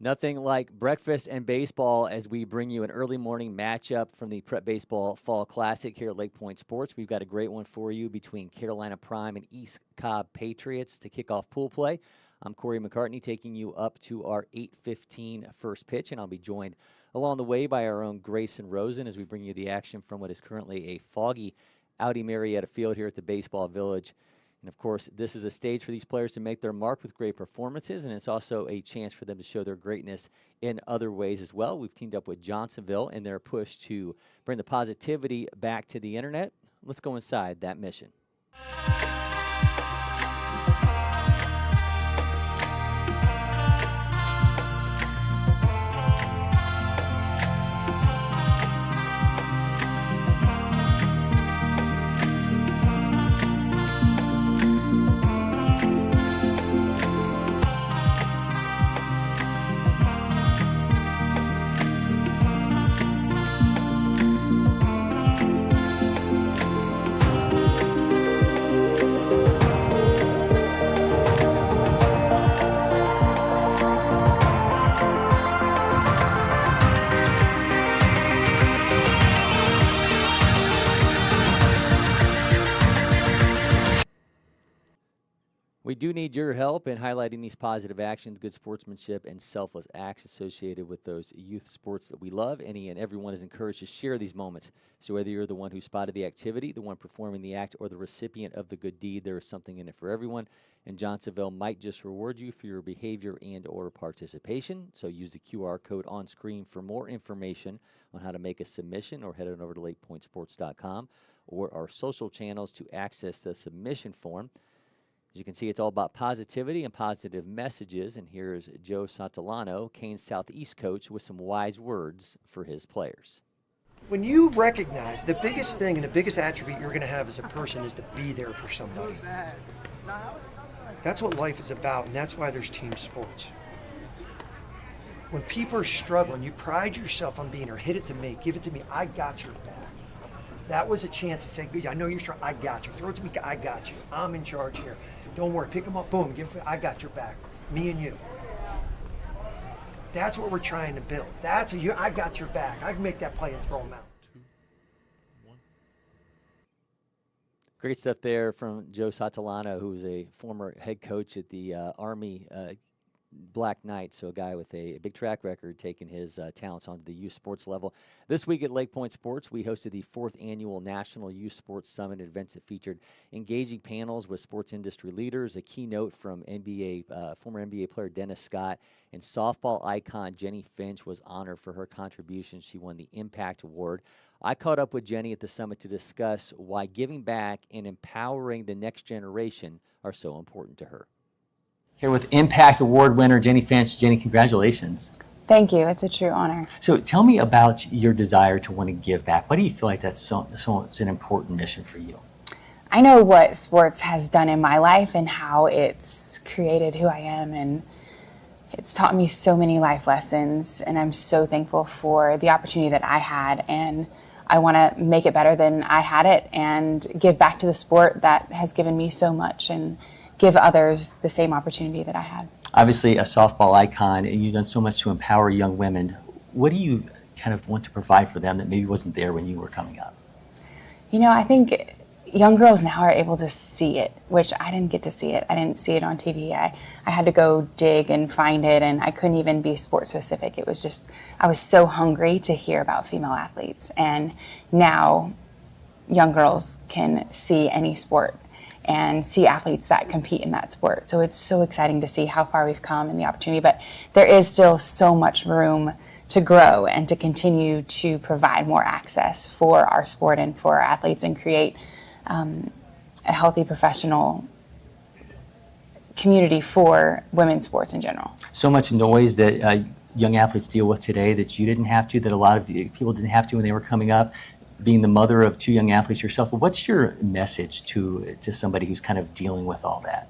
Nothing like breakfast and baseball as we bring you an early morning matchup from the Prep Baseball Fall Classic here at LakePoint Sports. We've got a great one for you between Carolina Prime and East Cobb Patriots to kick off pool play. I'm Cory McCartney taking you up to our 8:15 first pitch, and I'll be joined along the way by our own Grayson Rosen as we bring you the action from what is currently a foggy Audi Marietta Field here at the Baseball Village. And, of course, this is a stage for these players to make their mark with great performances, and it's also a chance for them to show their greatness in other ways as well. We've teamed up with Johnsonville in their push to bring the positivity back to the internet. Let's go inside that mission. We do need your help in highlighting these positive actions, good sportsmanship, and selfless acts associated with those youth sports that we love. Any and everyone is encouraged to share these moments. So whether you're the one who spotted the activity, the one performing the act, or the recipient of the good deed, there is something in it for everyone. And Johnsonville might just reward you for your behavior and or participation. So use the QR code on screen for more information on how to make a submission, or head on over to LakePointSports.com or our social channels to access the submission form. As you can see, it's all about positivity and positive messages, and here's Joe Santolano, Kane's Southeast coach, with some wise words for his players. When you recognize the biggest thing and the biggest attribute you're going to have as a person is to be there for somebody. That's what life is about, and that's why there's team sports. When people are struggling, you pride yourself on being there. Hit it to me, give it to me, I got your back. That was a chance to say, I know you're strong, I got you. Throw it to me, I got you. I'm in charge here. Don't worry, pick them up, boom, I got your back, me and you. That's what we're trying to build. I got your back. I can make that play and throw them out. 2, 1. Great stuff there from Joe Santolano, who's a former head coach at the Army Black Knights, so a guy with a big track record taking his talents onto the youth sports level. This week at LakePoint Sports, we hosted the 4th Annual National Youth Sports Summit, events that featured engaging panels with sports industry leaders, a keynote from former NBA player Dennis Scott, and softball icon Jenny Finch was honored for her contributions. She won the Impact Award. I caught up with Jenny at the summit to discuss why giving back and empowering the next generation are so important to her. Here with Impact Award winner Jenny Finch. Jenny, congratulations. Thank you. It's a true honor. So tell me about your desire to want to give back. Why do you feel like that's it's an important mission for you? I know what sports has done in my life and how it's created who I am, and it's taught me so many life lessons, and I'm so thankful for the opportunity that I had, and I want to make it better than I had it and give back to the sport that has given me so much and give others the same opportunity that I had. Obviously a softball icon, and you've done so much to empower young women. What do you kind of want to provide for them that maybe wasn't there when you were coming up? You know, I think young girls now are able to see it, which I didn't get to see it. I didn't see it on TV. I had to go dig and find it, and I couldn't even be sport specific. It was just, I was so hungry to hear about female athletes. And now young girls can see any sport and see athletes that compete in that sport. So it's so exciting to see how far we've come and the opportunity, but there is still so much room to grow and to continue to provide more access for our sport and for our athletes and create a healthy professional community for women's sports in general. So much noise that young athletes deal with today that you didn't have to, that a lot of people didn't have to when they were coming up. Being the mother of 2 young athletes yourself, what's your message to somebody who's kind of dealing with all that?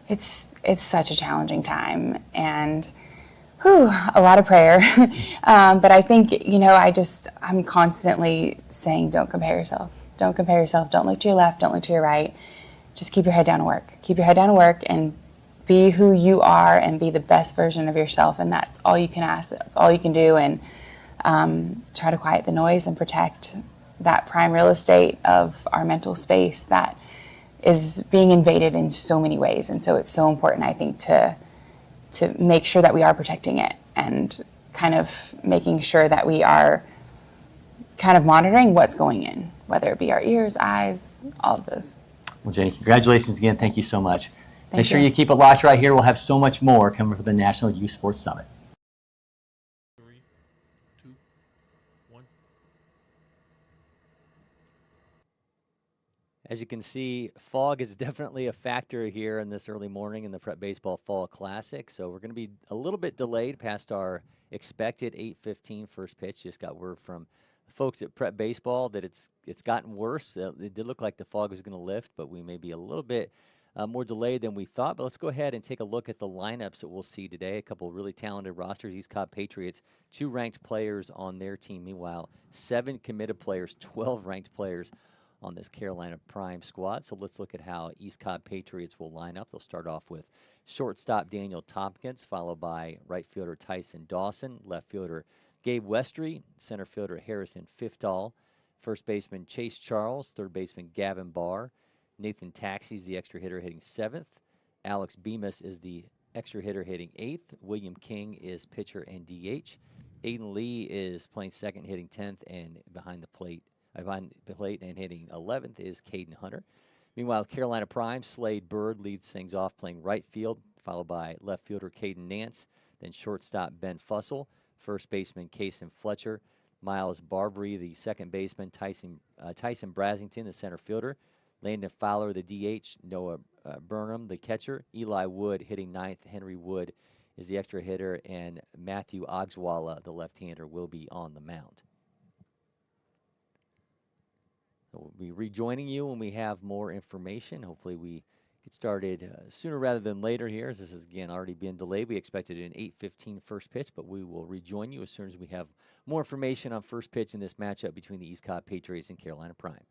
It's such a challenging time, and a lot of prayer. But I think, I'm constantly saying, don't compare yourself. Don't compare yourself. Don't look to your left. Don't look to your right. Just keep your head down and work. Keep your head down and work and be who you are and be the best version of yourself, and that's all you can ask, that's all you can do, and try to quiet the noise and protect that prime real estate of our mental space that is being invaded in so many ways. And so it's so important, I think, to make sure that we are protecting it and kind of making sure that we are kind of monitoring what's going in, whether it be our ears, eyes, all of those. Well, Jenny, congratulations again. Thank you so much. Thank Make sure you. you keep it locked right here. We'll have so much more coming for the National Youth Sports Summit. 3, 2, 1. As you can see, fog is definitely a factor here in this early morning in the Prep Baseball Fall Classic. So we're going to be a little bit delayed past our expected 8:15 first pitch. Just got word from the folks at Prep Baseball that it's gotten worse. It did look like the fog was going to lift, but we may be a little bit more delayed than we thought. But let's go ahead and take a look at the lineups that we'll see today. A couple of really talented rosters. East Cobb Patriots, 2 ranked players on their team. Meanwhile, 7 committed players, 12 ranked players on this Carolina Prime squad. So let's look at how East Cobb Patriots will line up. They'll start off with shortstop Daniel Tompkins, followed by right fielder Tyson Dawson, left fielder Gabe Westry, center fielder Harrison Fiftal, first baseman Chase Charles, third baseman Gavin Barr, Nathan Taxey's the extra hitter hitting 7th, Alex Bemis is the extra hitter hitting 8th, William King is pitcher and DH, Aiden Lee is playing second hitting 10th, and behind the plate and hitting 11th is Caden Hunter. Meanwhile, Carolina Prime, Slade Bird leads things off playing right field, followed by left fielder Caden Nance, then shortstop Ben Fussell, first baseman Kason Fletcher, Miles Barbary, the second baseman, Tyson Brasington, the center fielder, Landon Fowler, the DH, Noah Burnham, the catcher, Eli Wood hitting 9th, Henry Wood is the extra hitter, and Matthew Ogswala, the left-hander, will be on the mound. So we'll be rejoining you when we have more information. Hopefully we get started sooner rather than later here, as this is, again, already been delayed. We expected an 8:15 first pitch, but we will rejoin you as soon as we have more information on first pitch in this matchup between the East Cobb Patriots and Carolina Prime.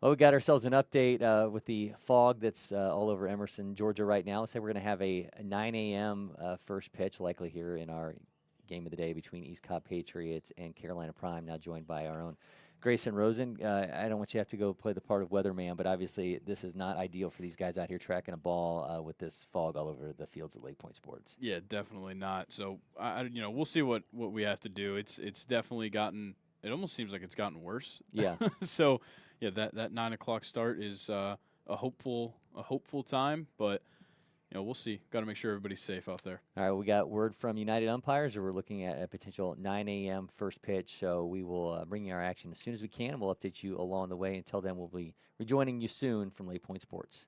Well, we got ourselves an update with the fog that's all over Emerson, Georgia right now. So we're going to have a 9 a.m. First pitch likely here in our game of the day between East Cobb Patriots and Carolina Prime, now joined by our own Grayson Rosen. I don't want you to have to go play the part of weatherman, but obviously this is not ideal for these guys out here tracking a ball with this fog all over the fields at LakePoint Sports. Yeah, definitely not. So, we'll see what we have to do. It's definitely gotten. It almost seems like it's gotten worse. Yeah. So, yeah, that 9 o'clock start is a hopeful time, but we'll see. Got to make sure everybody's safe out there. All right, we got word from United umpires, or we're looking at a potential 9 a.m. first pitch. So we will bring you our action as soon as we can. We'll update you along the way. Until then, we'll be rejoining you soon from LakePoint Sports.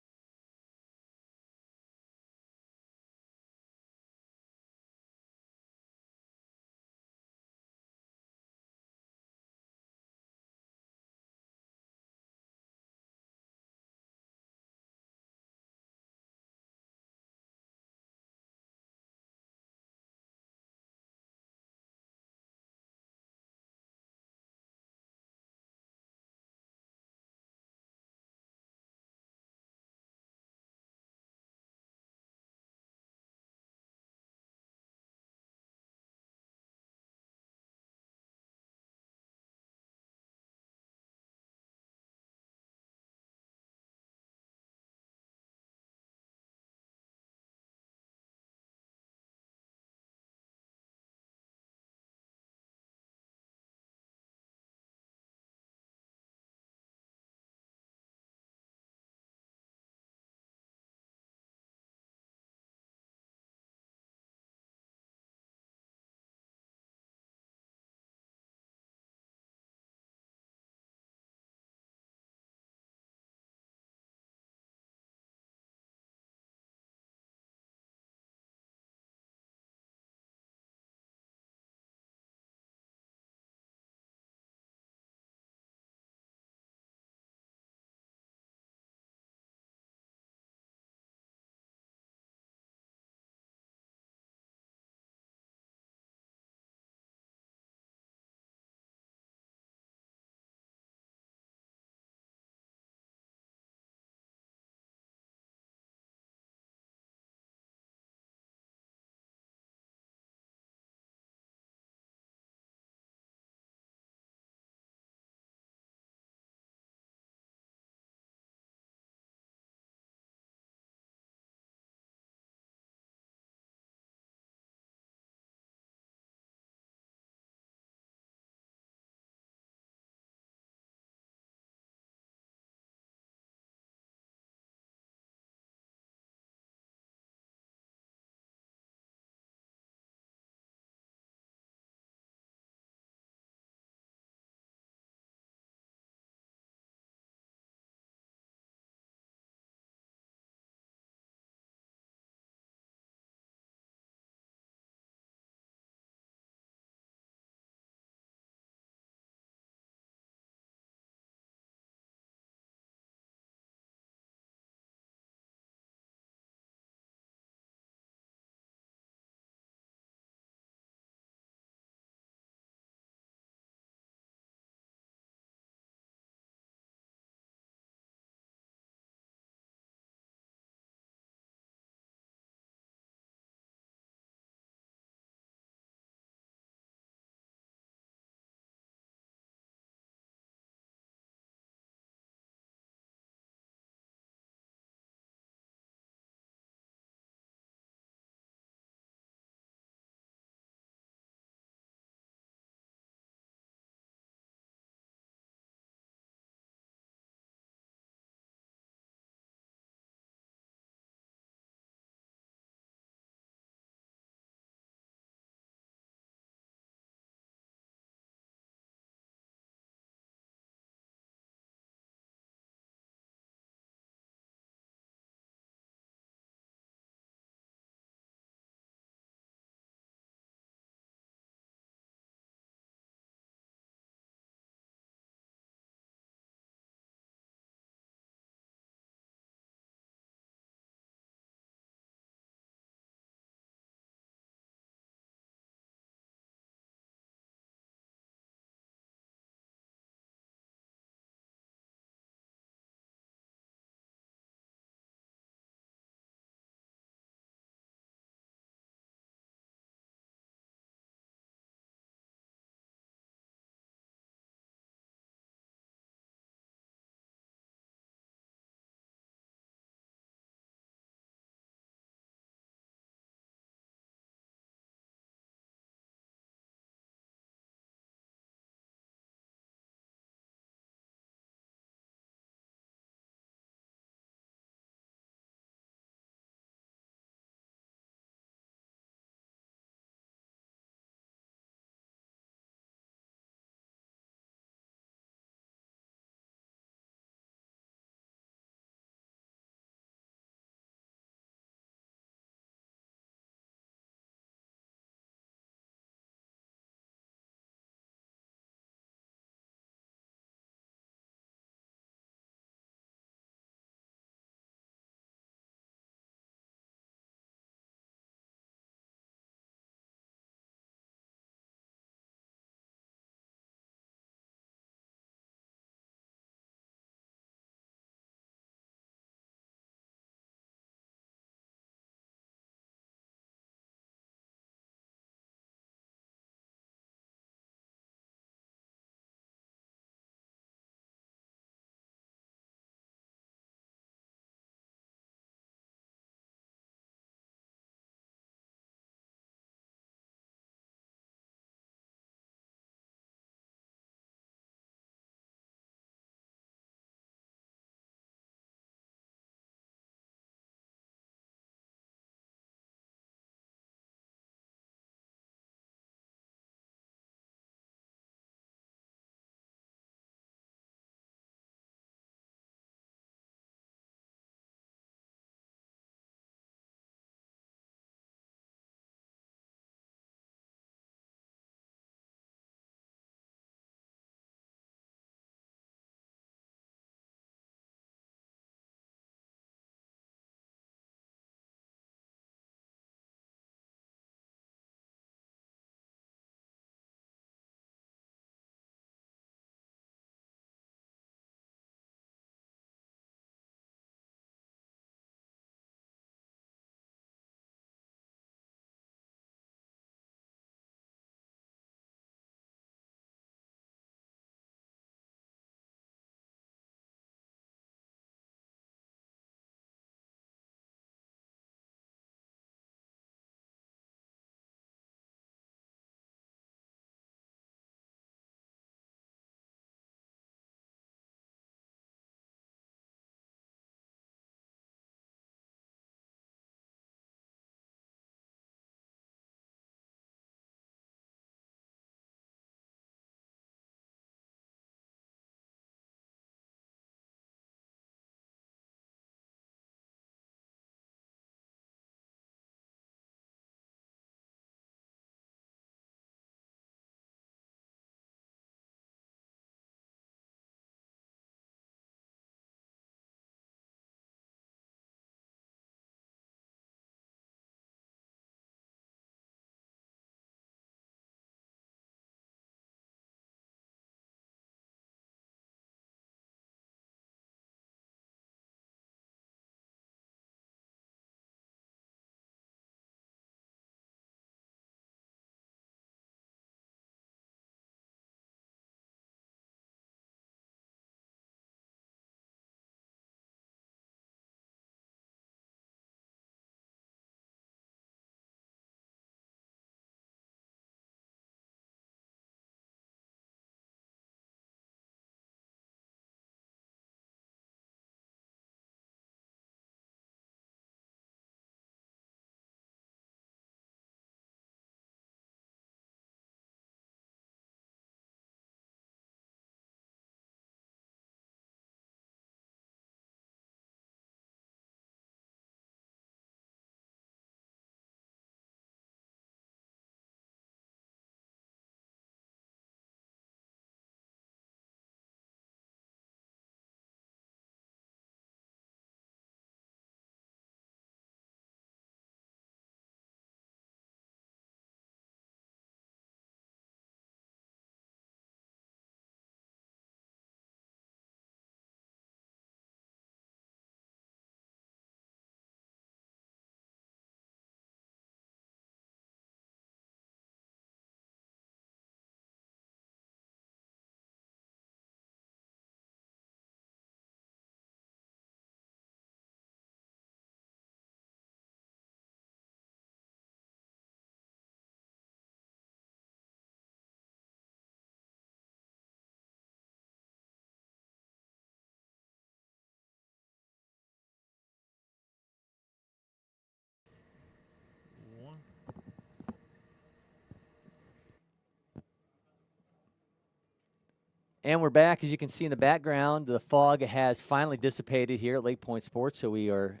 And we're back. As you can see in the background, the fog has finally dissipated here at LakePoint Sports, so we are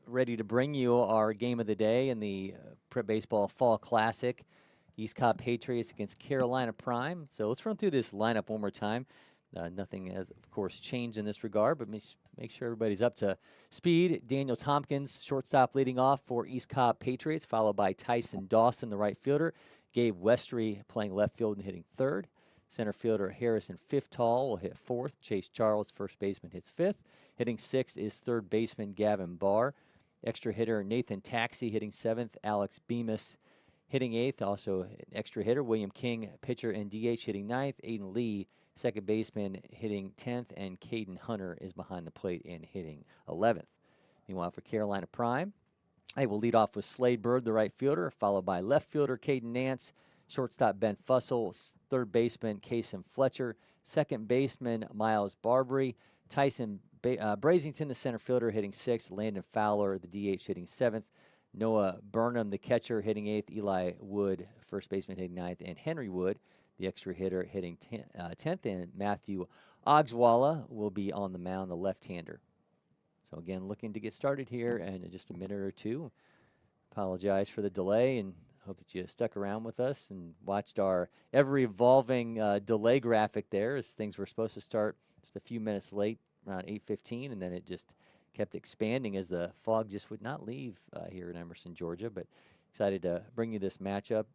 ready to bring you our game of the day in the Prep Baseball Fall Classic. East Cobb Patriots against Carolina Prime. So let's run through this lineup one more time. Nothing has, of course, changed in this regard, but make sure everybody's up to speed. Daniel Tompkins, shortstop, leading off for East Cobb Patriots, followed by Tyson Dawson, the right fielder. Gabe Westry playing left field and hitting third. Center fielder Harrison Fifthall will hit fourth. Chase Charles, first baseman, hits fifth. Hitting sixth is third baseman Gavin Barr. Extra hitter Nathan Taxi hitting seventh. Alex Bemis hitting eighth. Also an extra hitter William King, pitcher and DH, hitting ninth. Aiden Lee, second baseman, hitting 10th. And Caden Hunter is behind the plate and hitting 11th. Meanwhile, for Carolina Prime, they will lead off with Slade Bird, the right fielder, followed by left fielder Caden Nance, shortstop Ben Fussell, third baseman Kason Fletcher, second baseman Miles Barbary, Tyson Brazington, the center fielder, hitting sixth, Landon Fowler, the DH, hitting seventh, Noah Burnham, the catcher, hitting eighth, Eli Wood, first baseman, hitting ninth, and Henry Wood, the extra hitter, hitting 10th, and Matthew Ogswalla will be on the mound, the left-hander. So again, looking to get started here in just a minute or two. Apologize for the delay and hope that you stuck around with us and watched our ever-evolving delay graphic there, as things were supposed to start just a few minutes late, around 8:15, and then it just kept expanding as the fog just would not leave here in Emerson, Georgia. But excited to bring you this matchup.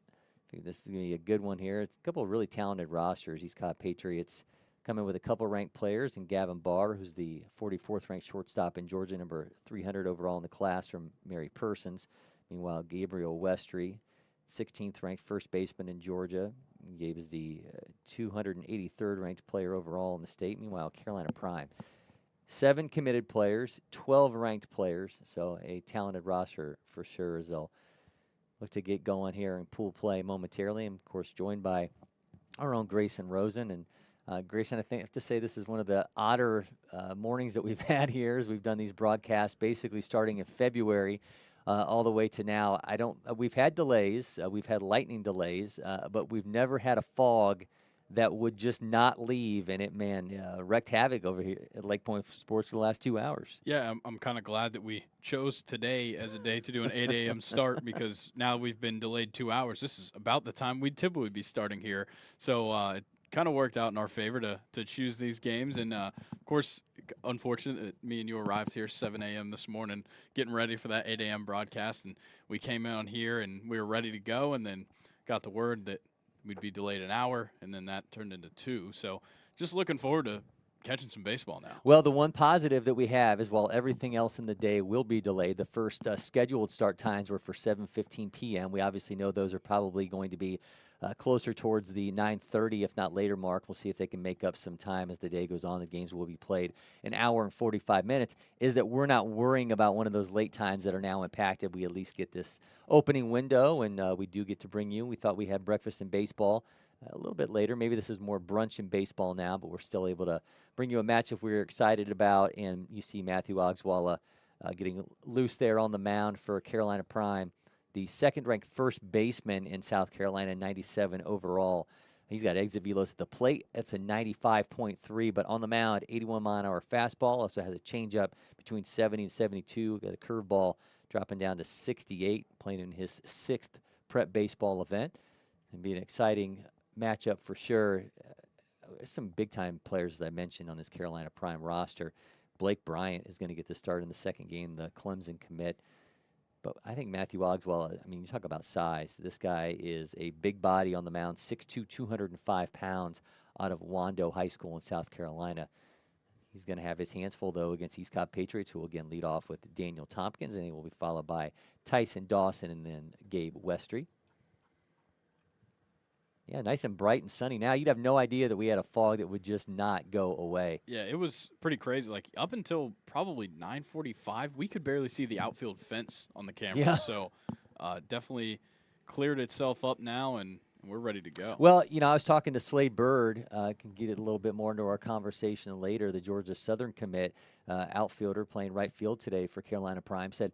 I think this is going to be a good one here. It's a couple of really talented rosters. East Cobb Patriots coming with a couple ranked players, and Gavin Barr, who's the 44th ranked shortstop in Georgia, number 300 overall in the class from Mary Persons. Meanwhile, Gabriel Westry, 16th ranked first baseman in Georgia. Gabe is the 283rd ranked player overall in the state. Meanwhile, Carolina Prime, 7 committed players, 12 ranked players. So a talented roster for sure, as they'll look to get going here in pool play momentarily. And of course, joined by our own Grayson Rosen. And Grayson, I think I have to say this is one of the odder mornings that we've had here, as we've done these broadcasts basically starting in February. All the way to now. We've had delays, we've had lightning delays, but we've never had a fog that would just not leave, and it, wreaked havoc over here at LakePoint Sports for the last 2 hours. Yeah, I'm kind of glad that we chose today as a day to do an 8 a.m. start, because now we've been delayed 2 hours. This is about the time we'd typically be starting here. So it kind of worked out in our favor to choose these games. And, of course, unfortunate that me and you arrived here 7 a.m. this morning getting ready for that 8 a.m. broadcast. And we came on here and we were ready to go, and then got the word that we'd be delayed an hour, and then that turned into 2. So just looking forward to catching some baseball now. Well, the one positive that we have is, while everything else in the day will be delayed, the first scheduled start times were for 7:15 p.m. We obviously know those are probably going to be closer towards the 9:30, if not later mark. We'll see if they can make up some time as the day goes on. The games will be played an hour and 45 minutes. Is that we're not worrying about one of those late times that are now impacted. We at least get this opening window, and we do get to bring you. We thought we had breakfast and baseball a little bit later. Maybe this is more brunch and baseball now, but we're still able to bring you a matchup we're excited about. And you see Matthew Ogswalla getting loose there on the mound for Carolina Prime, the second-ranked first baseman in South Carolina, 97 overall. He's got exit velos at the plate up to 95.3, but on the mound, 81-mile-an-hour fastball. Also has a changeup between 70 and 72. Got a curveball dropping down to 68, playing in his 6th prep baseball event. It'll be an exciting matchup for sure. Some big-time players, as I mentioned, on this Carolina Prime roster. Blake Bryant is going to get the start in the second game, the Clemson commit. But I think Matthew Ogswalla, I mean, you talk about size. This guy is a big body on the mound, 6'2", 205 pounds, out of Wando High School in South Carolina. He's going to have his hands full, though, against East Cobb Patriots, who will again lead off with Daniel Tompkins, and he will be followed by Tyson Dawson and then Gabe Westry. Yeah, nice and bright and sunny now. You'd have no idea that we had a fog that would just not go away. Yeah, it was pretty crazy. Like, up until probably 9:45, we could barely see the outfield fence on the camera. Yeah. So definitely cleared itself up now, and we're ready to go. Well, you know, I was talking to Slade Bird. Can get a little bit more into our conversation later. The Georgia Southern commit, outfielder playing right field today for Carolina Prime, said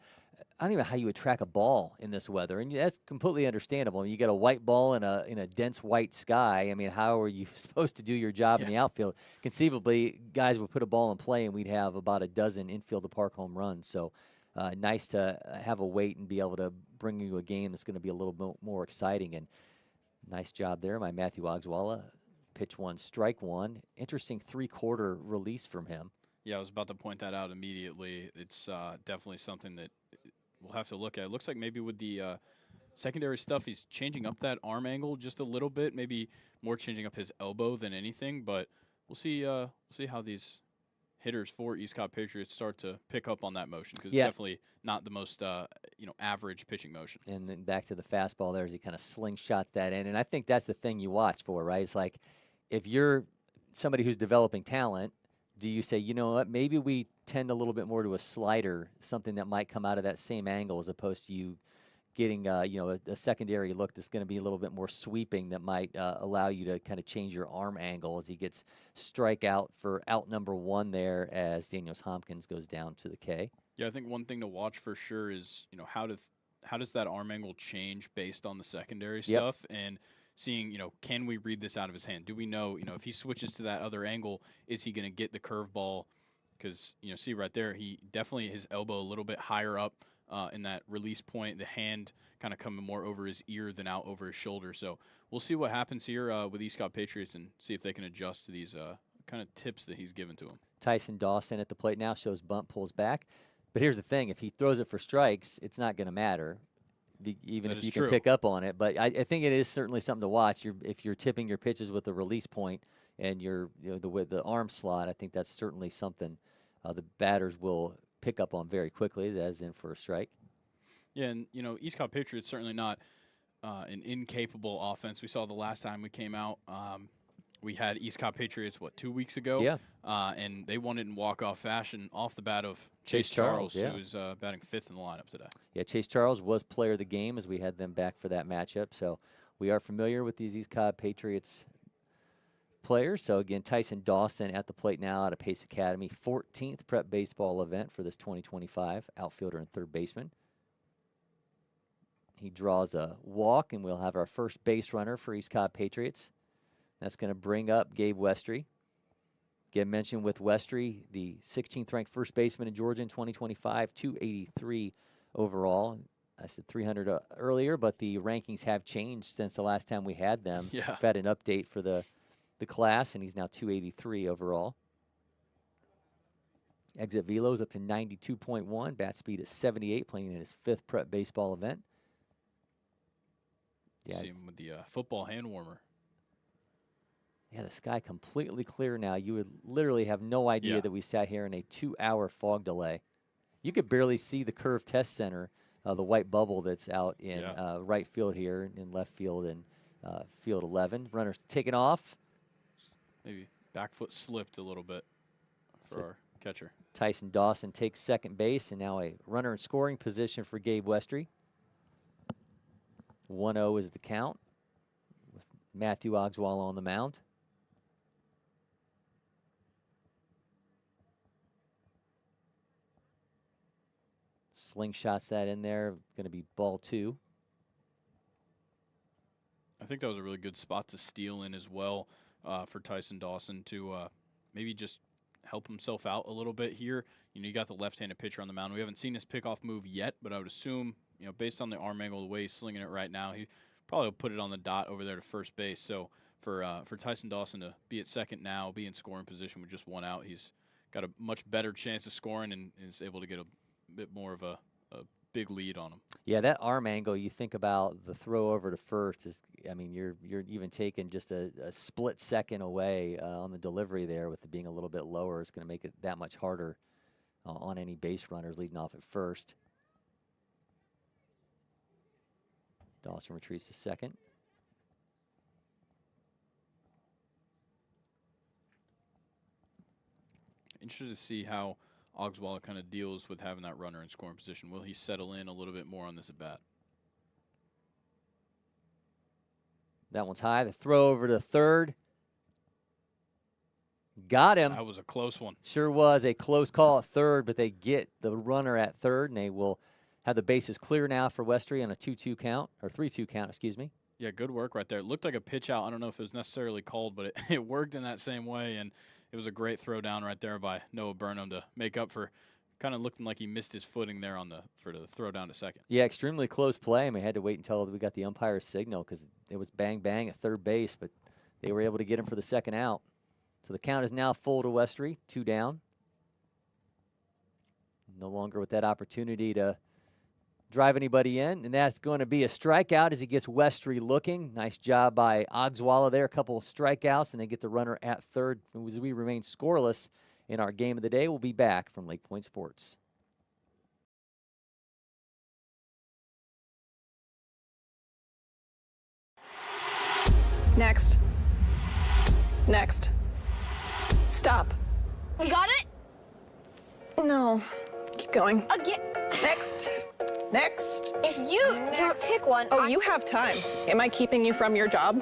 I don't even know how you would track a ball in this weather, and that's completely understandable. You get a white ball in a dense white sky. I mean, how are you supposed to do your job in the outfield? Conceivably, guys would put a ball in play, and we'd have about a dozen infield to park home runs. So, nice to have a wait and be able to bring you a game that's going to be a little more exciting. And nice job there by Matthew Ogswalla. Pitch one, strike one. Interesting three-quarter release from him. Yeah, I was about to point that out immediately. It's definitely something that we'll have to look at. It looks like maybe with the secondary stuff, he's changing up that arm angle just a little bit, maybe more changing up his elbow than anything. But we'll see how these hitters for East Cobb Patriots start to pick up on that motion, because it's definitely not the most average pitching motion. And then back to the fastball there as he kind of slingshot that in. And I think that's the thing you watch for, right? It's like if you're somebody who's developing talent, do you say, you know what, maybe we tend a little bit more to a slider, something that might come out of that same angle, as opposed to you getting a secondary look that's going to be a little bit more sweeping, that might allow you to kind of change your arm angle as he gets strikeout for out number one there as Daniels Hopkins goes down to the K. Yeah, I think one thing to watch for sure is, how does that arm angle change based on the secondary stuff, and seeing, can we read this out of his hand? Do we know, if he switches to that other angle, is he going to get the curveball? Because, see right there, he definitely, his elbow a little bit higher up in that release point, the hand kind of coming more over his ear than out over his shoulder. So we'll see what happens here with East Cobb Patriots and see if they can adjust to these kind of tips that he's given to them. Tyson Dawson at the plate now, shows bunt, pulls back. But here's the thing, if he throws it for strikes, it's not going to matter, even if you can pick up on it. But I think it is certainly something to watch. If you're tipping your pitches with the release point and the arm slot, I think that's certainly something the batters will pick up on very quickly, as in for a strike. Yeah, and, East Cobb Patriots certainly not an incapable offense. We saw the last time we came out, we had East Cobb Patriots, 2 weeks ago? Yeah. And they won it in walk-off fashion off the bat of Chase Charles, who's batting fifth in the lineup today. Yeah, Chase Charles was player of the game as we had them back for that matchup. So we are familiar with these East Cobb Patriots players. So, again, Tyson Dawson at the plate now out of Pace Academy, 14th prep baseball event for this 2025, outfielder and third baseman. He draws a walk, and we'll have our first base runner for East Cobb Patriots. That's going to bring up Gabe Westry. Again, mentioned with Westry, the 16th ranked first baseman in Georgia in 2025, 283 overall. I said 300 earlier, but the rankings have changed since the last time we had them. Yeah. We've had an update for the class, and he's now 283 overall. Exit velo's up to 92.1, bat speed at 78, playing in his fifth prep baseball event. Yeah, see him with the football hand warmer. Yeah, the sky completely clear now. You would literally have no idea that we sat here in a 2-hour fog delay. You could barely see the Curve Test Center, the white bubble that's out in right field here, in left field and field 11. Runners taking off. Maybe back foot slipped a little bit for our catcher. Tyson Dawson takes second base, and now a runner in scoring position for Gabe Westry. 1-0 is the count with Matthew Ogswalla on the mound. Slingshots that in there, going to be ball 2. I think that was a really good spot to steal in as well for Tyson Dawson to maybe just help himself out a little bit here. You got the left-handed pitcher on the mound. We haven't seen his pickoff move yet, but I would assume, based on the arm angle, the way he's slinging it right now, he probably will put it on the dot over there to first base. So for Tyson Dawson to be at second now, be in scoring position with just one out, he's got a much better chance of scoring and is able to get a bit more of a big lead on him. Yeah, that arm angle, you think about the throw over to first, is, I mean, you're even taking just a split second away on the delivery there with it being a little bit lower. It's going to make it that much harder on any base runners leading off at first. Dawson retreats to second. Interested to see how Ogswalla kind of deals with having that runner in scoring position. Will he settle in a little bit more on this at bat? That one's high. The throw over to third. Got him. That was a close one. Sure was a close call at third, but they get the runner at third, and they will Have the bases clear now for Westry on a 2-2 count, or 3-2 count, excuse me. Yeah, good work right there. It looked like a pitch out. I don't know if it was necessarily called, but it worked in that same way, and it was a great throw down right there by Noah Burnham to make up for kind of looking like he missed his footing there for the throw down to second. Yeah, extremely close play. I mean, we had to wait until we got the umpire's signal because it was bang, bang at third base, but they were able to get him for the second out. So the count is now full to Westry, 2 down. No longer with that opportunity to drive anybody in, and that's going to be a strikeout as he gets Westry looking. Nice job by Ogswalla there, a couple of strikeouts, and they get the runner at third. As we remain scoreless in our game of the day, we'll be back from LakePoint Sports. Next. Next. Stop. You got it? No. Keep going. Again. Next. Next. If you don't pick one, Oh, you have time. Am I keeping you from your job?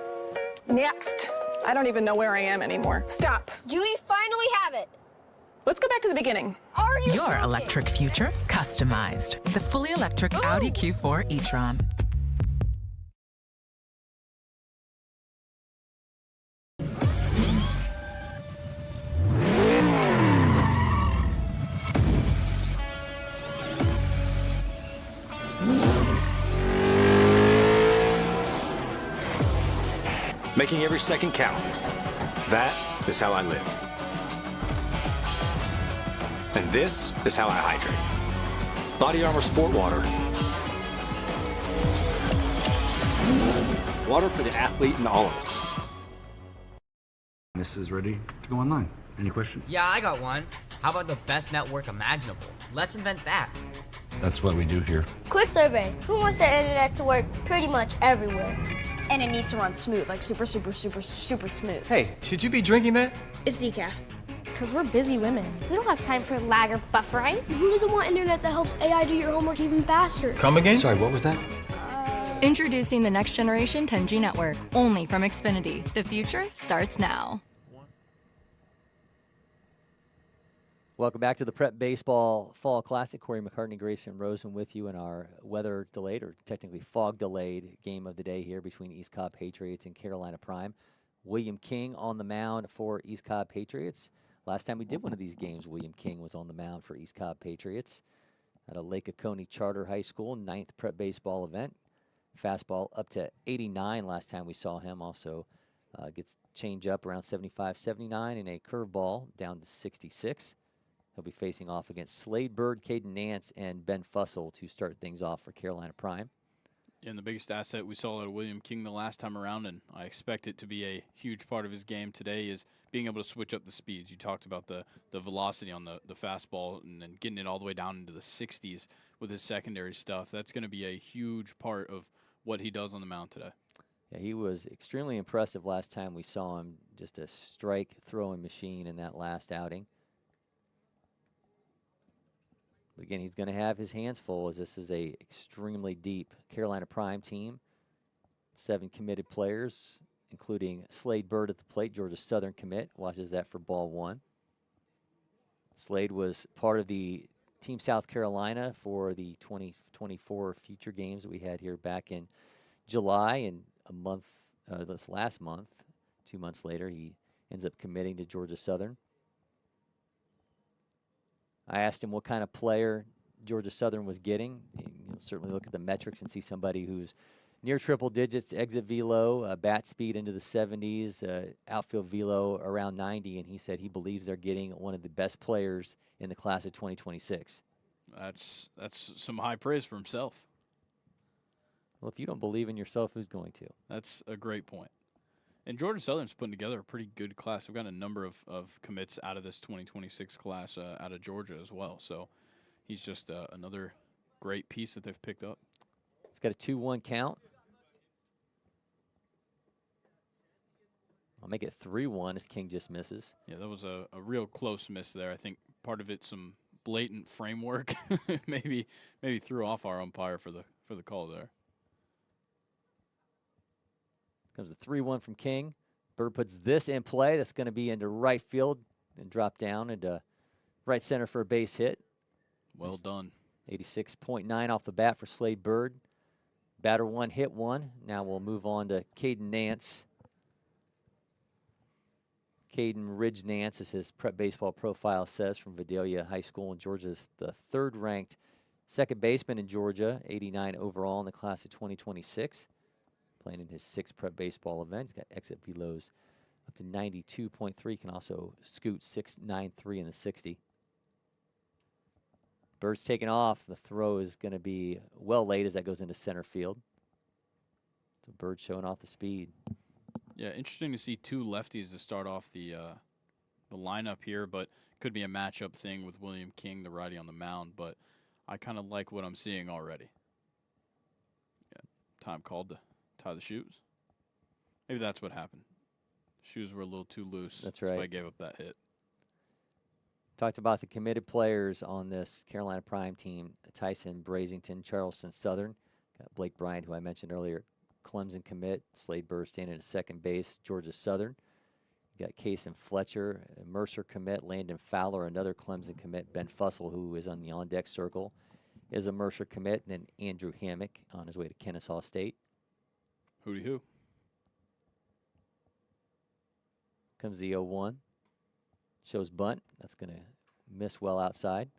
Next. I don't even know where I am anymore. Stop. do we finally have it? Let's go back to the beginning. Are you Your joking? electric future customized. The fully electric Audi Q4 e-tron. Making every second count. That is how I live. And this is how I hydrate. Body Armor Sport Water. Water for the athlete and all of us. This is ready to go online. Any questions? Yeah, I got one. How about the best network imaginable? Let's invent that. That's what we do here. Quick survey. Who wants their internet to work pretty much everywhere? And it needs to run smooth, like super smooth. Hey, should you be drinking that? It's decaf. Because we're busy women. We don't have time for lag or buffering. Who doesn't want internet that helps AI do your homework even faster? Come again? Sorry, what was that? Introducing the next generation 10G network, only from Xfinity. The future starts now. Welcome back to the Prep Baseball Fall Classic. Cory, McCartney, Grayson, Rosen with you in our weather-delayed, or technically fog-delayed game of the day here between East Cobb Patriots and Carolina Prime. William King on the mound for East Cobb Patriots. Last time we did one of these games, William King was on the mound for East Cobb Patriots at a Lake Oconee Charter High School 9th Prep Baseball event. Fastball up to 89 last time we saw him. Also gets changed up around 75, 79, and a curveball down to 66. He'll be facing off against Slade Bird, Caden Nance, and Ben Fussell to start things off for Carolina Prime. And the biggest asset we saw out of William King the last time around, and I expect it to be a huge part of his game today, is being able to switch up the speeds. You talked about the velocity on the fastball and then getting it all the way down into the 60s with his secondary stuff. That's going to be a huge part of what he does on the mound today. Yeah, he was extremely impressive last time we saw him. Just a strike throwing machine in that last outing. But again, he's going to have his hands full as this is a extremely deep Carolina Prime team. 7 committed players, including Slade Bird at the plate, Georgia Southern commit. Watches that for ball 1. Slade was part of the Team South Carolina for the 2024 future games that we had here back in July. And this last month, 2 months later, he ends up committing to Georgia Southern. I asked him what kind of player Georgia Southern was getting. You'll certainly look at the metrics and see somebody who's near triple digits, exit velo, bat speed into the 70s, outfield velo around 90, and he said he believes they're getting one of the best players in the class of 2026. That's some high praise for himself. Well, if you don't believe in yourself, who's going to? That's a great point. And Georgia Southern's putting together a pretty good class. We've got a number of commits out of this 2026 class out of Georgia as well. So he's just another great piece that they've picked up. He's got a 2-1 count. I'll make it 3-1 as King just misses. Yeah, that was a real close miss there. I think part of it's some blatant framework. maybe threw off our umpire for the call there. Comes the 3-1 from King. Bird puts this in play. That's going to be into right field and drop down into right center for a base hit. Well done. 86.9 off the bat for Slade Bird. Batter one, hit one. Now we'll move on to Caden Nance. Caden Ridge Nance, as his prep baseball profile says, from Vidalia High School in Georgia, is the third-ranked second baseman in Georgia, 89 overall in the class of 2026. Playing in his 6th prep baseball event. He's got exit velos up to 92.3. Can also scoot 6.93 in the 60. Bird's taking off. The throw is going to be well late as that goes into center field. So Bird showing off the speed. Yeah, interesting to see 2 lefties to start off the lineup here, but could be a matchup thing with William King, the righty on the mound. But I kind of like what I'm seeing already. Yeah, time called to tie the shoes. Maybe that's what happened. Shoes were a little too loose. That's right. So I gave up that hit. Talked about the committed players on this Carolina Prime team. Tyson, Brazington, Charleston Southern. Got Blake Bryant, who I mentioned earlier, Clemson commit. Slade Bird standing at second base. Georgia Southern. You got Case and Fletcher, Mercer commit. Landon Fowler, another Clemson commit. Ben Fussell, who is on the on-deck circle, is a Mercer commit. And then Andrew Hammock on his way to Kennesaw State. Hooty hoo. Comes the 0-1. Shows bunt. That's going to miss well outside.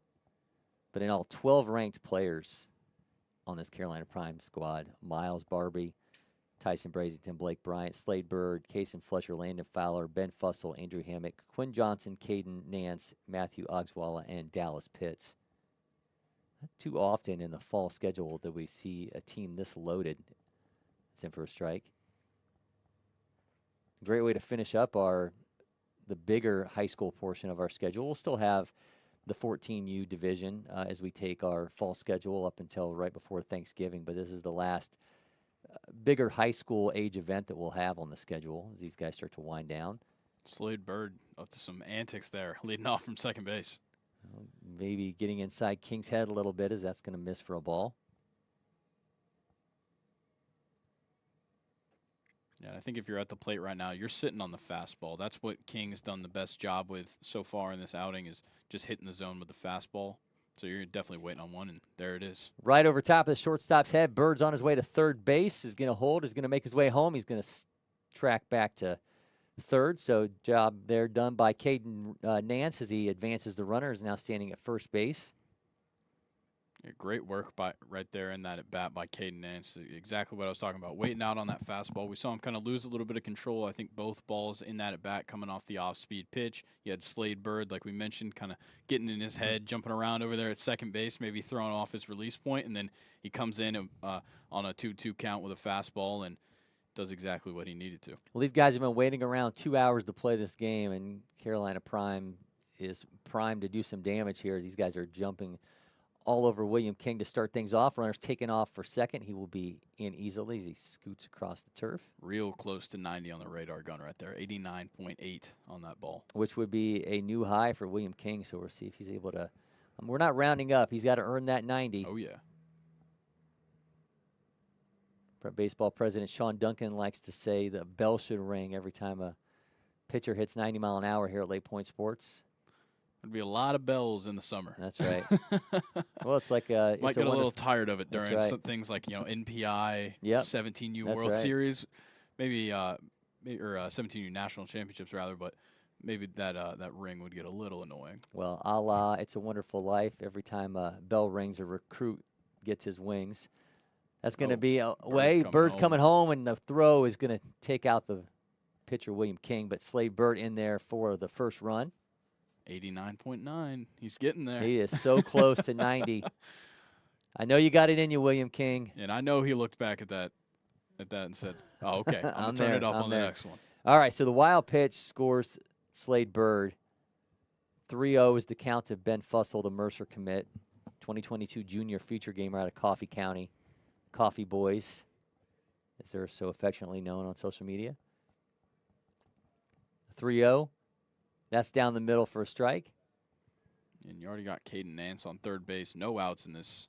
But in all, 12 ranked players on this Carolina Prime squad. Miles Barbie, Tyson Brazington, Blake Bryant, Slade Bird, Cason Fletcher, Landon Fowler, Ben Fussell, Andrew Hammock, Quinn Johnson, Caden Nance, Matthew Ogswalla, and Dallas Pitts. Not too often in the fall schedule that we see a team this loaded. It's in for a strike. Great way to finish up the bigger high school portion of our schedule. We'll still have the 14U division as we take our fall schedule up until right before Thanksgiving, but this is the last bigger high school age event that we'll have on the schedule as these guys start to wind down. Slade Bird up to some antics there, leading off from second base. Maybe getting inside King's head a little bit as that's going to miss for a ball. Yeah, I think if you're at the plate right now, you're sitting on the fastball. That's what King has done the best job with so far in this outing, is just hitting the zone with the fastball. So you're definitely waiting on one, and there it is. Right over top of the shortstop's head. Bird's on his way to third base, is going to hold, is going to make his way home. He's going to track back to third. So job there done by Caden Nance as he advances the runner, is now standing at first base. Yeah, great work right there in that at bat by Caden Nance. Exactly what I was talking about. Waiting out on that fastball. We saw him kind of lose a little bit of control. I think both balls in that at bat coming off the off-speed pitch. You had Slade Bird, like we mentioned, kind of getting in his head, jumping around over there at second base, maybe throwing off his release point, and then he comes in on a 2-2 count with a fastball and does exactly what he needed to. Well, these guys have been waiting around 2 hours to play this game, and Carolina Prime is primed to do some damage here as these guys are jumping all over William King to start things off. Runner's taken off for second. He will be in easily as he scoots across the turf. Real close to 90 on the radar gun right there. 89.8 on that ball. Which would be a new high for William King, so we'll see if he's able to. We're not rounding up. He's got to earn that 90. Oh, yeah. Prep baseball president Sean Duncan likes to say the bell should ring every time a pitcher hits 90 mile an hour here at LakePoint Sports. There'd be a lot of bells in the summer. That's right. Well, it's like might get a little tired of it during right. Things like NPI, yep. 17U That's World right. Series, maybe or 17U National Championships rather, but maybe that ring would get a little annoying. Well, a la It's a Wonderful Life. Every time a bell rings, a recruit gets his wings. That's going to be a way. Bird's coming home, and the throw is going to take out the pitcher William King, but Slade Bird in there for the first run. 89.9. He's getting there. He is so close to 90. I know you got it in you, William King. And I know he looked back at that and said, "Oh, okay, I'm gonna turn it up on the next one." All right, so the wild pitch scores Slade Bird. 3-0 is the count to Ben Fussell, the Mercer commit. 2022 junior feature gamer out of Coffee County. Coffee Boys, as they're so affectionately known on social media. 3-0. That's down the middle for a strike. And you already got Caden Nance on third base. No outs in this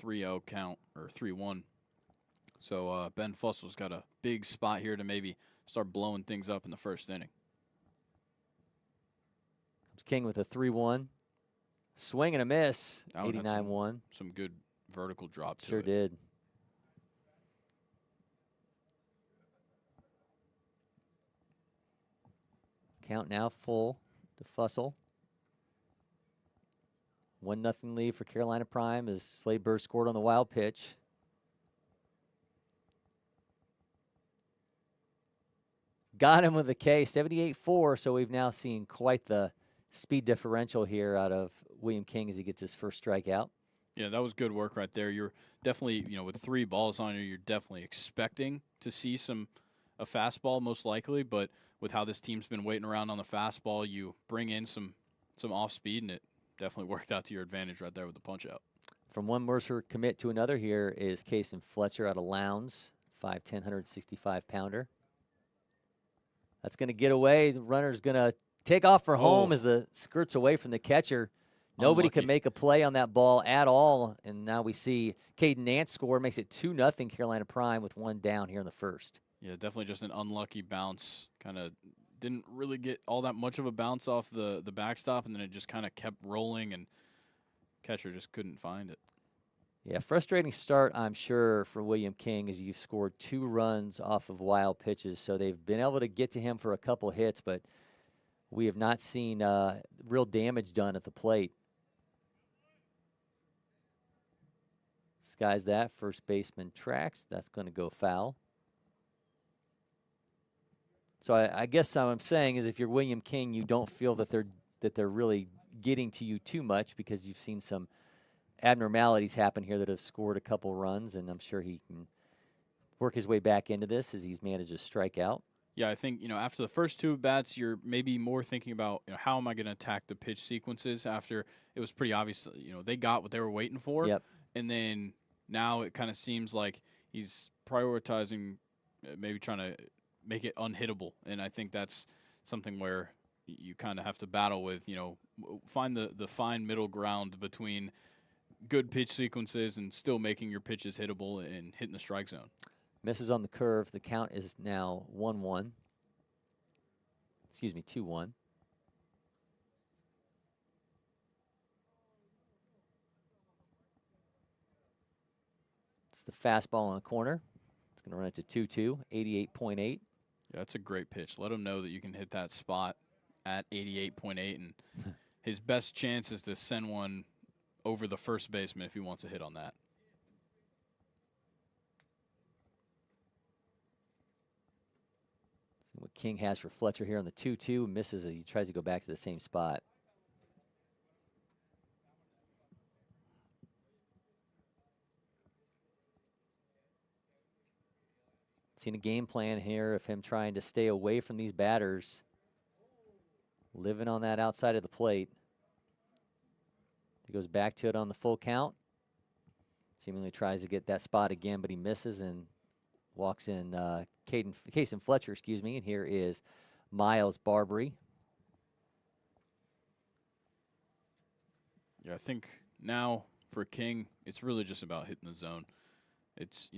3-0 count, or 3-1. So Ben Fussell's got a big spot here to maybe start blowing things up in the first inning. Comes King with a 3-1. Swing and a miss. That one had 89-1. Some good vertical drop to Sure it. did. Count now full to Fussell. 1-0 lead for Carolina Prime as Slade Burr scored on the wild pitch. Got him with a K, 78-4, so we've now seen quite the speed differential here out of William King as he gets his first strikeout. Yeah, that was good work right there. You're definitely, with 3 balls on you, you're definitely expecting to see a fastball most likely, but with how this team's been waiting around on the fastball, you bring in some off speed, and it definitely worked out to your advantage right there with the punch out. From one Mercer commit to another here is Cason Fletcher out of Lowndes, 5'10", 165-pounder. That's going to get away. The runner's going to take off for home as the skirts away from the catcher. Nobody could make a play on that ball at all, and now we see Caden Nance score, makes it 2-0 Carolina Prime with 1 down here in the first. Yeah, definitely just an unlucky bounce. Kind of didn't really get all that much of a bounce off the backstop, and then it just kind of kept rolling, and catcher just couldn't find it. Yeah, frustrating start, I'm sure, for William King as you've scored 2 runs off of wild pitches. So they've been able to get to him for a couple hits, but we have not seen real damage done at the plate. Skies that. First baseman tracks. That's going to go foul. So I guess what I'm saying is if you're William King, you don't feel that they're really getting to you too much because you've seen some abnormalities happen here that have scored a couple runs, and I'm sure he can work his way back into this as he's managed a strikeout. Yeah, I think, after the first 2 bats, you're maybe more thinking about, how am I going to attack the pitch sequences after it was pretty obvious, they got what they were waiting for. Yep. And then now it kind of seems like he's prioritizing maybe trying to make it unhittable. And I think that's something where you kind of have to battle with, find the fine middle ground between good pitch sequences and still making your pitches hittable and hitting the strike zone. Misses on the curve. The count is now 1-1. Excuse me, 2-1. It's the fastball in the corner. It's going to run it to 2-2, 88.8. Yeah, that's a great pitch. Let him know that you can hit that spot at 88.8, and his best chance is to send one over the first baseman if he wants to hit on that. See what King has for Fletcher here on the 2-2. Misses as he tries to go back to the same spot. Seen a game plan here of him trying to stay away from these batters, living on that outside of the plate. He goes back to it on the full count. Seemingly tries to get that spot again, but he misses and walks in Cason Fletcher, and here is Miles Barbary. Yeah, I think now for King, it's really just about hitting the zone. It's,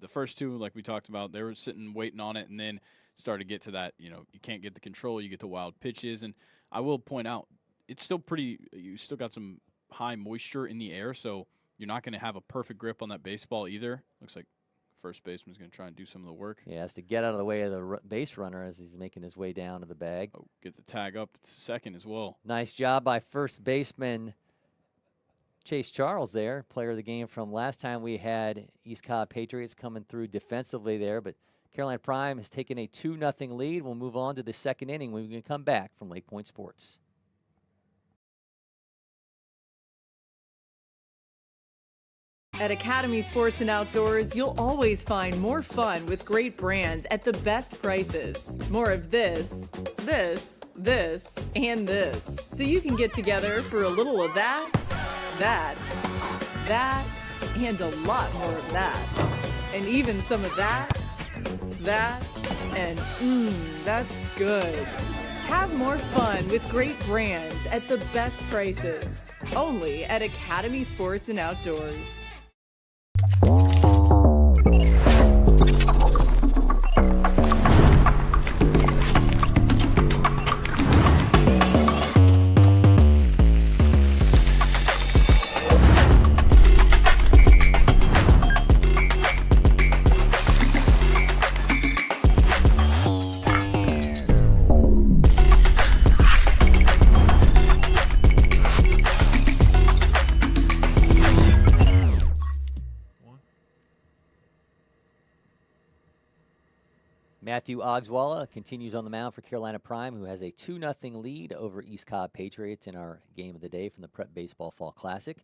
the first 2, like we talked about, they were sitting waiting on it, and then started to get to that, you can't get the control, you get to wild pitches. And I will point out, it's still you still got some high moisture in the air, so you're not going to have a perfect grip on that baseball either. Looks like first baseman's going to try and do some of the work. Yeah, has to get out of the way of the base runner as he's making his way down to the bag. Oh, get the tag up to second as well. Nice job by first baseman Chase Charles there, player of the game from last time we had East Cobb Patriots coming through defensively there, but Carolina Prime has taken a 2-0 lead. We'll move on to the second inning when we can come back from LakePoint Sports. At Academy Sports and Outdoors, you'll always find more fun with great brands at the best prices. More of this, and this. So you can get together for a little of that, and a lot more of that. And even some of that, and that's good. Have more fun with great brands at the best prices. Only at Academy Sports and Outdoors. Matthew Ogswalla continues on the mound for Carolina Prime, who has a 2-0 lead over East Cobb Patriots in our game of the day from the Prep Baseball Fall Classic.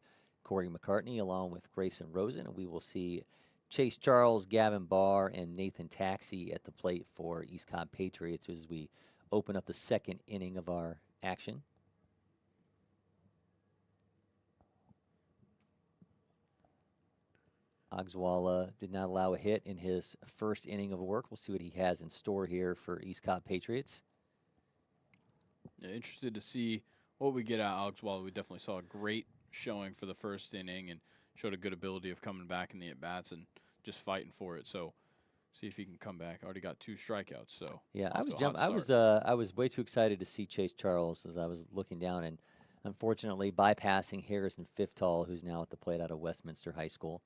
Cory McCartney along with Grayson Rosen, and we will see Chase Charles, Gavin Barr, and Nathan Taxi at the plate for East Cobb Patriots as we open up the second inning of our action. Ogswalla did not allow a hit in his first inning of work. We'll see what he has in store here for East Cobb Patriots. Yeah, interested to see what we get out of Ogswalla. We definitely saw a great showing for the first inning and showed a good ability of coming back in the at-bats and just fighting for it. So see if he can come back. Already got 2 strikeouts. So yeah, I was way too excited to see Chase Charles as I was looking down and unfortunately bypassing Harrison Fiftal, who's now at the plate out of Westminster High School.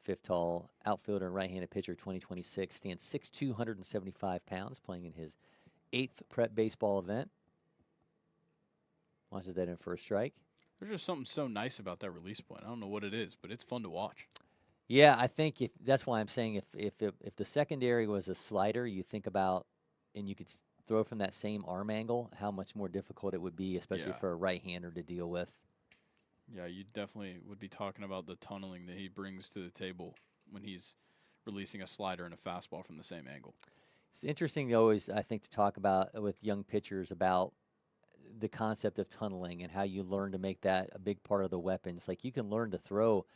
Fiftal, outfielder and right-handed pitcher, 2026, stands 6'2", 175 pounds, playing in his 8th prep baseball event. Launches that in for a strike. There's just something so nice about that release point. I don't know what it is, but it's fun to watch. Yeah, I think that's why I'm saying if the secondary was a slider, you think about, and you could throw from that same arm angle, how much more difficult it would be, especially for a right-hander to deal with. Yeah, you definitely would be talking about the tunneling that he brings to the table when he's releasing a slider and a fastball from the same angle. It's interesting always, I think, to talk about with young pitchers about the concept of tunneling and how you learn to make that a big part of the weapon. It's like you can learn to throw,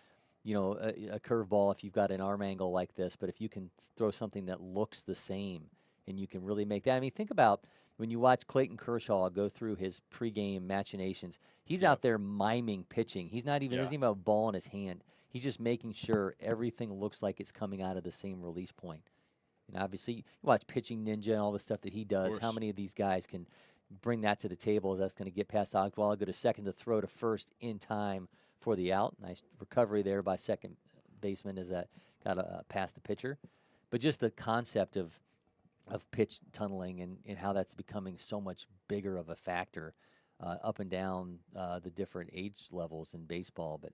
you know, a curveball if you've got an arm angle like this, but if you can throw something that looks the same and you can really make that. I mean, think about when you watch Clayton Kershaw go through his pregame machinations, he's out there miming pitching. He's not even, doesn't even have a ball in his hand. He's just making sure everything looks like it's coming out of the same release point. And obviously, you watch Pitching Ninja and all the stuff that he does. How many of these guys can bring that to the table as that's going to get past Ogwalla, go to second to throw to first in time for the out. Nice recovery there by second baseman as that got past the pitcher. But just the concept of pitch tunneling and how that's becoming so much bigger of a factor up and down the different age levels in baseball. But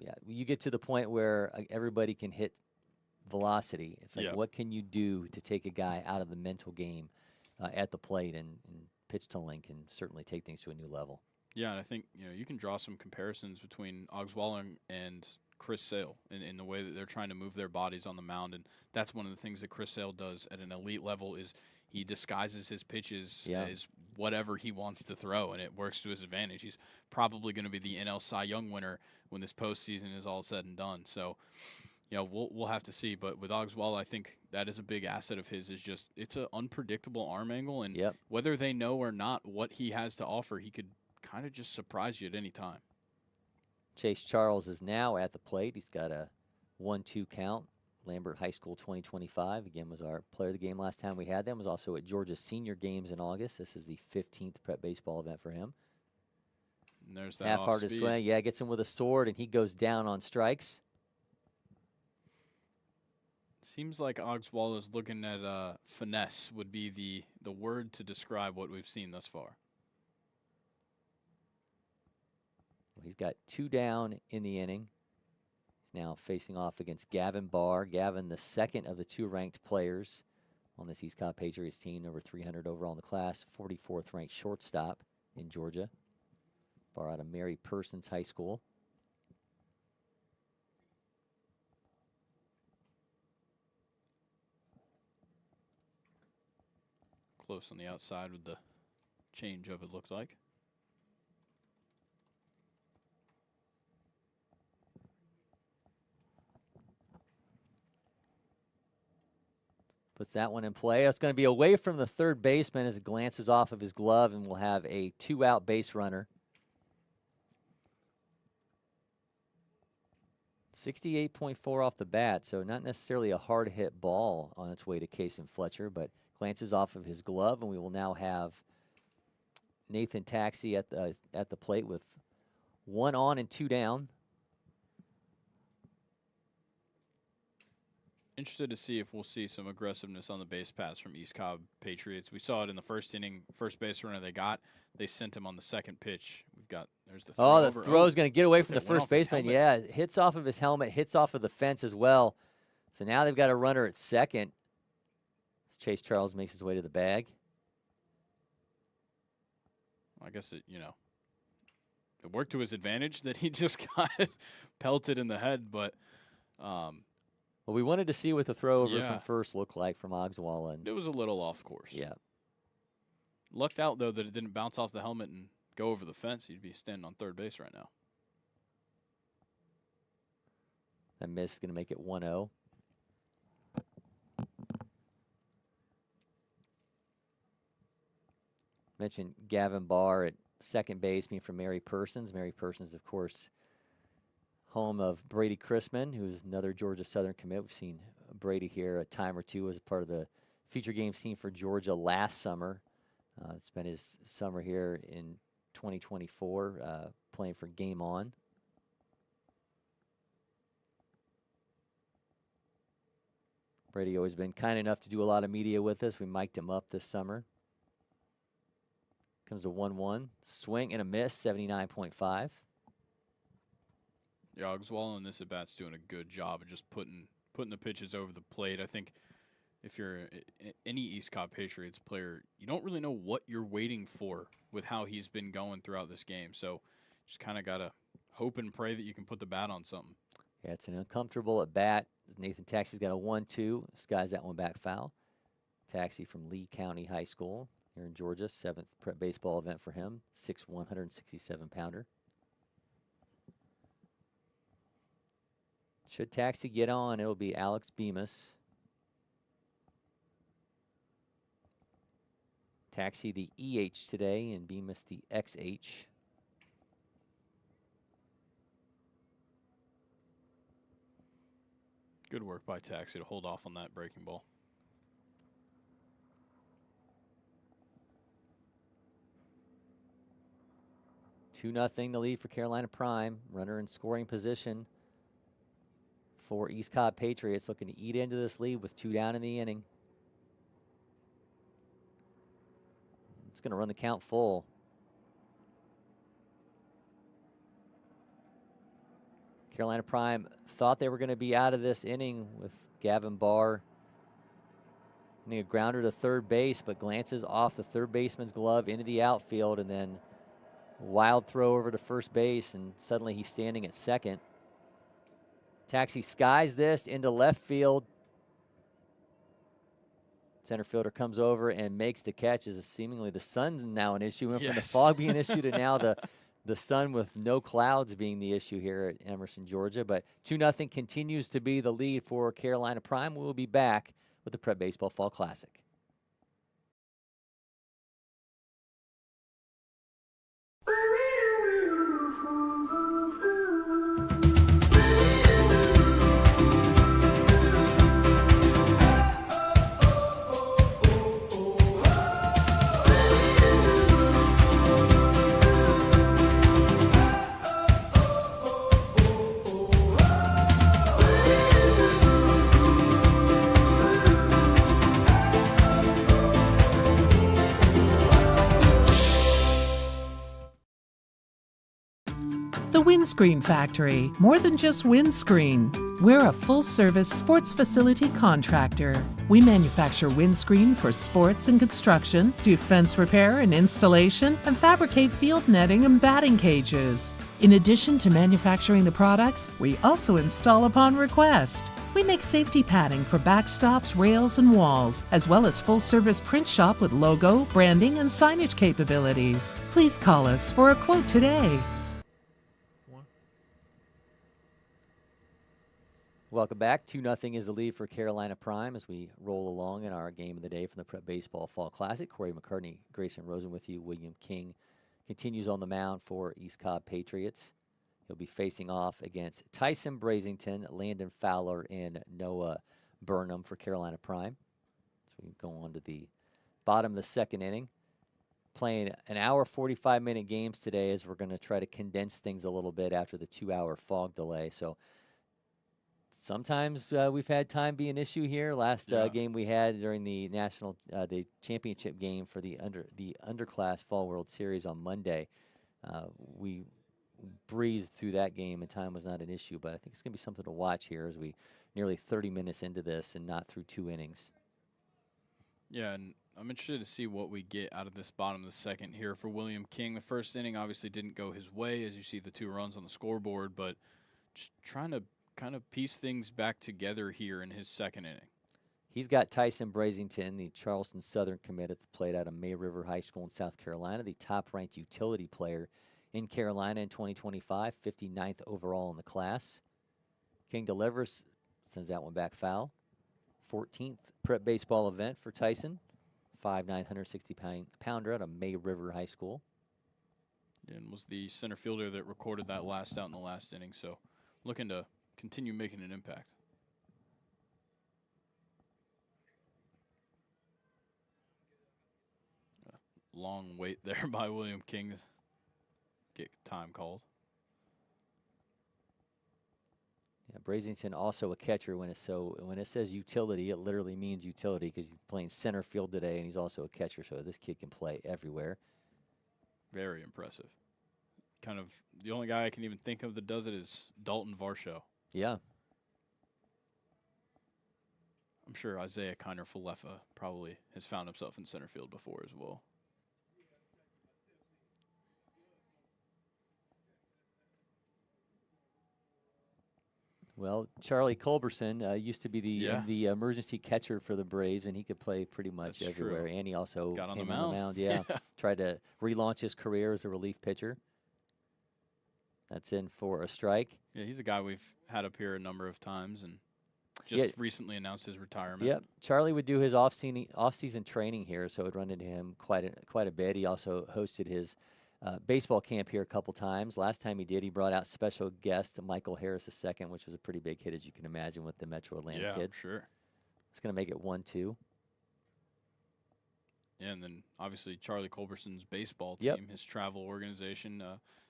yeah, you get to the point where everybody can hit velocity. It's like, what can you do to take a guy out of the mental game at the plate? And pitch tunneling can certainly take things to a new level. Yeah, and I think you can draw some comparisons between Ogswalla and Chris Sale in the way that they're trying to move their bodies on the mound, and that's one of the things that Chris Sale does at an elite level is he disguises his pitches as whatever he wants to throw, and it works to his advantage. He's probably going to be the NL Cy Young winner when this postseason is all said and done. So, we'll have to see. But with Ogswalla, I think that is a big asset of his. Is just it's an unpredictable arm angle, and whether they know or not what he has to offer, he could kind of just surprise you at any time. Chase Charles is now at the plate. He's got a 1-2 count. Lambert High School 2025, again, was our player of the game last time we had them. Was also at Georgia Senior Games in August. This is the 15th prep baseball event for him. And there's that half-hearted swing. Yeah, gets him with a sword, and he goes down on strikes. Seems like Ogswalla is looking at finesse would be the word to describe what we've seen thus far. He's got 2 down in the inning. He's now facing off against Gavin Barr. Gavin, the second of the 2 ranked players on this East Cobb Patriots team, over 300 overall in the class, 44th ranked shortstop in Georgia. Barr out of Mary Persons High School. Close on the outside with the change of it looked like. Puts that one in play. It's going to be away from the third baseman as it glances off of his glove, and we'll have a 2-out base runner. 68.4 off the bat, so not necessarily a hard hit ball on its way to Kason Fletcher, but glances off of his glove, and we will now have Nathan Taxi at the plate with 1 on and 2 down. Interested to see if we'll see some aggressiveness on the base paths from East Cobb Patriots. We saw it in the first inning. First base runner they sent him on the second pitch. There's the throw. Oh, the throw is going to get away from the first baseman. Yeah, it hits off of his helmet, hits off of the fence as well. So now they've got a runner at second. As Chase Charles makes his way to the bag. I guess it worked to his advantage that he just got pelted in the head, but well, we wanted to see what the throw over Yeah. from first looked like from Ogswalla. it was a little off course. Yeah. Lucked out, though, that it didn't bounce off the helmet and go over the fence. He'd be standing on third base right now. That miss is going to make it 1-0. Mentioned Gavin Barr at second base, being from Mary Persons. Mary Persons, of course, home of Brady Chrisman, who's another Georgia Southern commit. We've seen Brady here a time or two as a part of the feature games team for Georgia last summer. It's been his summer here in 2024, playing for Game On. Brady always been kind enough to do a lot of media with us. We mic'd him up this summer. Comes a 1-1. Swing and a miss, 79.5. Yeah, Ogswalla in this at-bat's doing a good job of just putting the pitches over the plate. I think if you're any East Cobb Patriots player, you don't really know what you're waiting for with how he's been going throughout this game. So just kind of got to hope and pray that you can put the bat on something. Yeah, it's an uncomfortable at bat. Nathan Taxi's got a 1-2. Skies that one back foul. Taxi from Lee County High School here in Georgia. 7th prep baseball event for him. 6'1", 167-pounder. Should Taxi get on, it'll be Alex Bemis. Taxi the EH today and Bemis the XH. Good work by Taxi to hold off on that breaking ball. Two 2-0 the lead for Carolina Prime. Runner in scoring position for East Cobb Patriots, looking to eat into this lead with 2 down in the inning. It's going to run the count full. Carolina Prime thought they were going to be out of this inning with Gavin Barr hitting a grounder to third base, but glances off the third baseman's glove into the outfield, and then wild throw over to first base, and suddenly he's standing at second. Taxi skies this into left field. Center fielder comes over and makes the catch. As seemingly the sun's now an issue. Went from the fog being an issue to now the sun with no clouds being the issue here at Emerson, Georgia. But 2-0 continues to be the lead for Carolina Prime. We'll be back with the Prep Baseball Fall Classic. The Windscreen Factory, more than just windscreen. We're a full-service sports facility contractor. We manufacture windscreen for sports and construction, do fence repair and installation, and fabricate field netting and batting cages. In addition to manufacturing the products, we also install upon request. We make safety padding for backstops, rails, and walls, as well as full-service print shop with logo, branding, and signage capabilities. Please call us for a quote today. Welcome back. 2-0 is the lead for Carolina Prime as we roll along in our game of the day from the Prep Baseball Fall Classic. Cory McCartney, Grayson Rosen with you. William King continues on the mound for East Cobb Patriots. He'll be facing off against Tyson Brazington, Landon Fowler, and Noah Burnham for Carolina Prime. So we go on to the bottom of the second inning. Playing an hour, 45-minute games today as we're going to try to condense things a little bit after the 2-hour fog delay. So sometimes we've had time be an issue here. Last game we had during the the championship game for the underclass Fall World Series on Monday, we breezed through that game, and time was not an issue. But I think it's going to be something to watch here as we nearly 30 minutes into this and not through 2 innings. Yeah, and I'm interested to see what we get out of this bottom of the second here for William King. The first inning obviously didn't go his way, as you see the 2 runs on the scoreboard, but just trying to kind of piece things back together here in his second inning. He's got Tyson Brazington, the Charleston Southern commit, played out of May River High School in South Carolina, the top-ranked utility player in Carolina in 2025, 59th overall in the class. King delivers, sends that one back foul. 14th prep baseball event for Tyson, 5'9", 160-pounder out of May River High School. And was the center fielder that recorded that last out in the last inning, so looking to continue making an impact. Long wait there by William King to get time called. Yeah, Brazington also a catcher when it says utility, it literally means utility because he's playing center field today, and he's also a catcher, so this kid can play everywhere. Very impressive. Kind of the only guy I can even think of that does it is Dalton Varsho. Yeah. I'm sure Isaiah Kiner-Falefa probably has found himself in center field before as well. Well, Charlie Culberson used to be the emergency catcher for the Braves, and he could play pretty much That's everywhere. true. And he also Got on came the on the mound. mound. Yeah, tried to relaunch his career as a relief pitcher. That's in for a strike. Yeah, he's a guy we've had up here a number of times, and just recently announced his retirement. Yep, Charlie would do his off-season training here, so I'd run into him quite a bit. He also hosted his baseball camp here a couple times. Last time he did, he brought out special guest Michael Harris II, which was a pretty big hit, as you can imagine, with the Metro Atlanta kids. Sure. It's going to make it 1-2. Yeah, and then obviously Charlie Culberson's baseball team, his travel organization,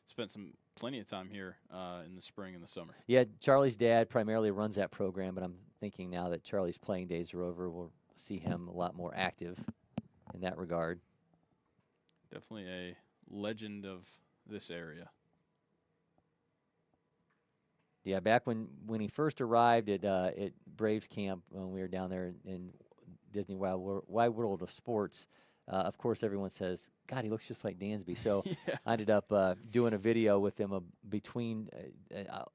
spent plenty of time here in the spring and the summer. Yeah, Charlie's dad primarily runs that program, but I'm thinking now that Charlie's playing days are over, we'll see him a lot more active in that regard. Definitely a legend of this area. Yeah, back when he first arrived at Braves camp when we were down there in Disney Wide World of Sports, of course everyone says, God, he looks just like Dansby. So I ended up doing a video with him between,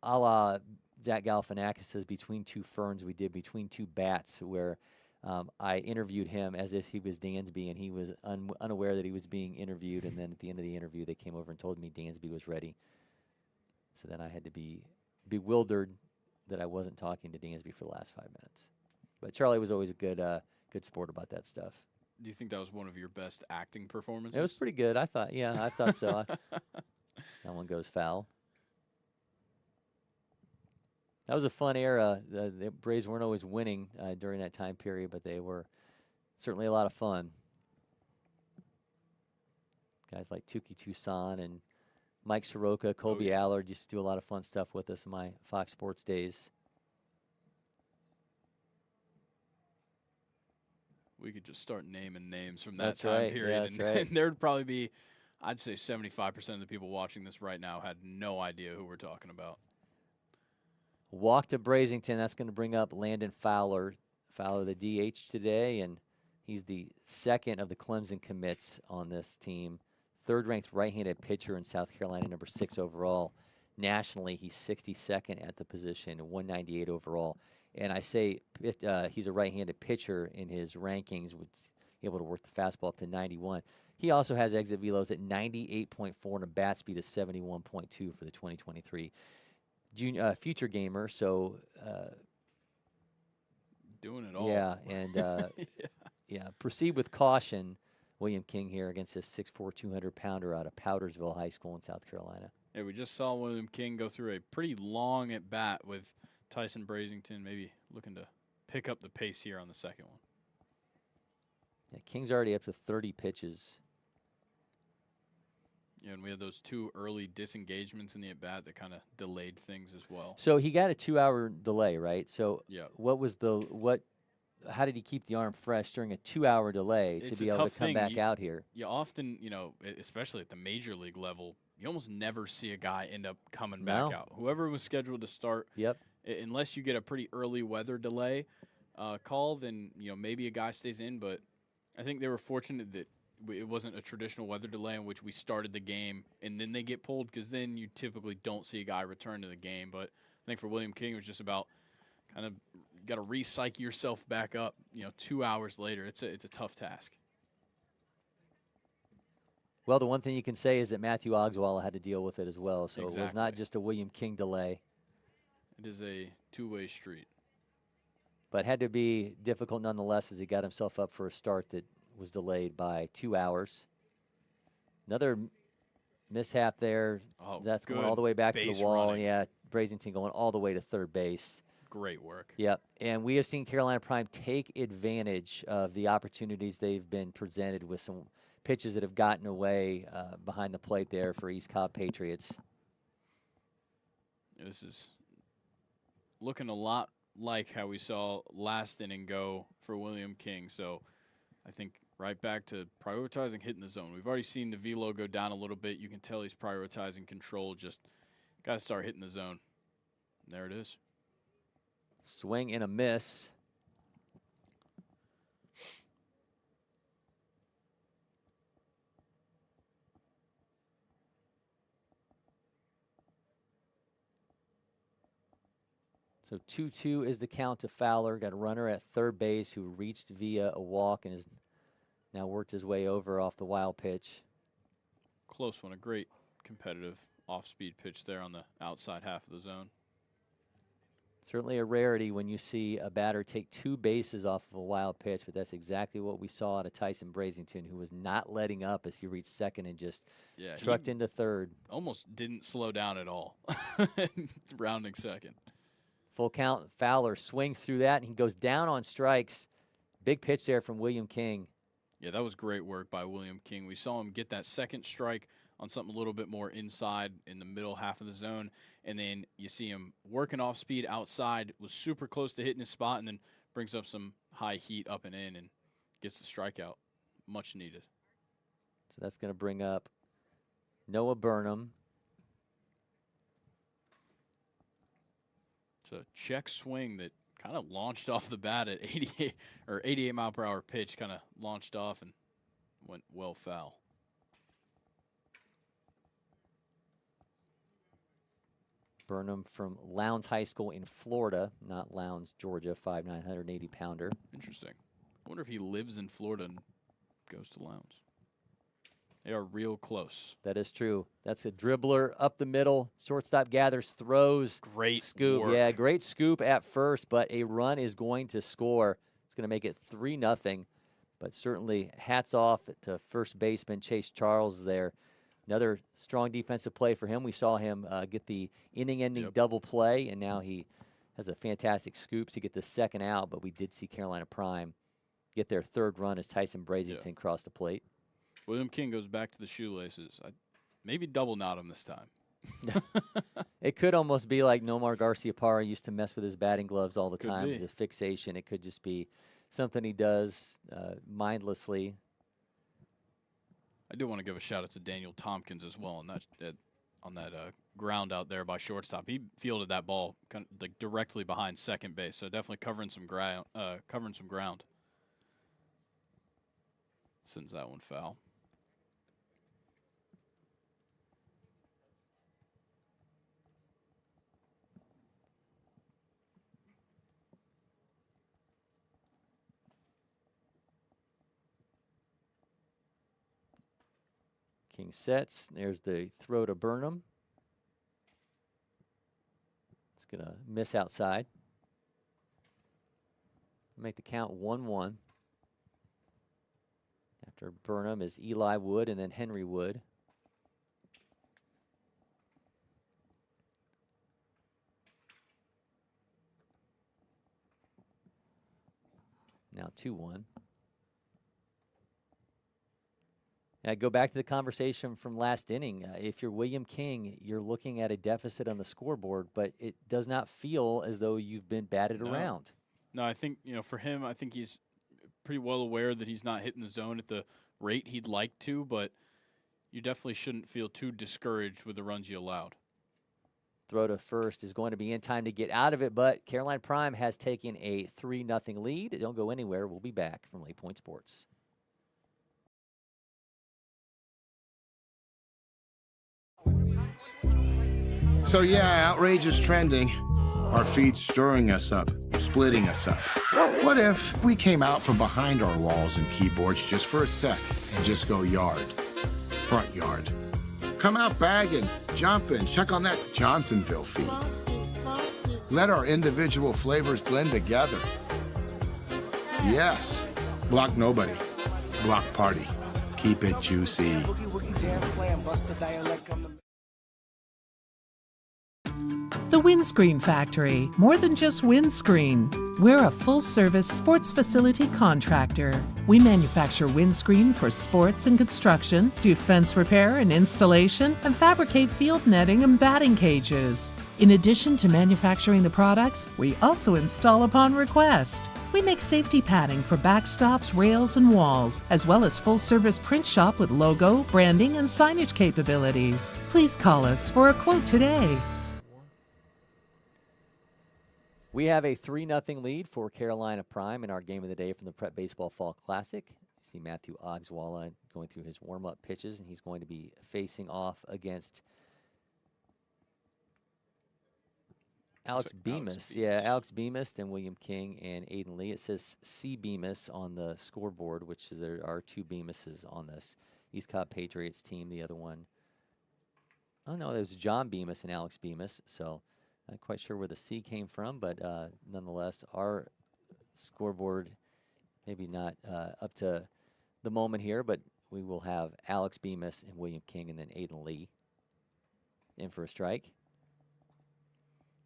a la Zach Galifianakis says, between two ferns, we did between two bats, where I interviewed him as if he was Dansby, and he was unaware that he was being interviewed. And then at the end of the interview, they came over and told me Dansby was ready. So then I had to be bewildered that I wasn't talking to Dansby for the last 5 minutes. But Charlie was always a good sport about that stuff. Do you think that was one of your best acting performances? It was pretty good. I thought so. That one goes foul. That was a fun era. The Braves weren't always winning during that time period, but they were certainly a lot of fun. Guys like Tukey Toussaint and Mike Soroka, Colby Allard used to do a lot of fun stuff with us in my Fox Sports days. We could just start naming names from that time right. period. Yeah, that's and, right. and there'd probably be, I'd say 75% of the people watching this right now had no idea who we're talking about. Walk to Brazington. That's going to bring up Landon Fowler. Fowler, the DH today, and he's the second of the Clemson commits on this team. Third-ranked right-handed pitcher in South Carolina, number 6 overall. Nationally, he's 62nd at the position, 198 overall. And I say he's a right-handed pitcher in his rankings, able to work the fastball up to 91. He also has exit velos at 98.4 and a bat speed of 71.2 for the 2023 future gamer. So doing it all. Yeah, and yeah, proceed with caution. William King here against this 6'4", 200-pounder out of Powdersville High School in South Carolina. Yeah, we just saw William King go through a pretty long at-bat with Tyson Brazington, maybe looking to pick up the pace here on the second one. Yeah, King's already up to 30 pitches. Yeah, and we had those 2 early disengagements in the at-bat that kind of delayed things as well. So he got a 2-hour delay, right? So yeah. How did he keep the arm fresh during a 2-hour delay to be able to come back out here? You often, especially at the major league level, you almost never see a guy end up coming back out. Whoever was scheduled to start, unless you get a pretty early weather delay call, then maybe a guy stays in. But I think they were fortunate that it wasn't a traditional weather delay in which we started the game and then they get pulled, because then you typically don't see a guy return to the game. But I think for William King, it was just about kind of got to re-psyche yourself back up. 2 hours later, it's a tough task. Well, the one thing you can say is that Matthew Ogswalla had to deal with it as well, so it was not just a William King delay. It is a two-way street. But had to be difficult nonetheless as he got himself up for a start that was delayed by 2 hours. Another mishap there. That's going all the way back to the wall. Running. Yeah, Brazenton going all the way to third base. Great work. Yep, and we have seen Carolina Prime take advantage of the opportunities they've been presented with, some pitches that have gotten away behind the plate there for East Cobb Patriots. This is looking a lot like how we saw last inning go for William King. So I think right back to prioritizing hitting the zone. We've already seen the velo go down a little bit. You can tell he's prioritizing control. Just got to start hitting the zone. And there it is. Swing and a miss. So 2-2 is the count to Fowler. Got a runner at third base who reached via a walk and has now worked his way over off the wild pitch. Close one. A great competitive off-speed pitch there on the outside half of the zone. Certainly a rarity when you see a batter take 2 bases off of a wild pitch, but that's exactly what we saw out of Tyson Brazenton, who was not letting up as he reached second and just trucked into third. Almost didn't slow down at all. Rounding second. Full count. Fowler swings through that, and he goes down on strikes. Big pitch there from William King. Yeah, that was great work by William King. We saw him get that second strike on something a little bit more inside in the middle half of the zone, and then you see him working off speed outside, was super close to hitting his spot, and then brings up some high heat up and in and gets the strikeout. Much needed. So that's going to bring up Noah Burnham. It's a check swing that kind of launched off the bat at 88 mile per hour pitch, kind of launched off and went well foul. Burnham from Lowndes High School in Florida, not Lowndes, Georgia, 5'9", 180-pounder. Interesting. I wonder if he lives in Florida and goes to Lowndes. They are real close. That is true. That's a dribbler up the middle. Shortstop gathers, throws. Great scoop. work. Yeah, great scoop at first, but a run is going to score. It's going to make it 3-0. But certainly hats off to first baseman Chase Charles there. Another strong defensive play for him. We saw him get the inning-ending double play, and now he has a fantastic scoop to get the second out. But we did see Carolina Prime get their third run as Tyson Brazenton crossed the plate. William King goes back to the shoelaces. Maybe double knot him this time. It could almost be like Nomar Garciaparra used to mess with his batting gloves all the Could time. be. It's a fixation. It could just be something he does mindlessly. I do want to give a shout out to Daniel Tompkins as well on that ground out there by shortstop. He fielded that ball kind of like directly behind second base, so definitely covering some ground. Sends that one foul. King sets. There's the throw to Burnham. It's going to miss outside. Make the count 1-1. After Burnham is Eli Wood and then Henry Wood. Now 2-1. I go back to the conversation from last inning. If you're William King, you're looking at a deficit on the scoreboard, but it does not feel as though you've been batted around. No, I think, for him, I think he's pretty well aware that he's not hitting the zone at the rate he'd like to, but you definitely shouldn't feel too discouraged with the runs you allowed. Throw to first is going to be in time to get out of it, but Carolina Prime has taken a 3-0 lead. Don't go anywhere. We'll be back from LakePoint Sports. So yeah, outrage is trending. Our feed's stirring us up, splitting us up. What if we came out from behind our walls and keyboards just for a sec and just go yard, front yard? Come out bagging, jumping, check on that Johnsonville feed. Let our individual flavors blend together. Yes, block nobody, block party. Keep it juicy. The Windscreen Factory, more than just windscreen. We're a full-service sports facility contractor. We manufacture windscreen for sports and construction, do fence repair and installation, and fabricate field netting and batting cages. In addition to manufacturing the products, we also install upon request. We make safety padding for backstops, rails, and walls, as well as full-service print shop with logo, branding, and signage capabilities. Please call us for a quote today. We have a 3-0 lead for Carolina Prime in our game of the day from the Prep Baseball Fall Classic. You see Matthew Ogswalla going through his warm-up pitches, and he's going to be facing off against Alex Bemis. Yeah, Alex Bemis, then William King and Aiden Lee. It says C. Bemis on the scoreboard, which there are 2 Bemises on this East Cobb Patriots team. The other one, oh no, there's John Bemis and Alex Bemis. So not quite sure where the C came from, but nonetheless, our scoreboard maybe not up to the moment here, but we will have Alex Bemis and William King and then Aiden Lee in for a strike.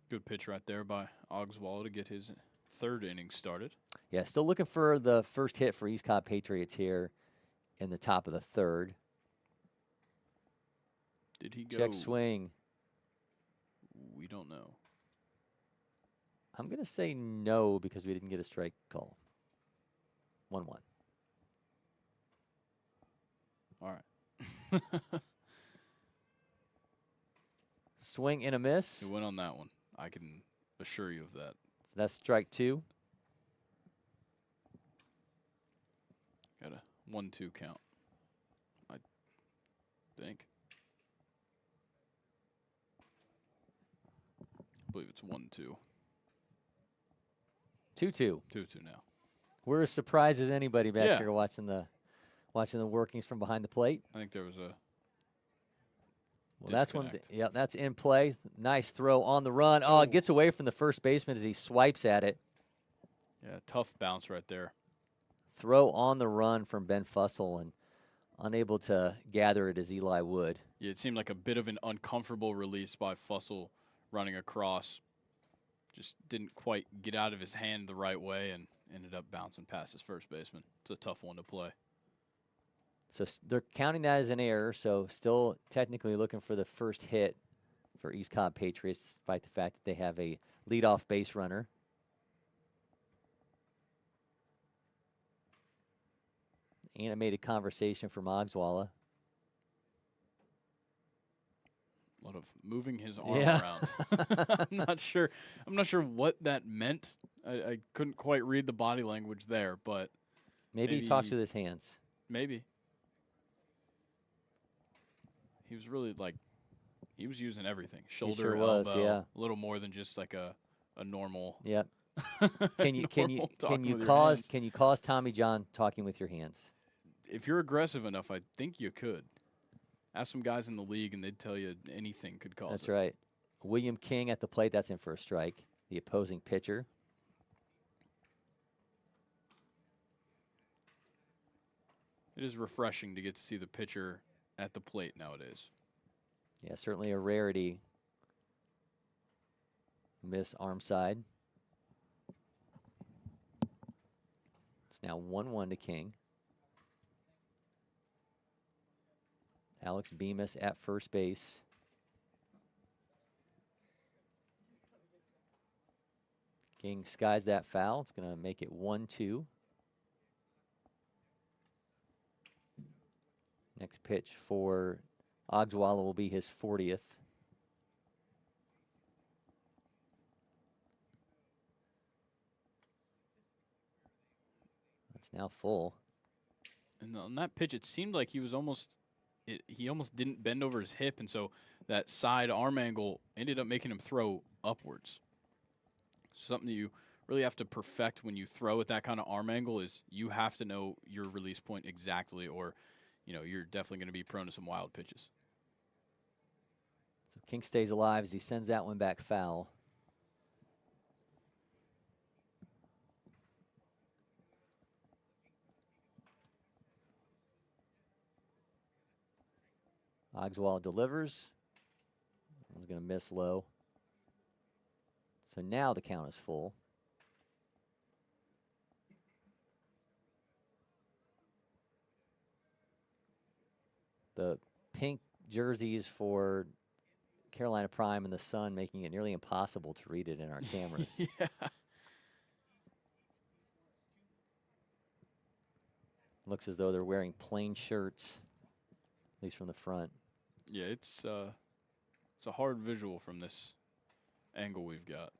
Good pitch right there by Ogswalla to get his 3rd inning started. Yeah, still looking for the first hit for East Cobb Patriots here in the top of the 3rd. Did he go? Check swing. We don't know. I'm going to say no because we didn't get a strike call. 1-1. All right. Swing and a miss. He went on that one. I can assure you of that. So that's strike 2. Got a 1-2 count, I think. I believe it's 1-2. 2-2. 2-2 now. We're as surprised as anybody back here watching the workings from behind the plate. I think there was a that's one. Yeah, that's in play. Nice throw on the run. Oh, it gets away from the first baseman as he swipes at it. Yeah, tough bounce right there. Throw on the run from Ben Fussell and unable to gather it as Eli would. Yeah, it seemed like a bit of an uncomfortable release by Fussell running across. Just didn't quite get out of his hand the right way and ended up bouncing past his first baseman. It's a tough one to play. So they're counting that as an error, so still technically looking for the first hit for East Cobb Patriots, despite the fact that they have a leadoff base runner. Animated conversation from Ogswalla. A lot of moving his arm around. I'm not sure what that meant. I couldn't quite read the body language there, but maybe he talks with his hands. Maybe. He was really he was using everything. Shoulder, elbow, a little more than just like a normal. Yep. Can you cause Tommy John talking with your hands? If you're aggressive enough, I think you could. Ask some guys in the league, and they'd tell you anything could cause it. That's right. William King at the plate. That's in for a strike. The opposing pitcher. It is refreshing to get to see the pitcher at the plate nowadays. Yeah, certainly a rarity. Miss arm side. It's now 1-1 to King. Alex Bemis at first base. King skies that foul. It's going to make it 1-2. Next pitch for Ogdwalla will be his 40th. It's now full. And on that pitch, it seemed like he was almost, he almost didn't bend over his hip, and so that side arm angle ended up making him throw upwards. Something that you really have to perfect when you throw at that kind of arm angle is you have to know your release point exactly, or you're definitely going to be prone to some wild pitches. So King stays alive as he sends that one back foul. Ogdwalla delivers. One's going to miss low. So now the count is full. The pink jerseys for Carolina Prime and the Sun making it nearly impossible to read it in our cameras. Yeah. Looks as though they're wearing plain shirts, at least from the front. Yeah, it's a hard visual from this angle we've got.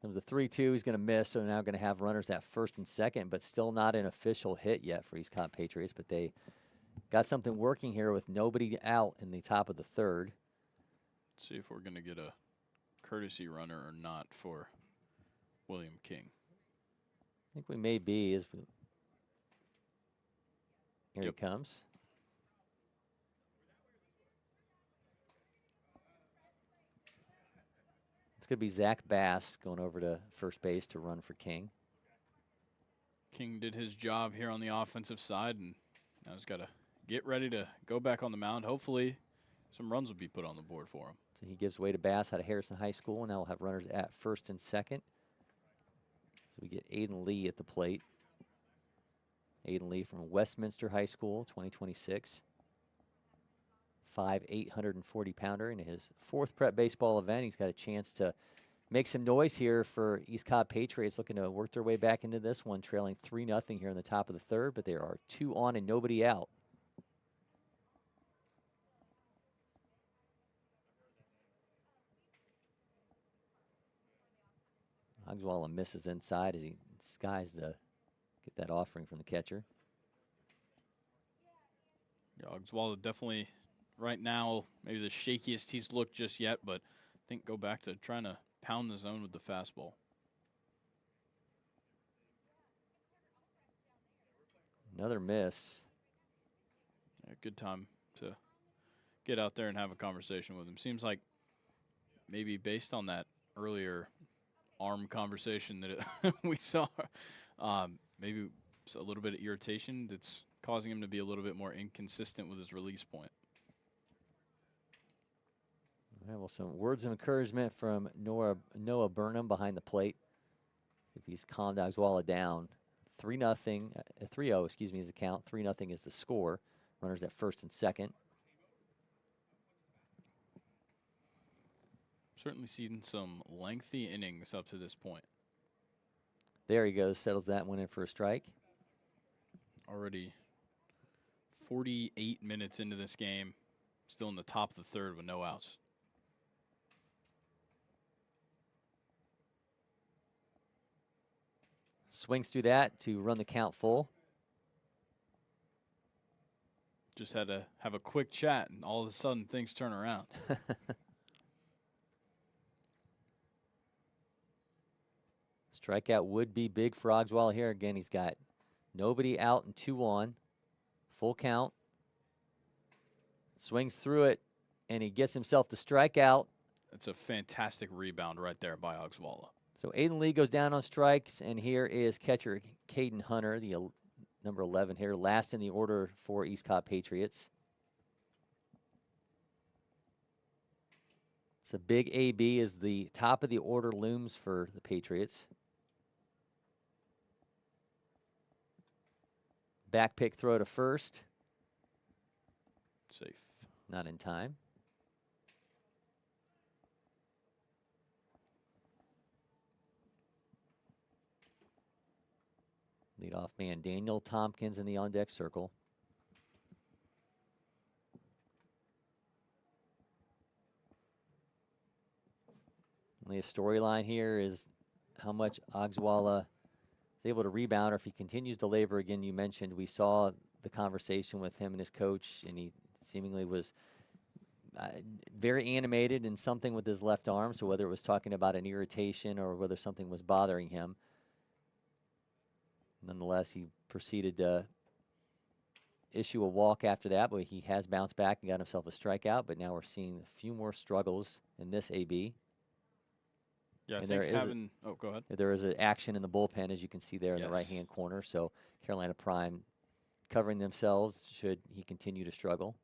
Comes the 3-2. He's going to miss, so now going to have runners at first and second, but still not an official hit yet for East Cobb Patriots. But they got something working here with nobody out in the top of the third. Let's see if we're going to get a courtesy runner or not for William King. I think we may be. Here he comes. It's going to be Zach Bass going over to first base to run for King. King did his job here on the offensive side, and now he's got to get ready to go back on the mound. Hopefully some runs will be put on the board for him. So he gives way to Bass out of Harrison High School, and now we'll have runners at first and second. So we get Aiden Lee at the plate. Aiden Lee from Westminster High School, 2026. 5'8", 140-pounder in his fourth prep baseball event. He's got a chance to make some noise here for East Cobb Patriots, looking to work their way back into this one, trailing 3-0 here in the top of the third, but there are 2 on and nobody out. Ogdwalla misses inside as he skies to get that offering from the catcher. Yeah, Ogdwalla definitely right now maybe the shakiest he's looked just yet, but I think go back to trying to pound the zone with the fastball. Another miss. Yeah, good time to get out there and have a conversation with him. Seems like maybe based on that earlier arm conversation that we saw, maybe it's a little bit of irritation that's causing him to be a little bit more inconsistent with his release point. All right, well, some words of encouragement from Noah Burnham behind the plate. If he's calmed Ogdwalla down. 3-0, 3-0, excuse me, is the count. 3-0 is the score. Runners at first and second. Certainly seen some lengthy innings up to this point. There he goes, settles that one in for a strike. Already 48 minutes into this game, still in the top of the third with no outs. Swings through that to run the count full. Just had to have a quick chat, and all of a sudden things turn around. Strikeout would be big for Ogdwalla here. Again, he's got nobody out and 2 on. Full count. Swings through it, and he gets himself the strikeout. That's a fantastic rebound right there by Ogdwalla. So Aiden Lee goes down on strikes, and here is catcher Caden Hunter, the number 11 here, last in the order for East Cobb Patriots. So big AB as the top of the order looms for the Patriots. Back pick throw to first. Safe. Not in time. Leadoff man Daniel Tompkins in the on-deck circle. Only a storyline here is how much Ogswalla is able to rebound, or if he continues to labor again. You mentioned we saw the conversation with him and his coach, and he seemingly was very animated in something with his left arm. So whether it was talking about an irritation or whether something was bothering him, nonetheless, he proceeded to issue a walk after that, but he has bounced back and got himself a strikeout. But now we're seeing a few more struggles in this AB. Yeah, I and think having – oh, go ahead. There is an action in the bullpen, as you can see there in the right-hand corner. So Carolina Prime covering themselves should he continue to struggle.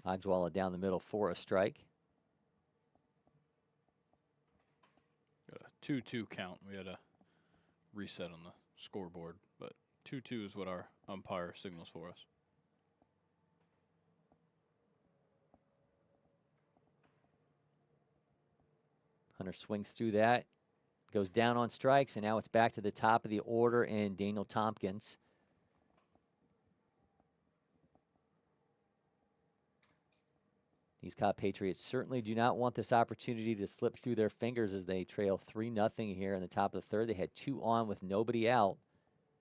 Ogswalla down the middle for a strike. Got a 2-2 count. We had a reset on the scoreboard, but 2-2 is what our umpire signals for us. Hunter swings through that, goes down on strikes, and now it's back to the top of the order and Daniel Tompkins. These Cobb Patriots certainly do not want this opportunity to slip through their fingers as they trail 3-0 here in the top of the third. They had 2 on with nobody out,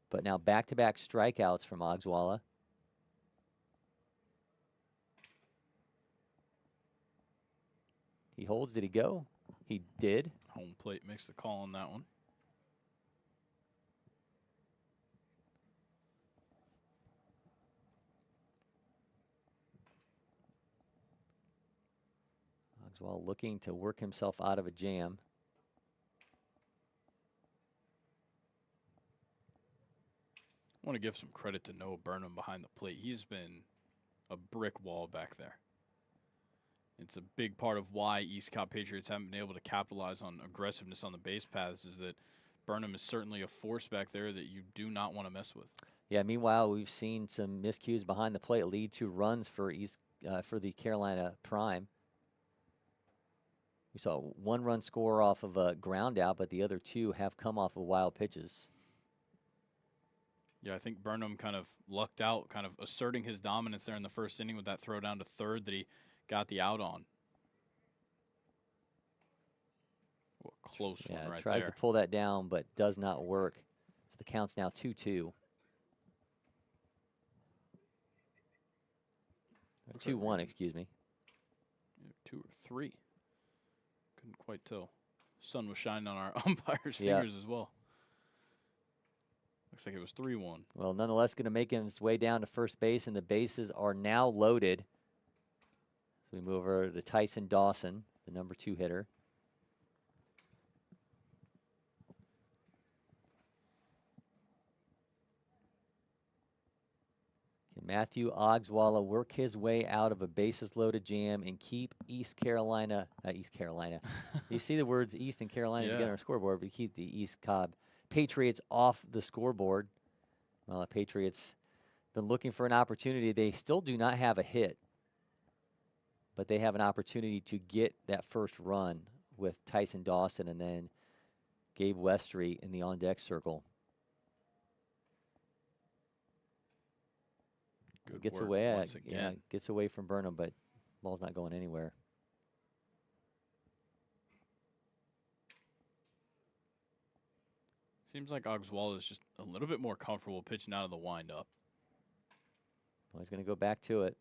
but now back-to-back strikeouts from Ogswalla. He holds. Did he go? He did. Home plate makes the call on that one. Ogswalla looking to work himself out of a jam. I want to give some credit to Noah Burnham behind the plate. He's been a brick wall back there. It's a big part of why East Cobb Patriots haven't been able to capitalize on aggressiveness on the base paths, is that Burnham is certainly a force back there that you do not want to mess with. Yeah, meanwhile, we've seen some miscues behind the plate lead to runs for for the Carolina Prime. We saw 1 run score off of a ground out, but the other 2 have come off of wild pitches. Yeah, I think Burnham kind of lucked out, kind of asserting his dominance there in the first inning with that throw down to third that he got the out on. Oh, a close one right there. Tries to pull that down, but does not work. So the count's now 2-2. 2-1, excuse me. 2 or 3. Couldn't quite tell. Sun was shining on our umpire's fingers as well. Looks like it was 3-1. Well, nonetheless, going to make his way down to first base, and the bases are now loaded. So we move over to Tyson Dawson, the number 2 hitter. Can Matthew Ogswalla work his way out of a bases-loaded jam and keep East Carolina? You see the words East and Carolina together on our scoreboard, but keep the East Cobb Patriots off the scoreboard. Well, the Patriots been looking for an opportunity. They still do not have a hit, but they have an opportunity to get that first run with Tyson Dawson and then Gabe Westry in the on-deck circle. Good gets work away, once again. Gets away from Burnham, but ball's not going anywhere. Seems like Ogswalla is just a little bit more comfortable pitching out of the windup. Well, he's going to go back to it.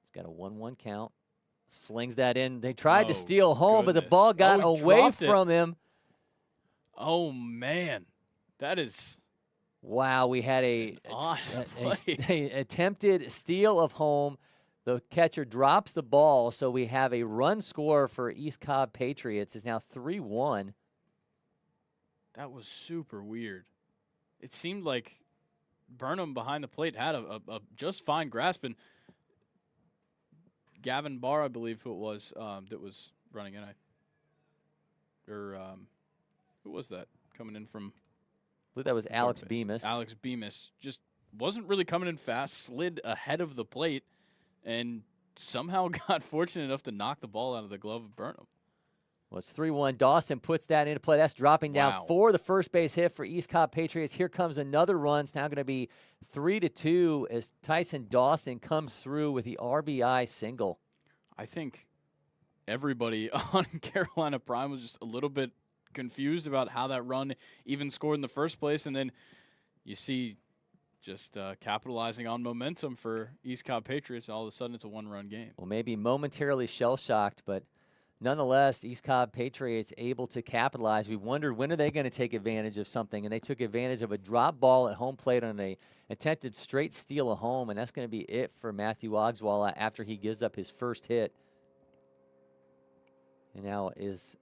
He's got a 1-1 count. Slings that in. They tried to steal home, but the ball got away from him. Oh, man. That is... Wow, we had a attempted steal of home. The catcher drops the ball, so we have a run score for East Cobb Patriots. It's now 3-1. That was super weird. It seemed like Burnham behind the plate had a just fine grasp, and Gavin Barr, I believe who it was, that was running in. Who was that coming in from? I believe that was Alex Bemis. Alex Bemis just wasn't really coming in fast, slid ahead of the plate, and somehow got fortunate enough to knock the ball out of the glove of Burnham. Well, it's 3-1. Dawson puts that into play. That's dropping down for the first base hit for East Cobb Patriots. Here comes another run. It's now going to be 3-2 as Tyson Dawson comes through with the RBI single. I think everybody on Carolina Prime was just a little bit confused about how that run even scored in the first place. And then you see just capitalizing on momentum for East Cobb Patriots. All of a sudden, it's a one-run game. Well, maybe momentarily shell-shocked, but nonetheless, East Cobb Patriots able to capitalize. We wondered when are they going to take advantage of something, and they took advantage of a drop ball at home plate on a attempted straight steal at home, and that's going to be it for Matthew Ogswalla after he gives up his first hit. And now is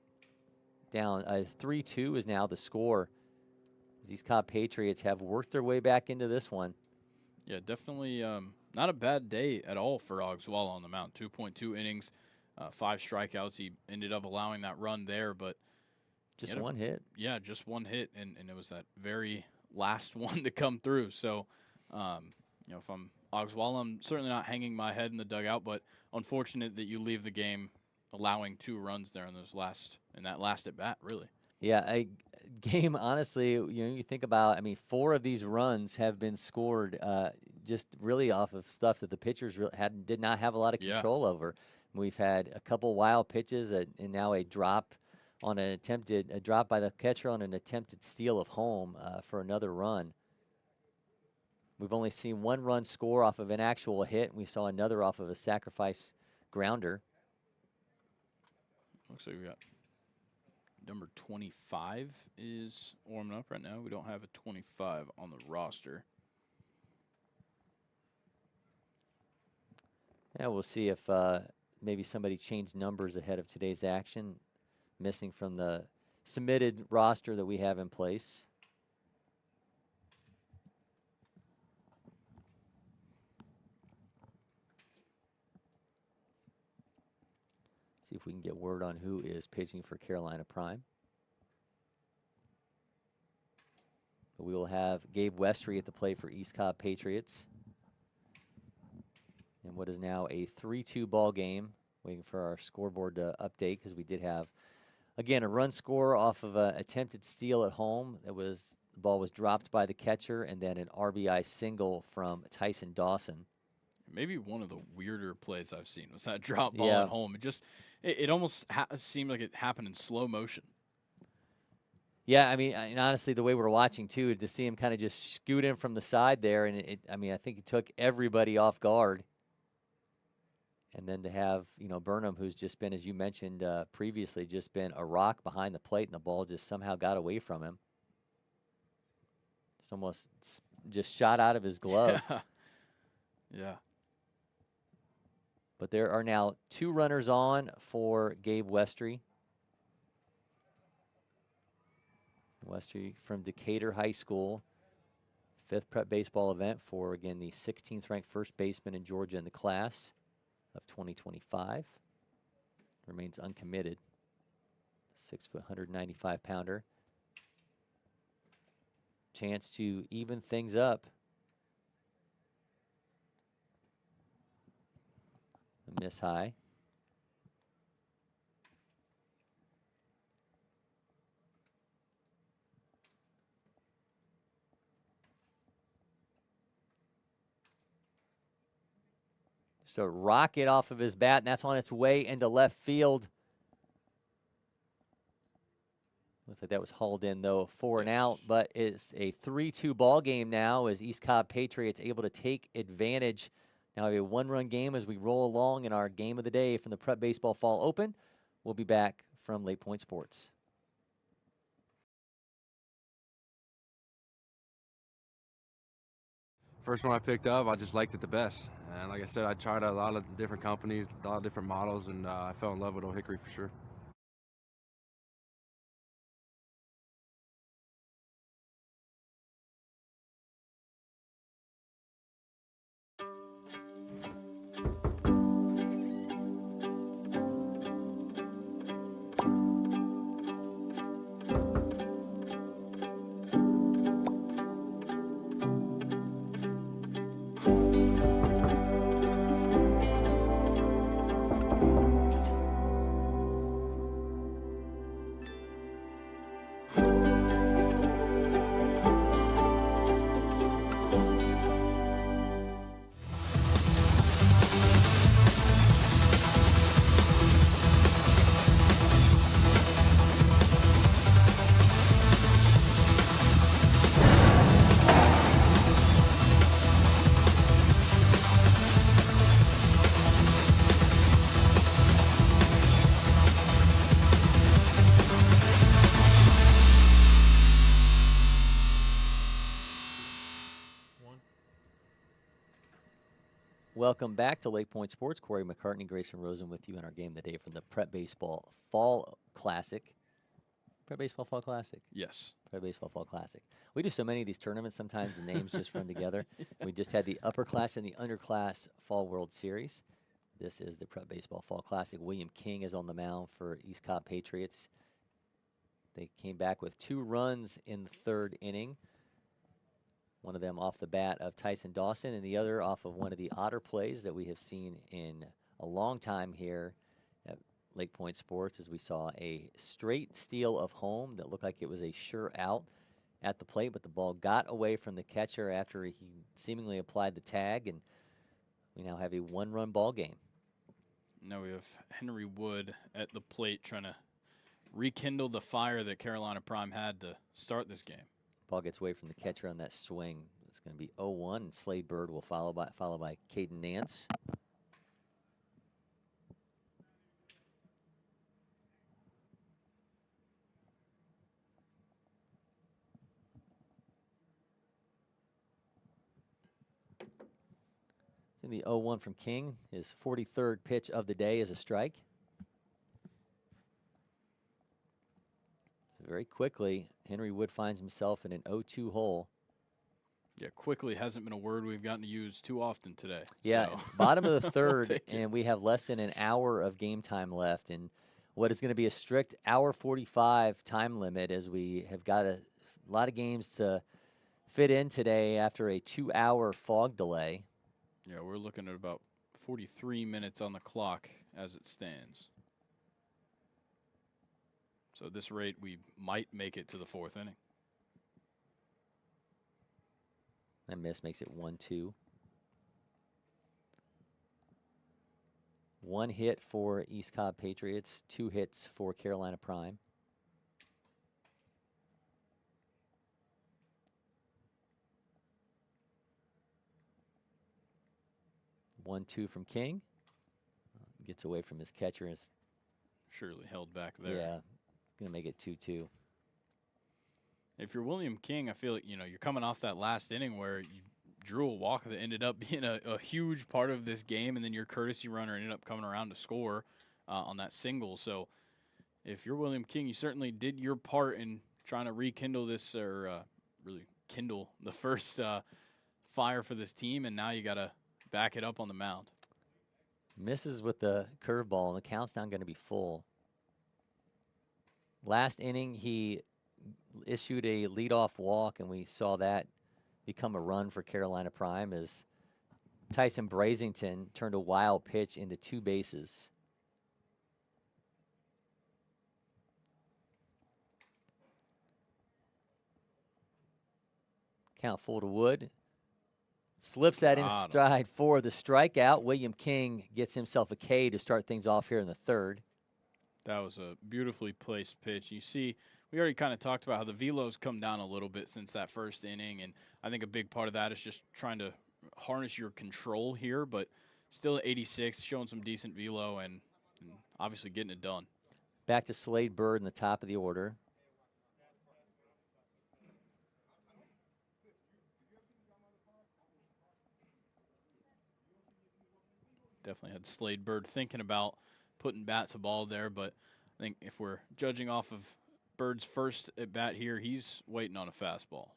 down 3-2 is now the score. These Cobb Patriots have worked their way back into this one. Yeah, definitely not a bad day at all for Ogswalla on the mound. 2.2 innings. 5 strikeouts. He ended up allowing that run there, but just one hit. Yeah, just one hit, and it was that very last one to come through. So, if I'm Ogswalla, I'm certainly not hanging my head in the dugout, but unfortunate that you leave the game allowing 2 runs there in that last at bat, really. Yeah, a game, honestly, you think about, 4 of these runs have been scored just really off of stuff that the pitchers did not have a lot of control over. We've had a couple wild pitches and now a drop by the catcher on an attempted steal of home for another run. We've only seen 1 run score off of an actual hit, and we saw another off of a sacrifice grounder. Looks like we got number 25 is warming up right now. We don't have a 25 on the roster. Yeah, we'll see if maybe somebody changed numbers ahead of today's action, missing from the submitted roster that we have in place. See if we can get word on who is pitching for Carolina Prime. But we will have Gabe Westry at the plate for East Cobb Patriots. And what is now a 3-2 ball game. Waiting for our scoreboard to update because we did have, again, a run score off of an attempted steal at home. The ball was dropped by the catcher, and then an RBI single from Tyson Dawson. Maybe one of the weirder plays I've seen was that drop ball at home. It almost seemed like it happened in slow motion. Yeah, and honestly, the way we're watching too, to see him kind of just scoot in from the side there, and I think it took everybody off guard. And then to have, Burnham, who's just been, as you mentioned previously, just been a rock behind the plate, and the ball just somehow got away from him. It's almost just shot out of his glove. Yeah. But there are now 2 runners on for Gabe Westry. Westry from Decatur High School. 5th prep baseball event for, again, the 16th ranked first baseman in Georgia in the class of 2025. Remains uncommitted. 6 foot, 195 pounder. Chance to even things up. A miss high. Just a rocket off of his bat, and that's on its way into left field. Looks like that was hauled in, though, for an out, but it's a 3-2 ball game now as East Cobb Patriots able to take advantage. Now we have a 1-run game as we roll along in our game of the day from the Prep Baseball Fall Open. We'll be back from LakePoint Sports. First one I picked up, I just liked it the best. And like I said, I tried a lot of different companies, a lot of different models, and I fell in love with Old Hickory for sure. Welcome back to LakePoint Sports. Cory, McCartney, Grayson, Rosen with you in our game of the day from the Prep Baseball Fall Classic. Prep Baseball Fall Classic? Yes. Prep Baseball Fall Classic. We do so many of these tournaments, sometimes the names just run together. We just had the upper class and the underclass Fall World Series. This is the Prep Baseball Fall Classic. William King is on the mound for East Cobb Patriots. They came back with 2 runs in the 3rd inning. One of them off the bat of Tyson Dawson, and the other off of one of the otter plays that we have seen in a long time here at LakePoint Sports, as we saw a straight steal of home that looked like it was a sure out at the plate, but the ball got away from the catcher after he seemingly applied the tag, and we now have a 1-run ball game. Now we have Henry Wood at the plate trying to rekindle the fire that Carolina Prime had to start this game. Ball gets away from the catcher on that swing. It's going to be 0-1, and Slade Bird will followed by Caden Nance. So the 0-1 from King, his 43rd pitch of the day is a strike. Very quickly, Henry Wood finds himself in an 0-2 hole. Yeah, quickly hasn't been a word we've gotten to use too often today. Yeah, so. Bottom of the 3rd, we'll and we have less than an hour of game time left. And what is going to be a strict hour 45 time limit, as we have got a lot of games to fit in today after a 2-hour fog delay. Yeah, we're looking at about 43 minutes on the clock as it stands. So at this rate, we might make it to the 4th inning. That miss makes it 1-2. 1 hit for East Cobb Patriots, 2 hits for Carolina Prime. One, 2 from King. Gets away from his catcher. Surely held back there. Yeah, going to make it 2-2. If you're William King, I feel like, you're coming off that last inning where you drew a walk that ended up being a huge part of this game, and then your courtesy runner ended up coming around to score on that single. So if you're William King, you certainly did your part in trying to rekindle this, or really kindle the first fire for this team, and now you got to back it up on the mound. Misses with the curveball, and the count's not going to be full. Last inning, he issued a leadoff walk, and we saw that become a run for Carolina Prime as Tyson Brazington turned a wild pitch into 2 bases. Count full to Wood. Slips that in stride for the strikeout. William King gets himself a K to start things off here in the 3rd. That was a beautifully placed pitch. You see, we already kind of talked about how the velo's come down a little bit since that 1st inning, and I think a big part of that is just trying to harness your control here, but still at 86, showing some decent velo and obviously getting it done. Back to Slade Bird in the top of the order. Definitely had Slade Bird thinking about putting bat to ball there, but I think if we're judging off of Bird's first at bat here, he's waiting on a fastball.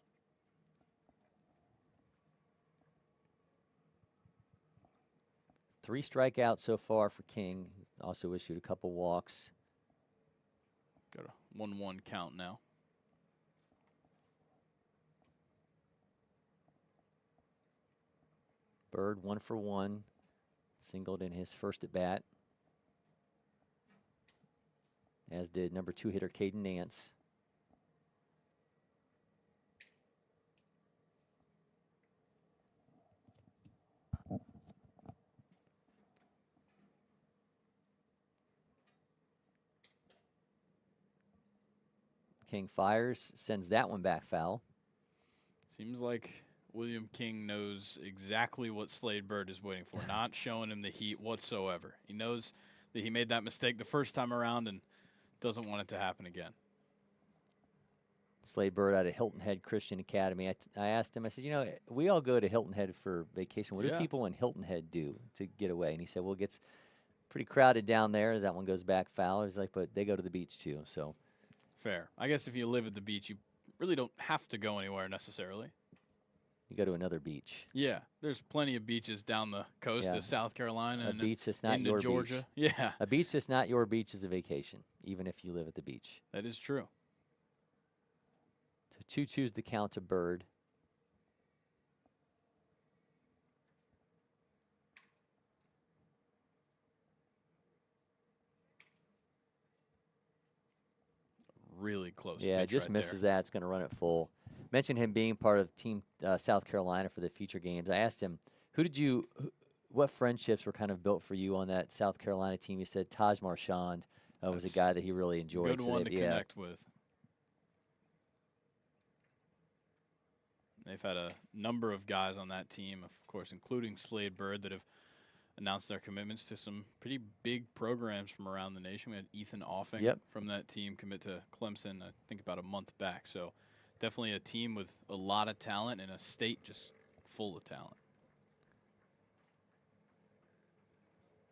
Three strikeouts so far for King. He's also issued a couple walks. Got a 1-1 count now. Bird 1 for 1. Singled in his first at bat, as did number 2 hitter Caden Nance. King fires, sends that one back foul. Seems like William King knows exactly what Slade Bird is waiting for, not showing him the heat whatsoever. He knows that he made that mistake the first time around and doesn't want it to happen again. Slade Bird out of Hilton Head Christian Academy. I asked him, I said, we all go to Hilton Head for vacation. What do people in Hilton Head do to get away? And he said, well, it gets pretty crowded down there. That one goes back foul. He's like, but they go to the beach too. So fair. I guess if you live at the beach, you really don't have to go anywhere necessarily. You go to another beach. Yeah, there's plenty of beaches down the coast of South Carolina and beach that's not into your Georgia. Beach. Yeah, a beach that's not your beach is a vacation, even if you live at the beach. That is true. So 2-2's the count to Bird. Really close. Yeah, just right misses there. that. It's going to run it full. Mentioned him being part of Team South Carolina for the future games. I asked him, what friendships were kind of built for you on that South Carolina team? He said Taj Marchand was a guy that he really enjoyed. Good one to connect with. They've had a number of guys on that team, of course, including Slade Bird, that have announced their commitments to some pretty big programs from around the nation. We had Ethan Offing from that team commit to Clemson, I think about a month back. So definitely a team with a lot of talent and a state just full of talent.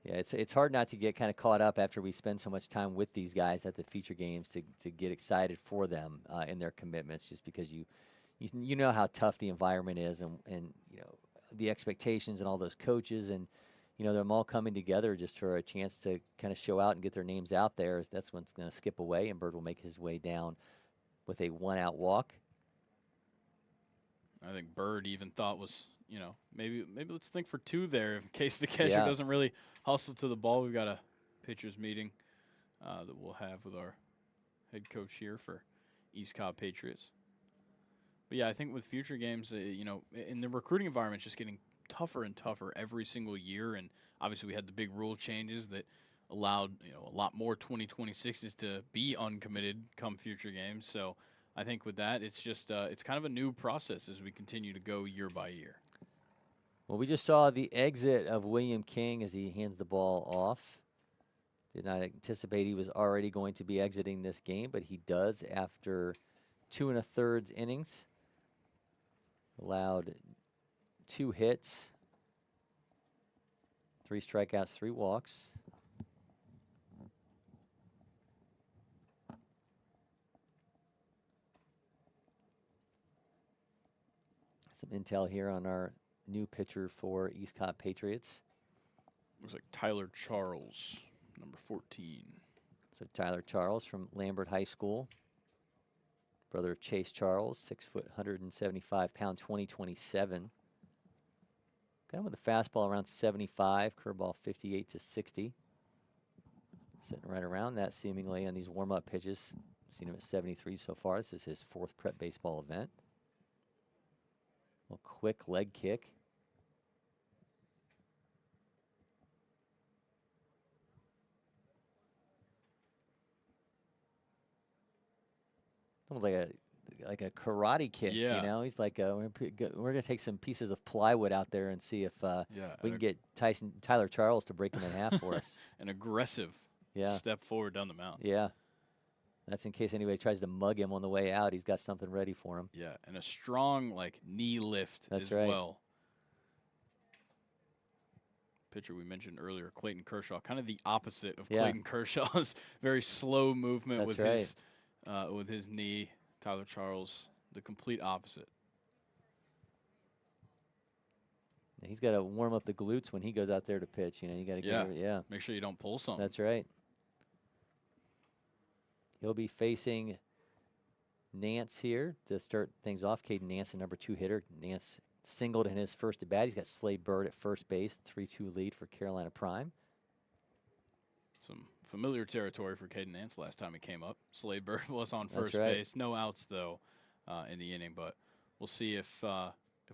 Yeah, it's hard not to get kind of caught up after we spend so much time with these guys at the feature games to get excited for them in their commitments, just because you know how tough the environment is and the expectations and all those coaches and them all coming together just for a chance to kind of show out and get their names out there. That's when it's going to skip away, and Bird will make his way down with a 1-out walk. I think Bird even thought was, maybe let's think for 2 there in case the catcher doesn't really hustle to the ball. We've got a pitchers meeting that we'll have with our head coach here for East Cobb Patriots. But yeah, I think with future games, in the recruiting environment, it's just getting tougher and tougher every single year. And obviously we had the big rule changes that allowed, a lot more 2026s to be uncommitted come future games. So I think with that, it's just, it's kind of a new process as we continue to go year by year. Well, we just saw the exit of William King as he hands the ball off. Did not anticipate he was already going to be exiting this game, but he does after 2 1/3 innings. Allowed 2 hits, 3 strikeouts, 3 walks. Some intel here on our new pitcher for East Cobb Patriots. Looks like Tyler Charles, number 14. So Tyler Charles from Lambert High School. Brother of Chase Charles, 6 foot, 175 pound, 2027. Got him with a fastball around 75, curveball 58 to 60. Sitting right around that seemingly on these warm-up pitches. Seen him at 73 so far. This is his 4th prep baseball event. A quick leg kick. Almost like a karate kick, He's like, we're gonna take some pieces of plywood out there and see if we can get Tyler Charles to break him in half for us. An aggressive step forward down the mound. Yeah, that's in case anybody tries to mug him on the way out. He's got something ready for him. Yeah, and a strong knee lift as right. well. Pitcher we mentioned earlier, Clayton Kershaw, kind of the opposite of Clayton Kershaw's very slow movement with his knee. Tyler Charles, the complete opposite. He's got to warm up the glutes when he goes out there to pitch. You got to get Make sure you don't pull something. That's right. He'll be facing Nance here to start things off. Caden Nance, the number 2 hitter. Nance singled in his first at bat. He's got Slade Bird at first base, 3-2 lead for Carolina Prime. Some familiar territory for Caden Nance last time he came up. Slade Bird was on first base. No outs, though, in the inning. But we'll see if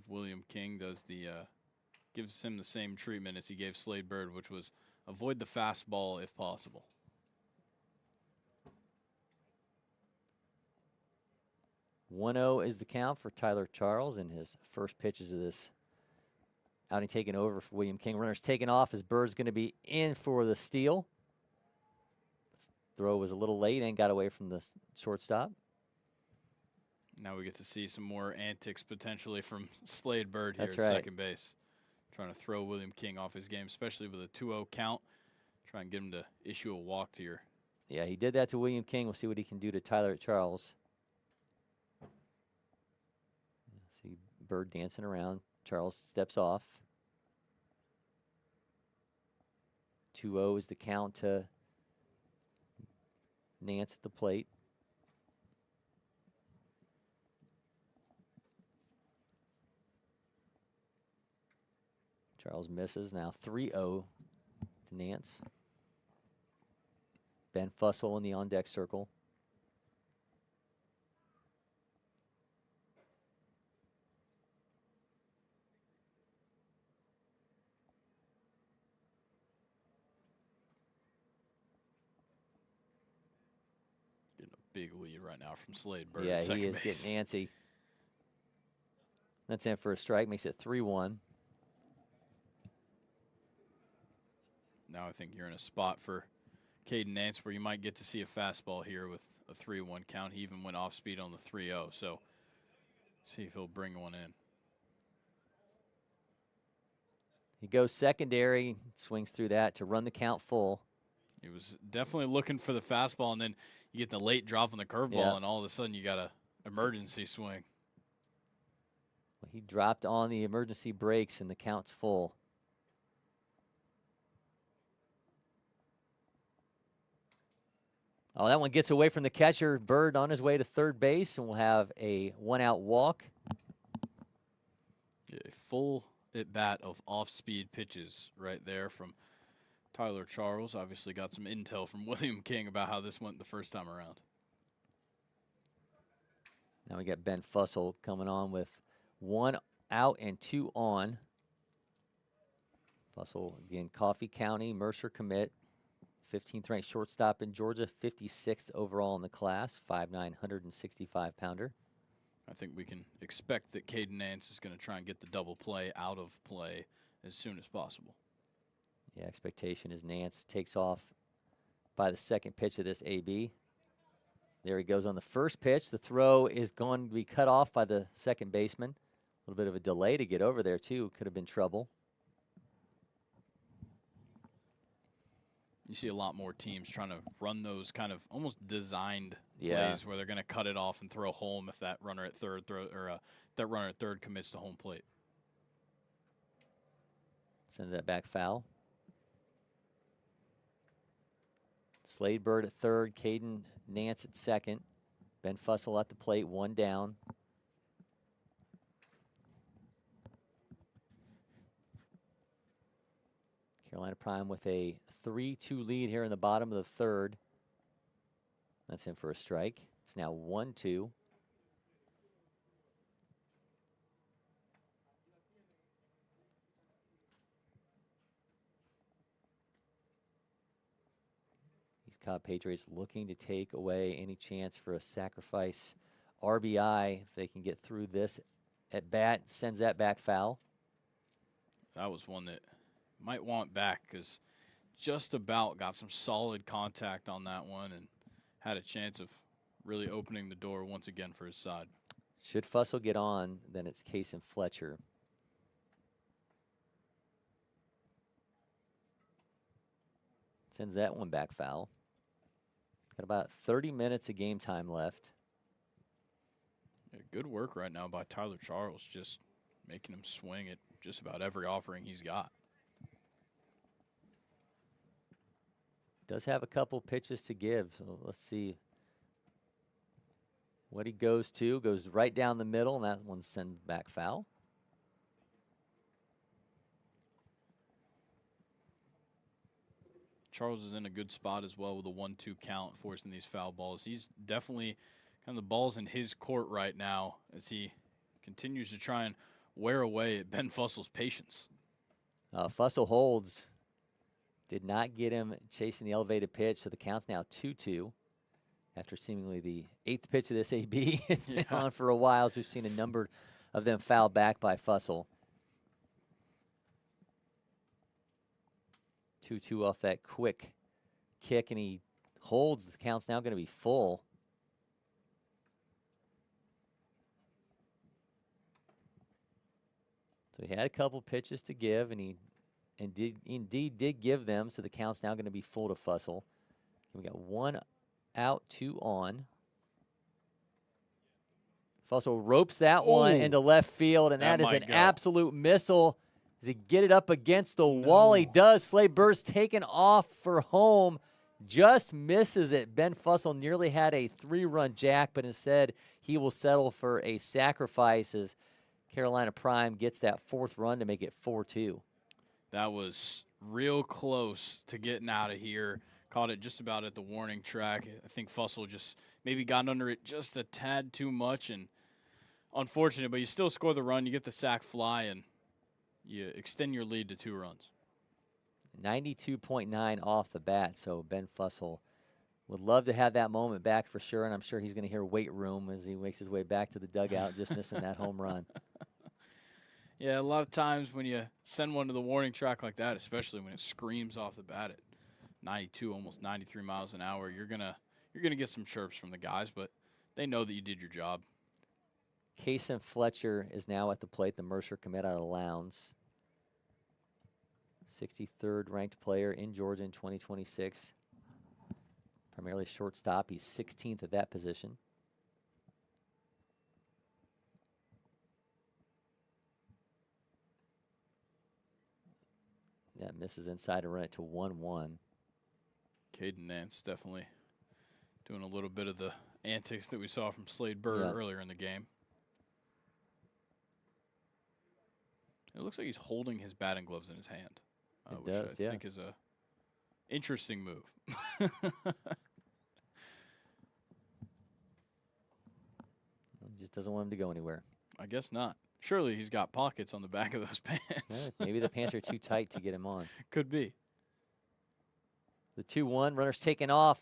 William King gives him the same treatment as he gave Slade Bird, which was avoid the fastball if possible. 1-0 is the count for Tyler Charles in his first pitches of this outing taken over for William King. Runners taken off as Bird's going to be in for the steal. Throw was a little late and got away from the shortstop. Now we get to see some more antics potentially from Slade Bird here That's at right. second base. Trying to throw William King off his game, especially with a 2-0 count. Try and get him to issue a walk to your. Yeah, he did that to William King. We'll see what he can do to Tyler Charles. See Bird dancing around. Charles steps off. 2-0 is the count to Nance at the plate. Charles misses. Now 3-0 to Nance. Ben Fussell in the on-deck circle. Getting a big lead right now from Slade Bird. Yeah, at second he is base. getting antsy. That's in for a strike, makes it 3-1. Now I think you're in a spot for Caden Nance where you might get to see a fastball here with a 3-1 count. He even went off speed on the 3-0, so see if he'll bring one in. He goes secondary, swings through that to run the count full. He was definitely looking for the fastball, and then you get the late drop on the curveball, Yeah. and all of a sudden you got a emergency swing. Well, he dropped on the emergency brakes and the count's full. Oh, that one gets away from the catcher. Bird on his way to third base, and we'll have a one-out walk. Yeah, a full at-bat of off-speed pitches right there from Tyler Charles. Obviously got some intel from William King about how this went the first time around. Now we got Ben Fussell coming on with 1 out and 2 on. Fussell, again, Coffee County, Mercer commit. 15th ranked shortstop in Georgia, 56th overall in the class, 5'9", 165-pounder. I think we can expect that Caden Nance is going to try and get the double play out of play as soon as possible. Yeah, expectation is Nance takes off by the second pitch of this AB. There he goes on the first pitch. The throw is going to be cut off by the second baseman. A little bit of a delay to get over there, too. Could have been trouble. You see a lot more teams trying to run those kind of almost designed Yeah. plays where they're going to cut it off and throw home if that runner at third that runner at third commits to home plate. Sends that back foul. Slade Bird at third, Caden Nance at second. Ben Fussell at the plate, 1 down. Carolina Prime with a 3-2 lead here in the bottom of the third. That's in for a strike. It's now 1-2. These Cobb Patriots looking to take away any chance for a sacrifice RBI if they can get through this at bat. Sends that back foul. That was one that might want back because just about got some solid contact on that one and had a chance of really opening the door once again for his side. Should Fussell get on, then it's Case and Fletcher. Sends that one back foul. Got about 30 minutes of game time left. Yeah, good work right now by Tyler Charles, just making him swing at just about every offering he's got. Does have a couple pitches to give, so let's see what he goes to. Goes right down the middle, and that one's sent back foul. Charles is in a good spot as well with a 1-2 count, forcing these foul balls. He's definitely kind of the ball's in his court right now as he continues to try and wear away at Ben Fussell's patience. Fussell holds. Did not get him chasing the elevated pitch, so the count's now 2-2 after seemingly the 8th pitch of this AB. It's been on for a while, so we've seen a number of them fouled back by Fussell. 2-2 off that quick kick, and he holds. The count's now going to be full. So he had a couple pitches to give, and he indeed did give them, so the count's now going to be full to Fussell. We got 1 out, 2 on. Fussell ropes that one into left field, and that is an absolute missile. Does he get it up against the wall? He does. Slade Bird's taken off for home. Just misses it. Ben Fussell nearly had a 3-run jack, but instead he will settle for a sacrifice as Carolina Prime gets that 4th run to make it 4-2. That was real close to getting out of here. Caught it just about at the warning track. I think Fussell just maybe got under it just a tad too much, and unfortunate, but you still score the run. You get the sac fly, and you extend your lead to 2 runs. 92.9 off the bat, so Ben Fussell would love to have that moment back for sure, and I'm sure he's going to hear weight room as he makes his way back to the dugout, just missing that home run. Yeah, a lot of times when you send one to the warning track like that, especially when it screams off the bat at 92, almost 93 miles an hour, you're gonna get some chirps from the guys, but they know that you did your job. Grayson Fletcher is now at the plate, the Mercer commit out of Lowndes. 63rd ranked player in Georgia in 2026. Primarily shortstop. He's 16th at that position. That misses inside to run it to 1-1. Caden Nance definitely doing a little bit of the antics that we saw from Slade Bird earlier in the game. It looks like he's holding his batting gloves in his hand, which I think is a interesting move. He just doesn't want him to go anywhere. I guess not. Surely he's got pockets on the back of those pants. Maybe the pants are too tight to get him on. Could be. The 2-1, runner's taken off.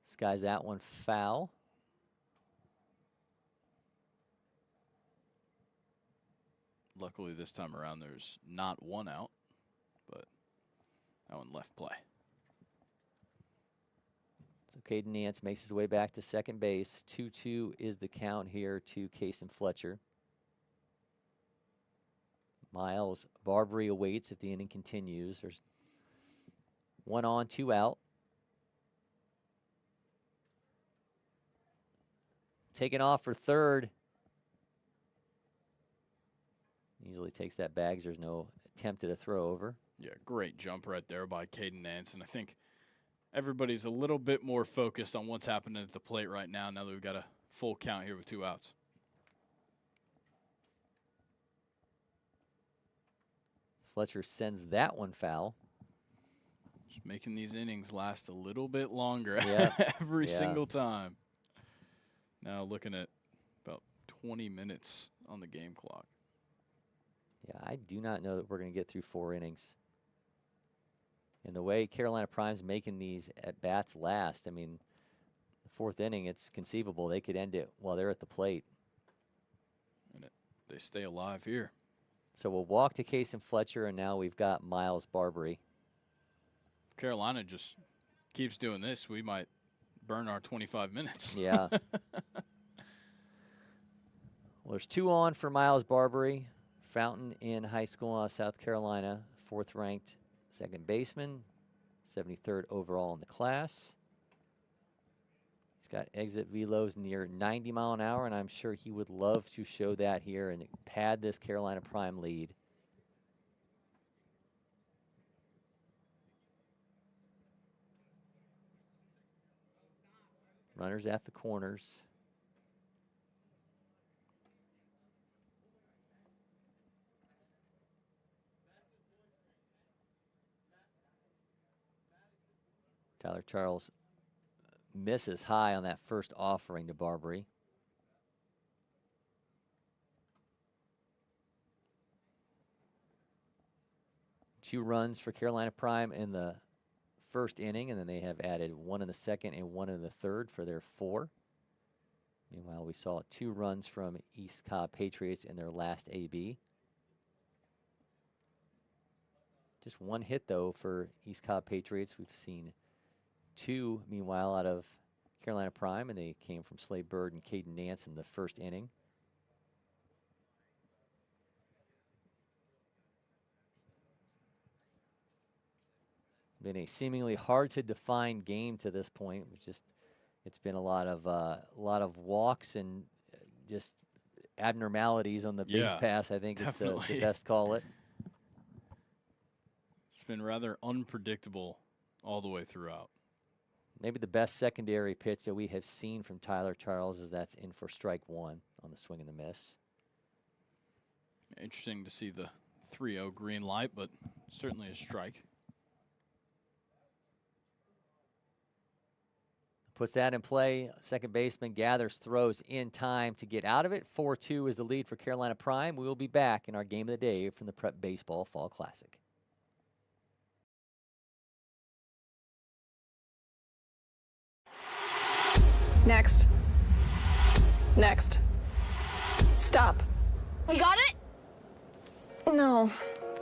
Skies that one foul. Luckily this time around there's not 1 out, but that one left play. So Caden Nance makes his way back to second base. 2-2 is the count here to Grayson Fletcher. Miles Barbary awaits if the inning continues. There's 1 on, 2 out. Taken off for third. Easily takes that bags. There's no attempt at a throw over. Yeah, great jump right there by Caden Nance. And I think everybody's a little bit more focused on what's happening at the plate right now that we've got a full count here with 2 outs. Fletcher sends that one foul. Just making these innings last a little bit longer every Yeah. single time. Now looking at about 20 minutes on the game clock. Yeah, I do not know that we're going to get through 4 innings. And the way Carolina Prime's making these at-bats last, I mean, the 4th inning, it's conceivable they could end it while they're at the plate. And they stay alive here. So we'll walk to Grayson Fletcher, and now we've got Miles Barbary. If Carolina just keeps doing this, we might burn our 25 minutes. Yeah. Well, there's 2 on for Miles Barbary. Fountain in high school, South Carolina, 4th ranked second baseman, 73rd overall in the class. He's got exit velos near 90 mile an hour, and I'm sure he would love to show that here and pad this Carolina Prime lead. Runners at the corners. Tyler Charles misses high on that first offering to Barbary. Two runs for Carolina Prime in the first inning, and then they have added 1 in the second and 1 in the third for their 4. Meanwhile, we saw 2 runs from East Cobb Patriots in their last AB. Just 1 hit, though, for East Cobb Patriots. We've seen 2, meanwhile, out of Carolina Prime, and they came from Slade Bird and Caden Nance in the first inning. been a seemingly hard to define game to this point. It's been a lot of walks and just abnormalities on the base pass. I think it's the best call it. It's been rather unpredictable all the way throughout. Maybe the best secondary pitch that we have seen from Tyler Charles is that's in for strike one on the swing and the miss. Interesting to see the 3-0 green light, but certainly a strike. Puts that in play. Second baseman gathers, throws in time to get out of it. 4-2 is the lead for Carolina Prime. We will be back in our game of the day from the Prep Baseball Fall Classic. Next. Next. Stop. You got it? No.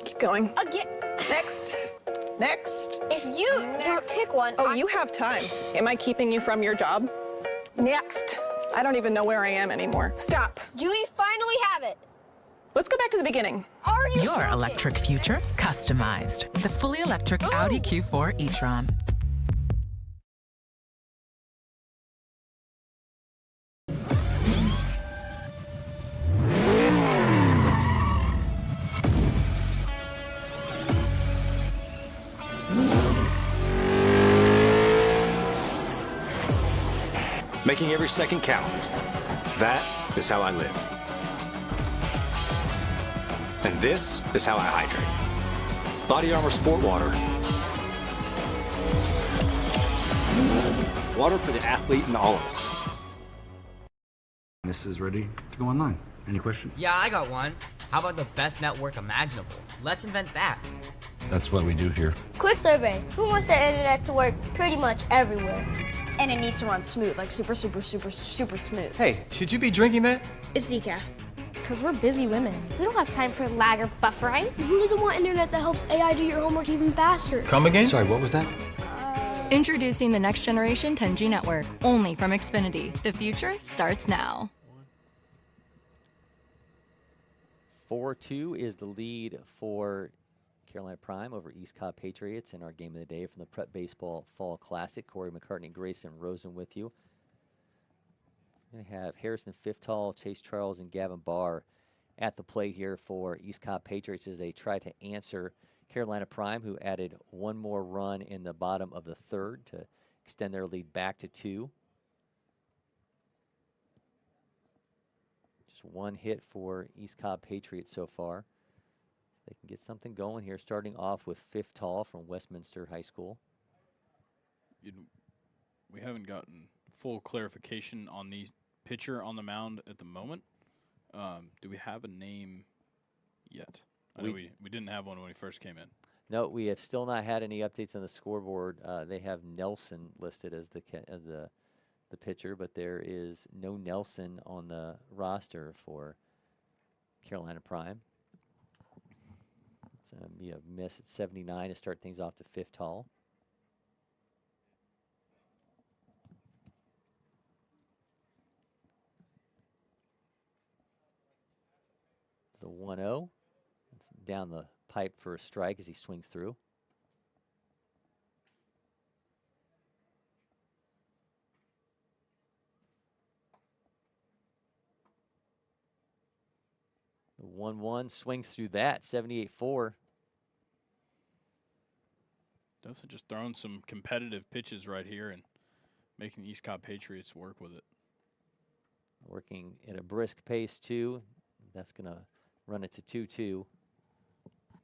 Keep going. Again. Next. Next. If you don't pick one. Oh, you have time. Am I keeping you from your job? Next. I don't even know where I am anymore. Stop. Do we finally have it? Let's go back to the beginning. Are you Your joking? electric future customized. The fully electric Audi Q4 e-tron. Making every second count. That is how I live. And this is how I hydrate. Body Armor Sport Water. Water for the athlete and all of us. This is ready to go online. Any questions? Yeah, I got one. How about the best network imaginable? Let's invent that. That's what we do here. Quick survey. Who wants their internet to work pretty much everywhere? And it needs to run smooth, like super smooth. Hey, should you be drinking that? It's decaf. Because we're busy women. We don't have time for lag or buffering. Who doesn't want internet that helps AI do your homework even faster? Come again? Sorry, what was that? Introducing the next generation 10G network, only from Xfinity. The future starts now. 4-2 is the lead for Carolina Prime over East Cobb Patriots in our game of the day from the Prep Baseball Fall Classic. Cory, McCartney, Grayson, Rosen with you. We're going to have Harrison Fifthall, Chase Charles, and Gavin Barr at the plate here for East Cobb Patriots as they try to answer Carolina Prime, who added one more run in the bottom of the third to extend their lead back to 2. Just one hit for East Cobb Patriots so far. They can get something going here, starting off with Fifthall from Westminster High School. We haven't gotten full clarification on the pitcher on the mound at the moment. Do we have a name yet? I know we didn't have one when we first came in. No, we have still not had any updates on the scoreboard. They have Nelson listed as the pitcher, but there is no Nelson on the roster for Carolina Prime. It's be a miss at 79 to start things off to Fifthall. It's a 1-0. It's down the pipe for a strike as he swings through. The 1-1 swings through that, 78-4. Definitely just throwing some competitive pitches right here and making the East Cobb Patriots work with it. Working at a brisk pace, too. That's going to run it to 2-2.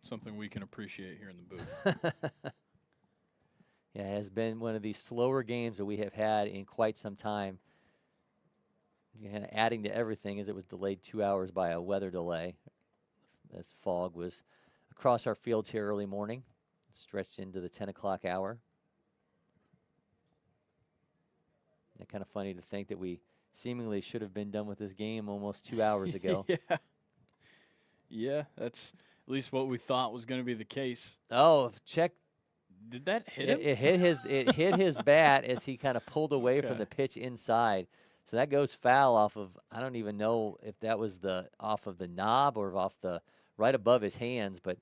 Something we can appreciate here in the booth. Yeah, it has been one of these slower games that we have had in quite some time. Kind of adding to everything as it was delayed 2 hours by a weather delay. As fog was across our fields here early morning, stretched into the 10 o'clock hour. Yeah, kind of funny to think that we seemingly should have been done with this game almost 2 hours ago. Yeah, that's at least what we thought was going to be the case. Oh, check. Did that hit him? It hit his bat as he kind of pulled away from the pitch inside. So that goes foul off of, I don't even know if that was off of the knob or off the right above his hands, but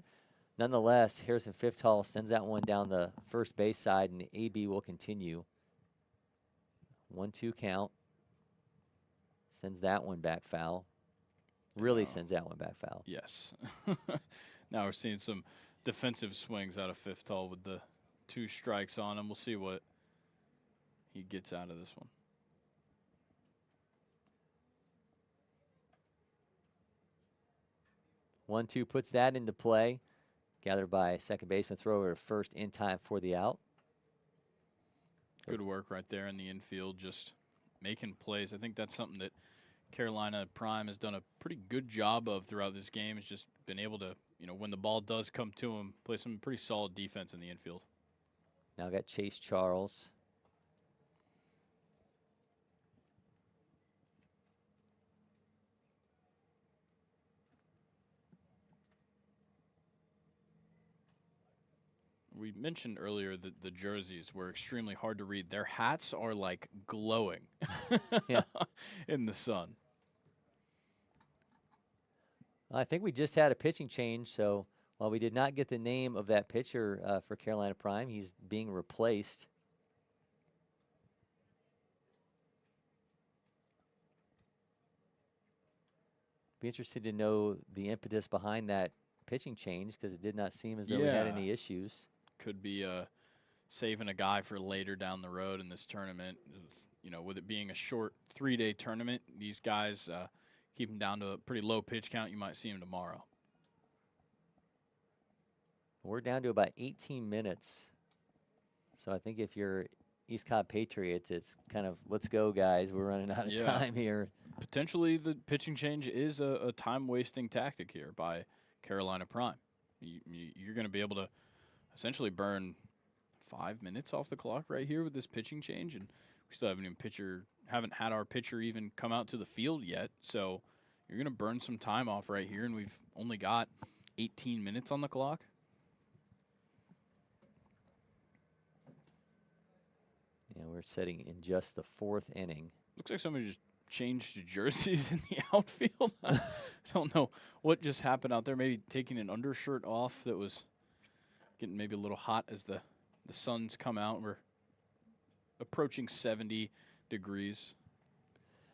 Nonetheless, Harrison Fifthall sends that one down the first base side, and AB will continue. 1-2 count. Sends that one back foul. Really sends that one back foul. Yes. Now we're seeing some defensive swings out of Fifthall with the 2 strikes on him. We'll see what he gets out of this one. 1-2 puts that into play. Gathered by second baseman, throw over to first in time for the out. Good work right there in the infield, just making plays. I think that's something that Carolina Prime has done a pretty good job of throughout this game. Has just been able to, when the ball does come to him, play some pretty solid defense in the infield. Now got Chase Charles. We mentioned earlier that the jerseys were extremely hard to read. Their hats are like glowing in the sun. I think we just had a pitching change, so while we did not get the name of that pitcher for Carolina Prime, he's being replaced. Be interested to know the impetus behind that pitching change, because it did not seem as though we had any issues. Could be saving a guy for later down the road in this tournament. With it being a short 3-day tournament, these guys keep them down to a pretty low pitch count. You might see them tomorrow. We're down to about 18 minutes. So I think if you're East Cobb Patriots, it's kind of, let's go, guys. We're running out of time here. Potentially the pitching change is a time-wasting tactic here by Carolina Prime. You're going to be able to essentially burn 5 minutes off the clock right here with this pitching change, and we still haven't had our pitcher even come out to the field yet. So you're going to burn some time off right here, and we've only got 18 minutes on the clock. Yeah, we're sitting in just the 4th inning. Looks like somebody just changed jerseys in the outfield. I don't know what just happened out there. Maybe taking an undershirt off that was getting maybe a little hot as the sun's come out. We're approaching 70 degrees.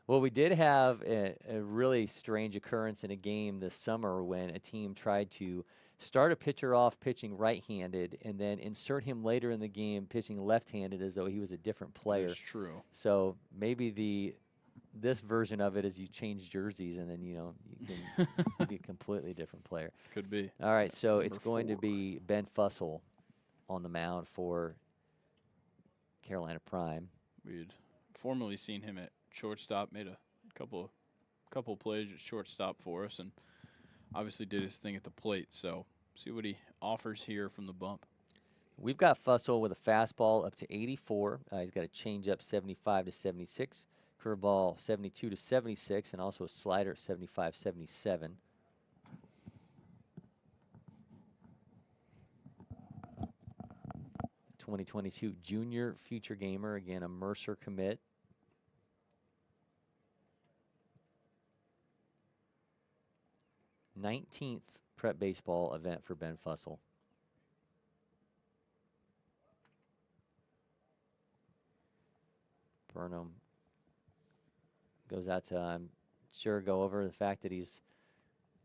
Well, we did have a really strange occurrence in a game this summer when a team tried to start a pitcher off pitching right-handed and then insert him later in the game pitching left-handed as though he was a different player. That's true. So maybe this version of it is you change jerseys and then, you can be a completely different player. Could be. All right, so it's going to be Ben Fussell on the mound for Carolina Prime. We'd formerly seen him at shortstop, made a couple plays at shortstop for us, and obviously did his thing at the plate. So see what he offers here from the bump. We've got Fussell with a fastball up to 84. He's got a changeup 75 to 76. Curveball 72 to 76, and also a slider 75, 77. The 2022 junior future gamer, again a Mercer commit. '19th prep baseball event for Ben Fussell. Burnham goes out to, I'm sure, go over the fact that he's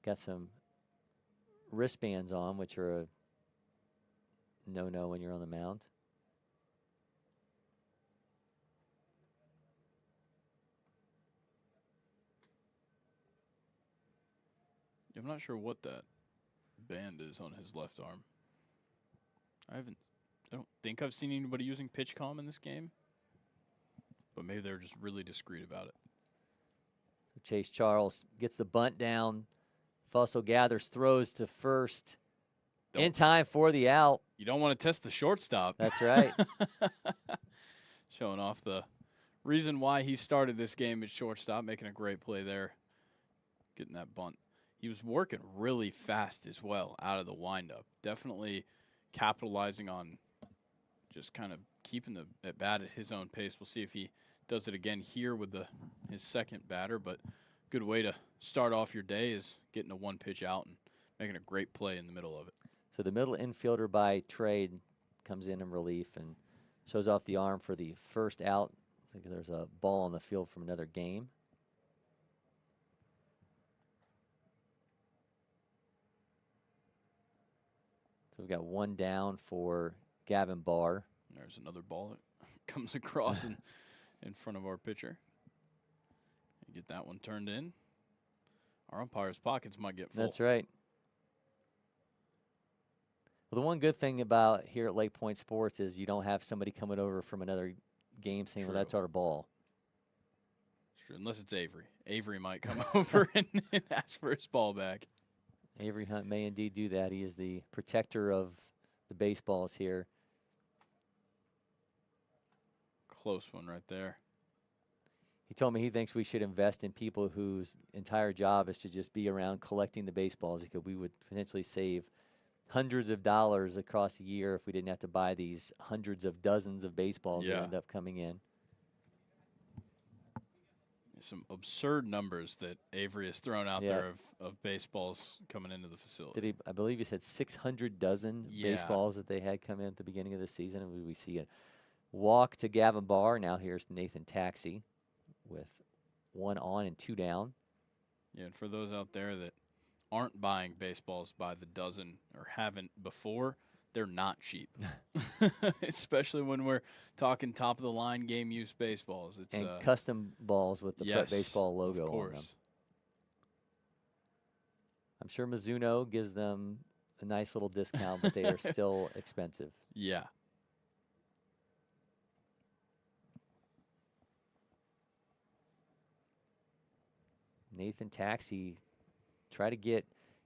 got some wristbands on, which are a no-no when you're on the mound. I'm not sure what that band is on his left arm. I don't think I've seen anybody using PitchCom in this game, but maybe they're just really discreet about it. Chase Charles gets the bunt down. Fussell gathers, throws to first in time for the out. You don't want to test the shortstop. That's right. Showing off the reason why he started this game at shortstop, making a great play there, getting that bunt. He was working really fast as well out of the windup. Definitely capitalizing on just kind of keeping the at bat at his own pace. We'll see if he does it again here with his second batter, but good way to start off your day is getting a one pitch out and making a great play in the middle of it. So the middle infielder by trade comes in relief and shows off the arm for the first out. I think there's a ball on the field from another game. So we've got one down for Gavin Barr. There's another ball that comes across in front of our pitcher. Get that one turned in. Our umpire's pockets might get full. That's right. Well, the one good thing about here at LakePoint Sports is you don't have somebody coming over from another game saying, well, that's our ball. It's true, unless it's Avery. Avery might come over and ask for his ball back. Avery Hunt may indeed do that. He is the protector of the baseballs here. Close one right there. He told me he thinks we should invest in people whose entire job is to just be around collecting the baseballs, because we would potentially save hundreds of dollars across the year if we didn't have to buy these hundreds of dozens of baseballs that end up coming in. Some absurd numbers that Avery has thrown out there of baseballs coming into the facility. I believe he said 600 dozen baseballs that they had come in at the beginning of the season. And we see a walk to Gavin Barr. Now here's Nathan Taxi with one on and two down. Yeah, and for those out there that aren't buying baseballs by the dozen or haven't before, they're not cheap. Especially when we're talking top-of-the-line game-use baseballs. It's and custom balls with the Prep Baseball logo on them. I'm sure Mizuno gives them a nice little discount, but they are still expensive. Yeah. Nathan Taxi try to get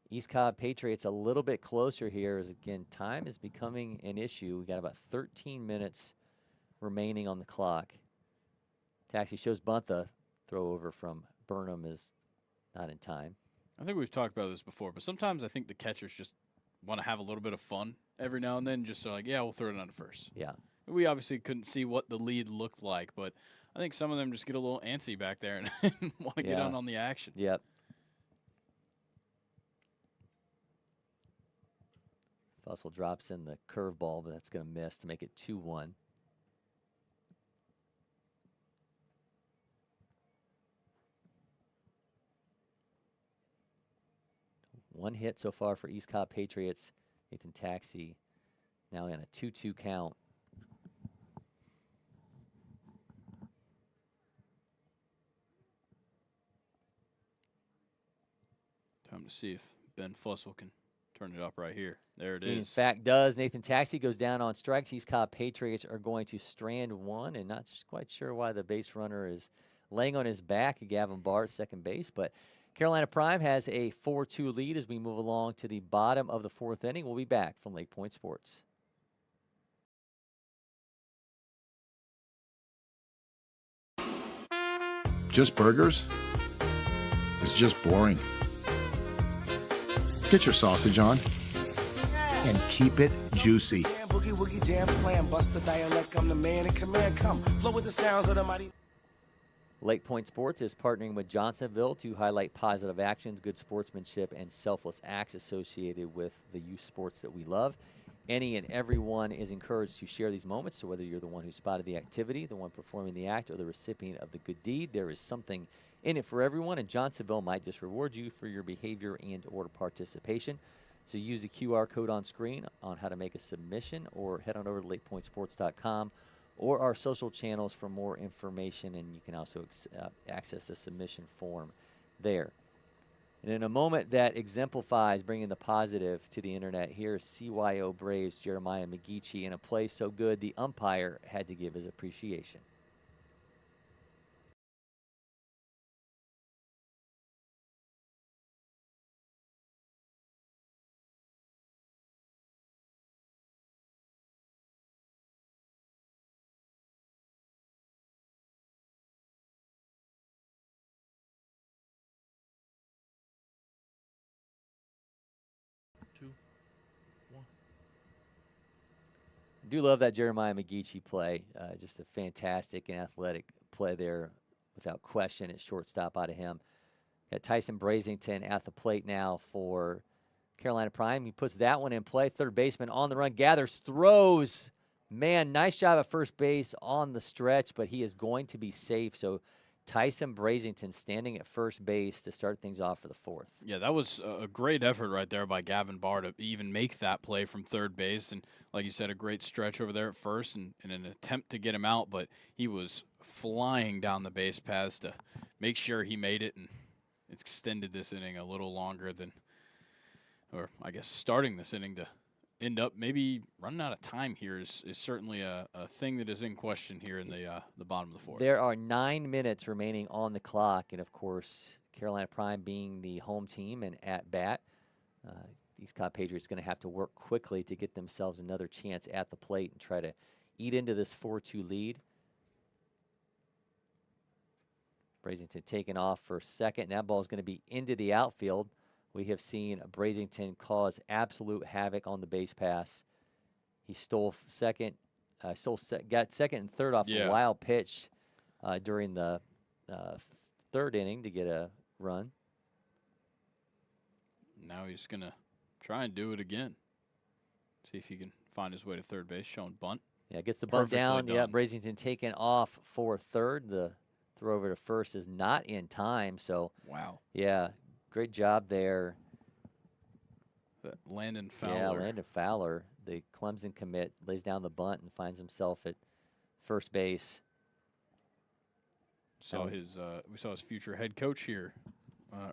East Cobb Patriots a little bit closer here, as again time is becoming an issue. We got about 13 minutes remaining on the clock. Taxi shows bunt. The throw over from Burnham is not in time. I think we've talked about this before, but sometimes I think the catchers just want to have a little bit of fun every now and then, just so like, yeah, we'll throw it on to first. Yeah. We obviously couldn't see what the lead looked like, but I think some of them just get a little antsy back there and want to get on the action. Yep. Fussell drops in the curveball, but that's going to miss to make it 2-1. One hit so far for East Cobb Patriots. Nathan Taxi now in a 2-2 count. Time to see if Ben Fussell can turn it up right here. There it is. In fact, does. Nathan Taxi goes down on strikes. East Cobb Patriots are going to strand one, and not quite sure why the base runner is laying on his back. Gavin Barr at second base, but Carolina Prime has a 4-2 lead as we move along to the bottom of the fourth inning. We'll be back from LakePoint Sports. Just burgers? It's just boring. Get your sausage on and keep it juicy. Boogie woogie jam slam, bust the dialect. I'm the man in command. Come flow with the sounds of the mighty. LakePoint Sports is partnering with Johnsonville to highlight positive actions, good sportsmanship, and selfless acts associated with the youth sports that we love. Any and everyone is encouraged to share these moments, so whether you're the one who spotted the activity, the one performing the act, or the recipient of the good deed, there is something in it for everyone, and Johnsonville might just reward you for your behavior and or participation. So use the QR code on screen on how to make a submission, or head on over to LakePointSports.com or our social channels for more information, and you can also access the submission form there. And in a moment that exemplifies bringing the positive to the internet, here's CYO Braves Jeremiah McGeechee in a play so good the umpire had to give his appreciation. I do love that Jeremiah McGeechee play. Just a fantastic and athletic play there, without question, at shortstop out of him. Got Tyson Brazington at the plate now for Carolina Prime. He puts that one in play. Third baseman on the run, gathers, throws. Man, nice job at first base on the stretch, but he is going to be safe. So Tyson Brazington standing at first base to start things off for the fourth. Yeah, that was a great effort right there by Gavin Barr to even make that play from third base. And like you said, a great stretch over there at first and an attempt to get him out, but he was flying down the base paths to make sure he made it and extended this inning a little longer than, or I guess starting this inning to end up maybe running out of time here is certainly a thing that is in question here in the bottom of the fourth. There are 9 minutes remaining on the clock, and of course, Carolina Prime being the home team and at bat, these Cobb Patriots going to have to work quickly to get themselves another chance at the plate and try to eat into this 4-2 lead. Brazington taking off for second, and that ball is going to be into the outfield. We have seen Brazington cause absolute havoc on the base pass. He stole second, got second and third off a wild pitch during the third inning to get a run. Now he's going to try and do it again. See if he can find his way to third base, showing bunt. Yeah, gets the bunt down. Yeah, Brazington taking off for third. The throw over to first is not in time. So, wow. Yeah. Great job there. Landon Fowler. Yeah, Landon Fowler, the Clemson commit, lays down the bunt and finds himself at first base. We saw his future head coach here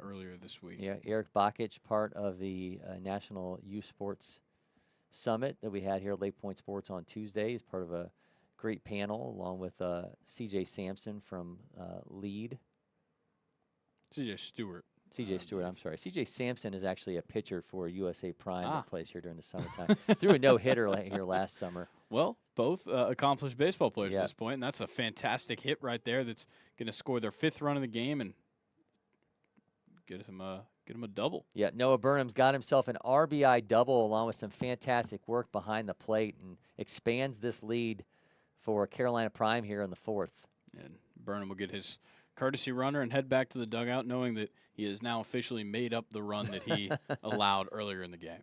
earlier this week. Yeah, Eric Bakich, part of the National Youth Sports Summit that we had here at LakePoint Sports on Tuesday. He's part of a great panel along with C.J. Sampson from Lead. C.J. Stewart. C.J. Stewart, I'm sorry. C.J. Sampson is actually a pitcher for USA Prime that plays here during the summertime. Threw a no-hitter here last summer. Well, both accomplished baseball players at this point, and that's a fantastic hit right there that's going to score their 5th run of the game and get him a double. Yeah, Noah Burnham's got himself an RBI double along with some fantastic work behind the plate and expands this lead for Carolina Prime here in the 4th. And Burnham will get his courtesy runner and head back to the dugout knowing that he has now officially made up the run that he allowed earlier in the game.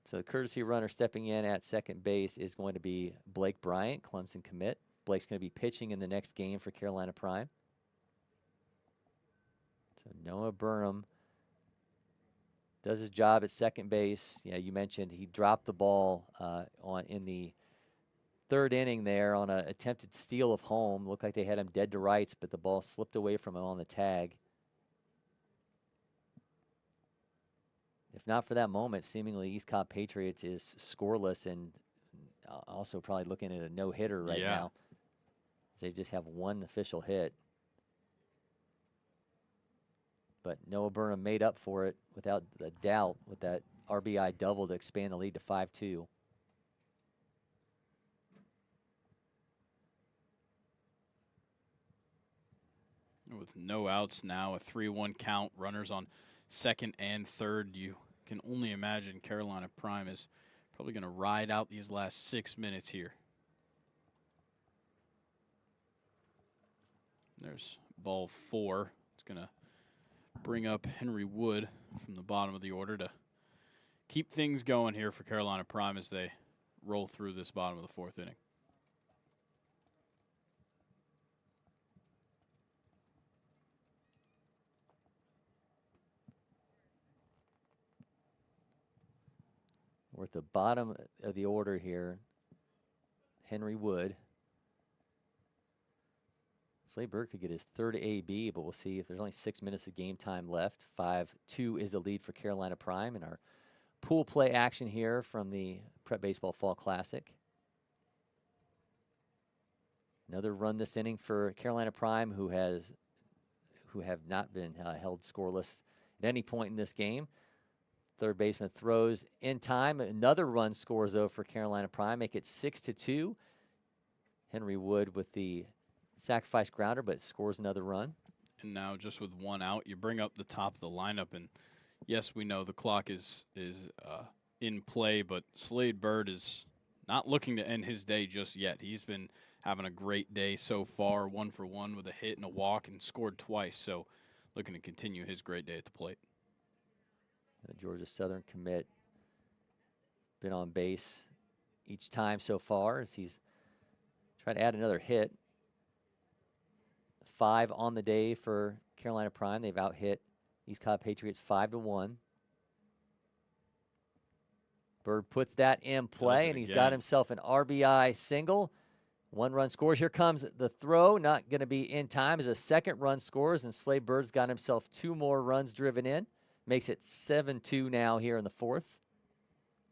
So the courtesy runner stepping in at second base is going to be Blake Bryant, Clemson commit. Blake's going to be pitching in the next game for Carolina Prime. So Noah Burnham does his job at second base. Yeah, you mentioned he dropped the ball in the third inning there on an attempted steal of home. Looked like they had him dead to rights, but the ball slipped away from him on the tag. If not for that moment, seemingly East Cobb Patriots is scoreless and also probably looking at a no-hitter right now. They just have one official hit. But Noah Burnham made up for it without a doubt with that RBI double to expand the lead to 5-2. With no outs now, a 3-1 count, runners on second and third. You can only imagine Carolina Prime is probably going to ride out these last 6 minutes here. There's ball 4. It's going to bring up Henry Wood from the bottom of the order to keep things going here for Carolina Prime as they roll through this bottom of the 4th inning. We're at the bottom of the order here. Henry Wood. Slade Bird could get his third AB, but we'll see if there's only 6 minutes of game time left. 5-2 is the lead for Carolina Prime in our pool play action here from the Prep Baseball Fall Classic. Another run this inning for Carolina Prime, who have not been held scoreless at any point in this game. Third baseman throws in time. Another run scores, though, for Carolina Prime. Make it 6-2. Henry Wood with the sacrifice grounder, but scores another run. And now just with one out, you bring up the top of the lineup. And, yes, we know the clock is in play, but Slade Bird is not looking to end his day just yet. He's been having a great day so far, 1 for 1 with a hit and a walk and scored twice. So looking to continue his great day at the plate. The Georgia Southern commit been on base each time so far as he's trying to add another hit. 5 on the day for Carolina Prime. They've out-hit East Cobb Patriots 5-1. Bird puts that in play, and he's got himself an RBI single. 1-run scores. Here comes the throw. Not going to be in time as a 2nd run scores, and Slade Bird's got himself 2 more runs driven in. Makes it 7-2 now here in the 4th.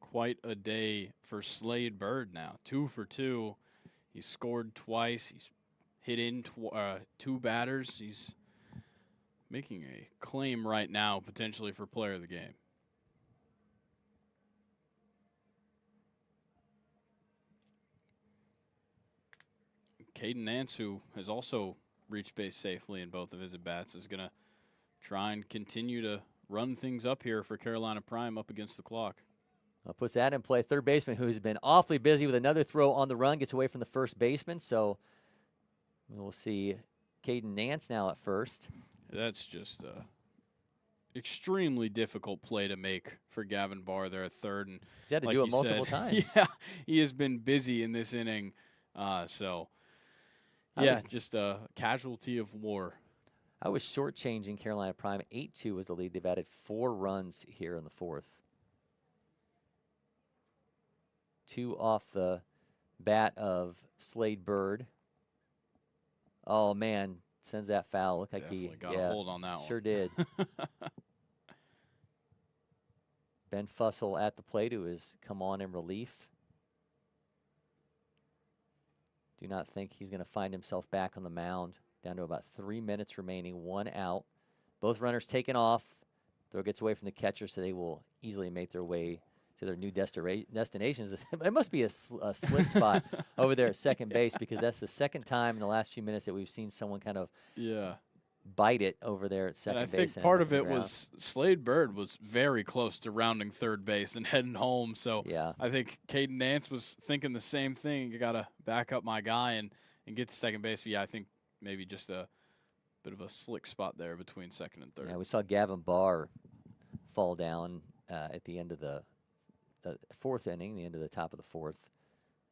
Quite a day for Slade Bird now. 2 for 2. He's scored twice. He's hit in 2 batters. He's making a claim right now potentially for player of the game. Caden Nance, who has also reached base safely in both of his at-bats, is going to try and continue to run things up here for Carolina Prime up against the clock. Puts that in play. Third baseman, who's been awfully busy with another throw on the run, gets away from the first baseman. So we'll see Caden Nance now at first. That's just extremely difficult play to make for Gavin Barr there at third. And he's had to do it multiple times. Yeah, he has been busy in this inning. Just a casualty of war. I was shortchanging Carolina Prime. 8-2 was the lead. They've added 4 runs here in the 4th. 2 off the bat of Slade Bird. Oh, man, sends that foul. Look like Definitely he got a hold on that one. Sure did. Ben Fussell at the plate, who has come on in relief. Do not think he's going to find himself back on the mound. Down to about 3 minutes remaining, 1 out. Both runners taken off. Throw gets away from the catcher, so they will easily make their way to their new destinations. It must be a slick spot over there at second base, because that's the 2nd time in the last few minutes that we've seen someone kind of bite it over there at second base. And I think part of it was Slade Bird was very close to rounding third base and heading home. So I think Caden Nance was thinking the same thing. You got to back up my guy and get to second base. But I think maybe just a bit of a slick spot there between second and third. Yeah, we saw Gavin Barr fall down at the end of the 4th inning, the end of the top of the 4th.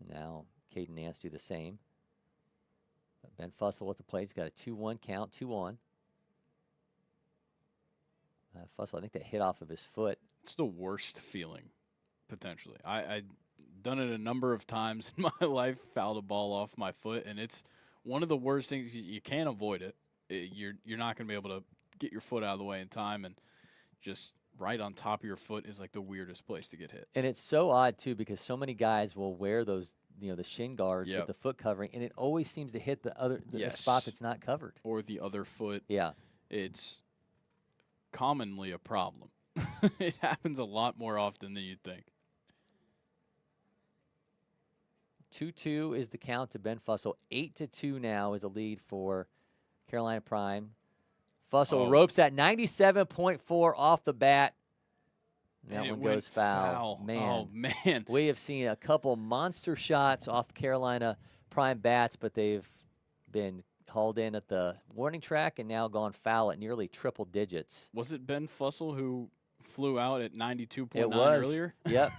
And now Caden Nance do the same. But Ben Fussell at the plate. He's got a 2-1 count, 2-on. Fussell, I think that hit off of his foot. It's the worst feeling, potentially. I've done it a number of times in my life, fouled a ball off my foot, and it's one of the worst things. You can't avoid it. You're not going to be able to get your foot out of the way in time, and just right on top of your foot is like the weirdest place to get hit. And it's so odd, too, because so many guys will wear those, the shin guards with the foot covering, and it always seems to hit the spot that's not covered. Or the other foot. Yeah. It's commonly a problem. It happens a lot more often than you'd think. 2-2 is the count to Ben Fussell. 8-2 now is a lead for Carolina Prime. Fussell ropes that 97.4 off the bat. That one goes foul. Man. Oh, man. We have seen a couple monster shots off Carolina Prime bats, but they've been hauled in at the warning track and now gone foul at nearly triple digits. Was it Ben Fussell who flew out at 92.9 earlier? Yep.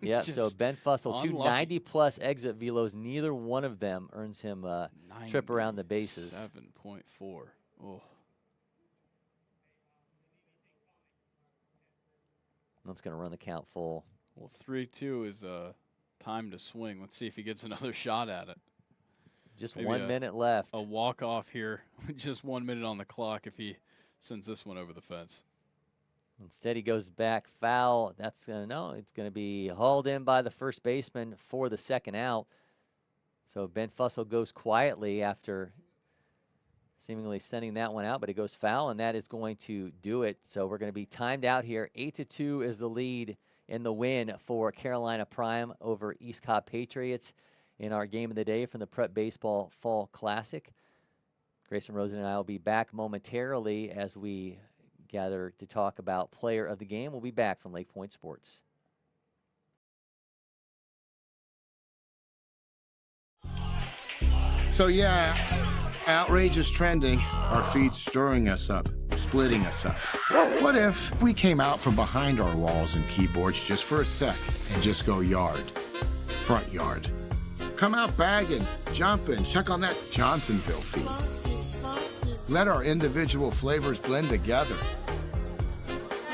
Yep. Just so Ben Fussell, unlucky. 2 90-plus exit velos. Neither one of them earns him a trip around the bases. 7.4. Oh. That's going to run the count full. Well, 3-2 is time to swing. Let's see if he gets another shot at it. Just maybe 1 minute left. A walk-off here. Just 1 minute on the clock if he sends this one over the fence. Instead, he goes back foul. That's going to, it's going to be hauled in by the first baseman for the 2nd out. So Ben Fussell goes quietly after seemingly sending that one out, but it goes foul, and that is going to do it. So we're going to be timed out here. 8-2 is the lead in the win for Carolina Prime over East Cobb Patriots in our game of the day from the Prep Baseball Fall Classic. Grayson, Rosen, and I will be back momentarily as we gather to talk about player of the game. We'll be back from LakePoint Sports. So, yeah, Outrage is trending, our feet stirring us up, splitting us up. What if we came out from behind our walls and keyboards just for a sec and just go yard, front yard? Come out bagging, jumping, check on that Johnsonville feed. Let our individual flavors blend together.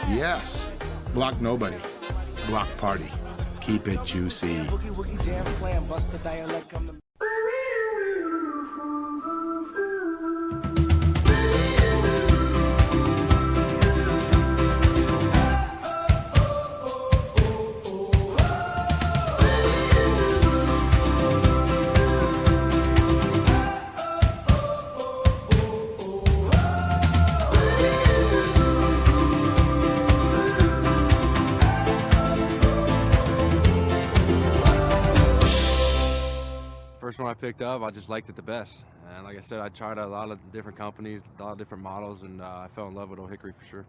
Yes, block nobody, block party. Keep it juicy. Boogie woogie jam slam, bust the dialect, I'm the First one I picked up, I just liked it the best. And like I said, I tried a lot of different companies, a lot of different models, and I fell in love with Old Hickory for sure.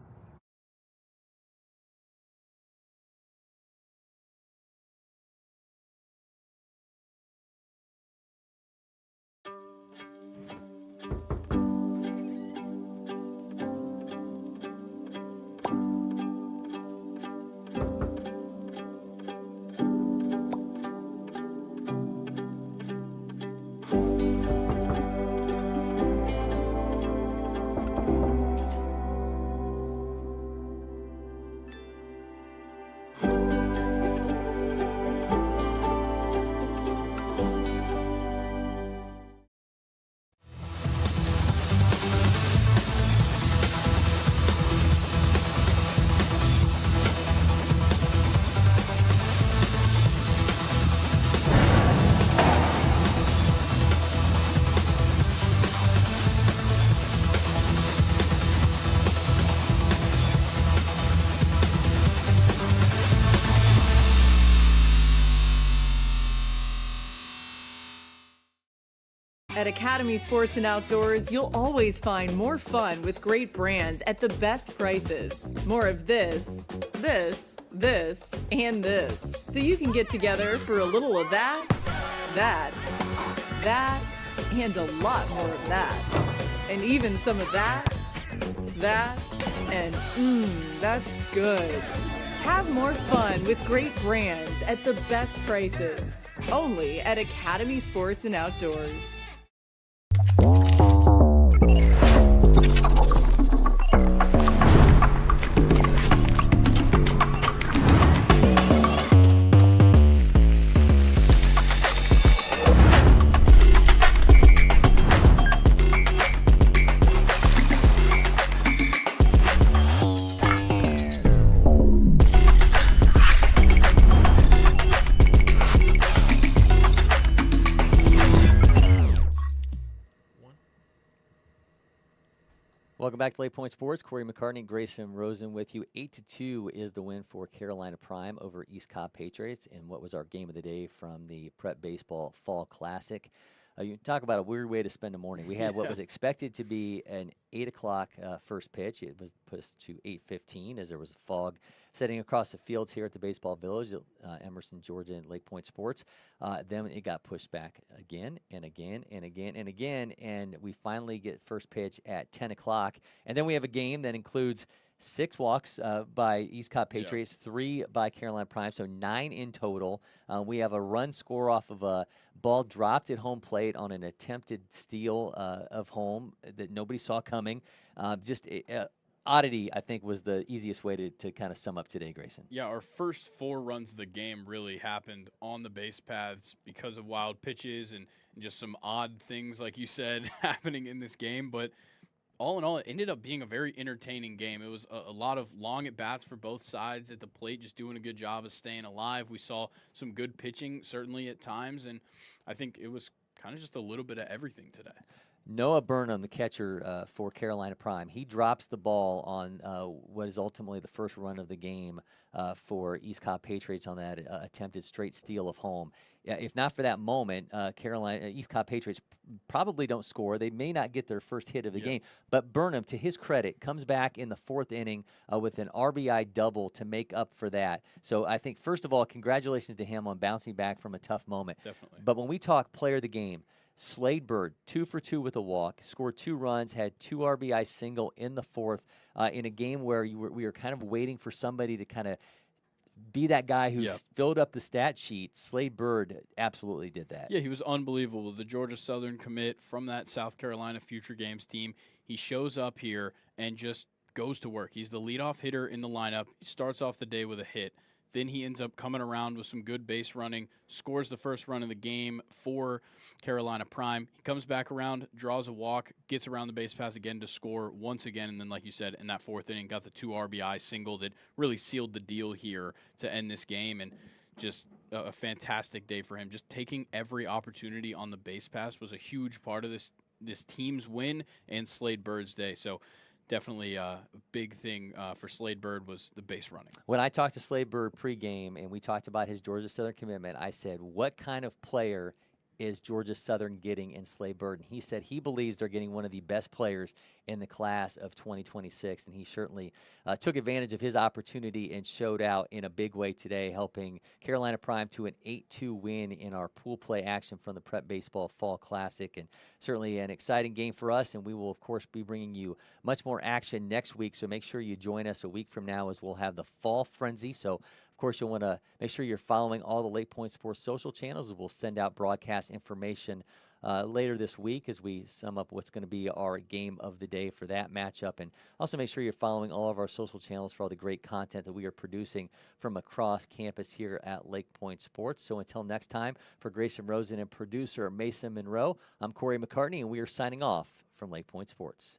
At Academy Sports and Outdoors, you'll always find more fun with great brands at the best prices. More of this, and this. So you can get together for a little of that, and a lot more of that. And even some of that, and that's good. Have more fun with great brands at the best prices. Only at Academy Sports and Outdoors. Welcome back to LakePoint Sports. Cory, McCartney, Grayson, Rosen with you. 8-2 is the win for Carolina Prime over East Cobb Patriots in what was our game of the day from the Prep Baseball Fall Classic. You talk about a weird way to spend a morning. We had what was expected to be an 8 o'clock first pitch. It was pushed to 8:15 as there was fog setting across the fields here at the Baseball Village, Emerson, Georgia, and LakePoint Sports. Then it got pushed back again and again and again and again, and we finally get first pitch at 10 o'clock. And then we have a game that includes 6 walks by East Cobb Patriots, 3 by Carolina Prime, so 9 in total. We have a run score off of a ball dropped at home plate on an attempted steal of home that nobody saw coming. Oddity, I think, was the easiest way to kind of sum up today, Grayson. Yeah, our first 4 runs of the game really happened on the base paths because of wild pitches and just some odd things, like you said, happening in this game. But all in all, it ended up being a very entertaining game. It was a lot of long at-bats for both sides at the plate, just doing a good job of staying alive. We saw some good pitching, certainly at times, and I think it was kind of just a little bit of everything today. Noah Burnham, the catcher for Carolina Prime, he drops the ball on what is ultimately the first run of the game for East Cobb Patriots on that attempted straight steal of home. If not for that moment, East Cobb Patriots probably don't score. They may not get their first hit of the game. But Burnham, to his credit, comes back in the 4th inning with an RBI double to make up for that. So I think, first of all, congratulations to him on bouncing back from a tough moment. Definitely. But when we talk player of the game, Slade Bird, 2 for 2 with a walk, scored 2 runs, had 2 RBI single in the 4th in a game where we were kind of waiting for somebody to kind of be that guy who filled up the stat sheet. Slade Bird absolutely did that. Yeah, he was unbelievable. The Georgia Southern commit from that South Carolina Future Games team. He shows up here and just goes to work. He's the leadoff hitter in the lineup. He starts off the day with a hit. Then he ends up coming around with some good base running, scores the first run of the game for Carolina Prime. He comes back around, draws a walk, gets around the base pass again to score once again. And then, like you said, in that 4th inning, got the 2 RBI single that really sealed the deal here to end this game. And just a fantastic day for him. Just taking every opportunity on the base pass was a huge part of this team's win and Slade Bird's day. So definitely a big thing for Slade Bird was the base running. When I talked to Slade Bird pregame and we talked about his Georgia Southern commitment, I said, what kind of player is Georgia Southern getting in Slade Bird? And he said he believes they're getting one of the best players in the class of 2026, and he certainly took advantage of his opportunity and showed out in a big way today, helping Carolina Prime to an 8-2 win in our pool play action from the Prep Baseball Fall Classic, and certainly an exciting game for us, and we will, of course, be bringing you much more action next week, so make sure you join us a week from now as we'll have the Fall Frenzy. So of course, you'll want to make sure you're following all the LakePoint Sports social channels. We'll send out broadcast information later this week as we sum up what's going to be our game of the day for that matchup. And also make sure you're following all of our social channels for all the great content that we are producing from across campus here at LakePoint Sports. So until next time, for Grayson, Rosen, and producer Mason Monroe, I'm Cory McCartney, and we are signing off from LakePoint Sports.